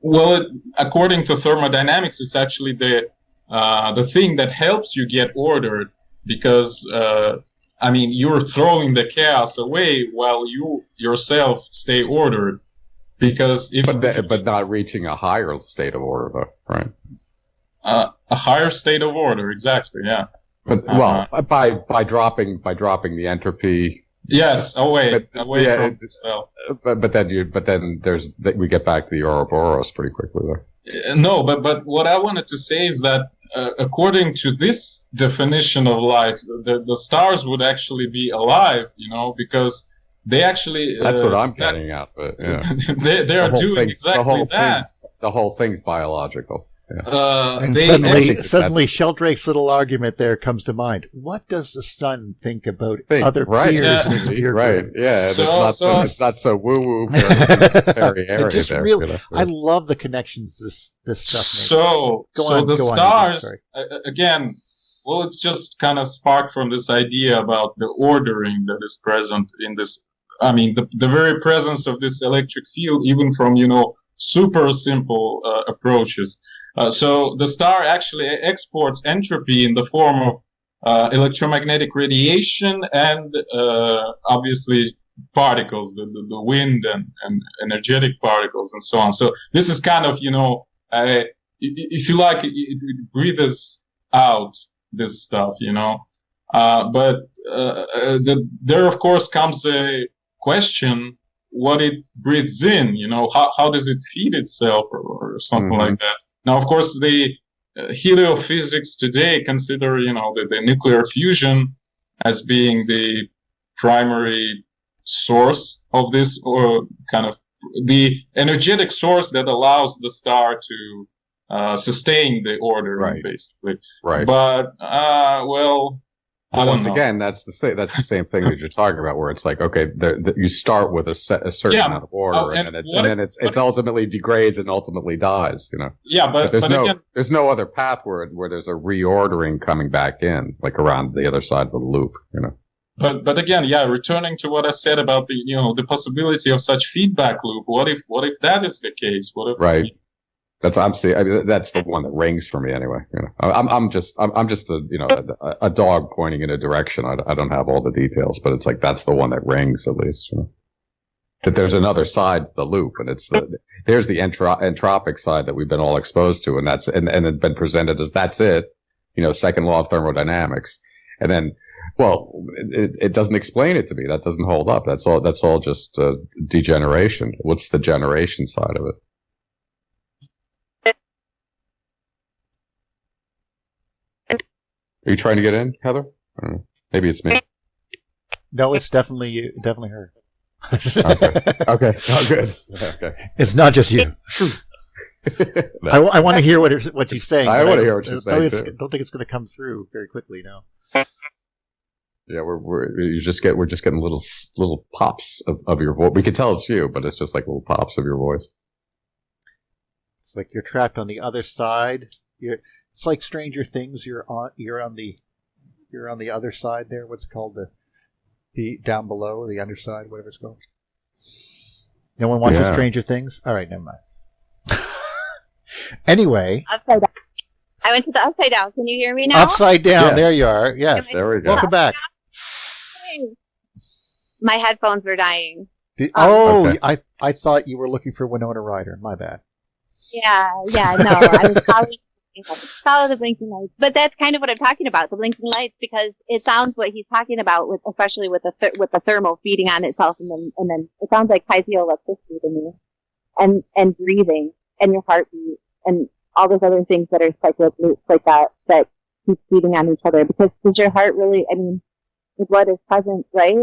Well, according to thermodynamics, it's actually the thing that helps you get ordered, because you're throwing the chaos away while you yourself stay ordered. Because but not reaching a higher state of order, though, right? A higher state of order, exactly, yeah. But by dropping the entropy. Yes, away from itself. But then we get back to the Ouroboros pretty quickly there. No, but what I wanted to say is that according to this definition of life, the stars would actually be alive, because they actually. That's what I'm getting at, but yeah. they are doing exactly that. The whole thing's biological. Yeah. And suddenly Sheldrake's little argument there comes to mind. What does the sun think about other peers in the peer group? Right, yeah. It's not so woo-woo very area there. I love the connections this stuff makes. So the stars, again, well, it's just kind of sparked from this idea about the ordering that is present in this I mean, the very presence of this electric field, even from, super simple approaches. So the star actually exports entropy in the form of electromagnetic radiation and obviously particles, the wind and energetic particles and so on. So this is kind of, if you like, it breathes out this stuff, but there of course comes a question what it breathes in, how does it feed itself or something like that. Now, of course, the heliophysics today consider, the nuclear fusion as being the primary source of this, or kind of the energetic source that allows the star to sustain the order, basically. Right. But, well, I don't know. Again, that's the same thing that you're talking about, where it's like, okay, you start with a certain amount of order, and then it's ultimately degrades and ultimately dies, Yeah, but there's no other path where there's a reordering coming back in, like around the other side of the loop, But again, returning to what I said about the possibility of such feedback loop. What if that is the case? What if That's that's the one that rings for me anyway. I'm just a dog pointing in a direction. I don't have all the details, but it's like that's the one that rings at least. That there's another side to the loop, and there's the entropic side that we've been all exposed to, and it's been presented as that's it. Second law of thermodynamics, and then. Well, it doesn't explain it to me. That doesn't hold up. That's all just degeneration. What's the generation side of it? Are you trying to get in, Heather? Maybe it's me. No, it's definitely you. Definitely her. Okay. Oh, good. Okay. It's not just you. No. I want to hear what she's saying. I want to hear what she's saying. Don't think it's going to come through very quickly now. Yeah, we're just getting little pops of your voice. We can tell it's you, but it's just like little pops of your voice. It's like you're trapped on the other side. It's like Stranger Things. You're on the other side there. What's it called, the down below, the underside, whatever it's called. No one watches Stranger Things. All right, never mind. Anyway, upside down. I went to the upside down. Can you hear me now? Upside down. Yeah. There you are. Yes. There we go. Welcome back. My headphones were dying. Okay. I thought you were looking for Winona Ryder. My bad. Yeah, no. I was follow the blinking lights. But that's kind of what I'm talking about, the blinking lights, because it sounds what he's talking about, especially with the thermal feeding on itself, and then it sounds like piezoelectricity to me, and breathing, and your heartbeat, and all those other things that are cyclic loops like that keep feeding on each other. Because does your heart really, the blood is present, right?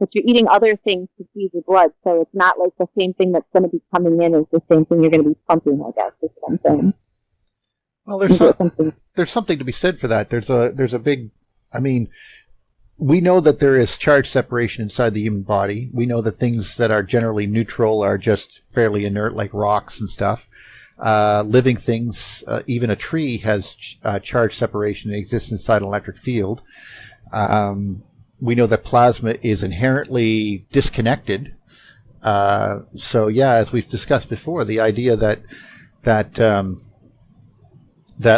But you're eating other things to feed your blood, so it's not like the same thing that's going to be coming in is the same thing you're going to be pumping, I guess, is what I'm saying. Well, there's something to be said for that. There's a big, we know that there is charge separation inside the human body. We know that things that are generally neutral are just fairly inert, like rocks and stuff. Living things, even a tree has charge separation that exists inside an electric field. We know that plasma is inherently disconnected. So as we've discussed before, the idea that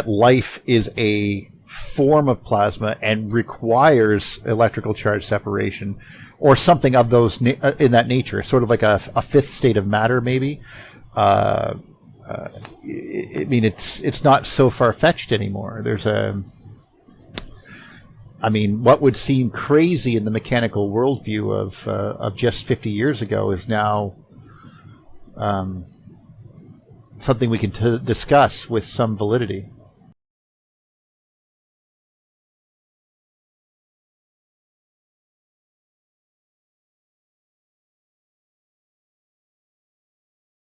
life is a form of plasma and requires electrical charge separation or something of those in that nature, sort of like a fifth state of matter, maybe. It's not so far-fetched anymore. What would seem crazy in the mechanical worldview of just 50 years ago is now something we can discuss with some validity.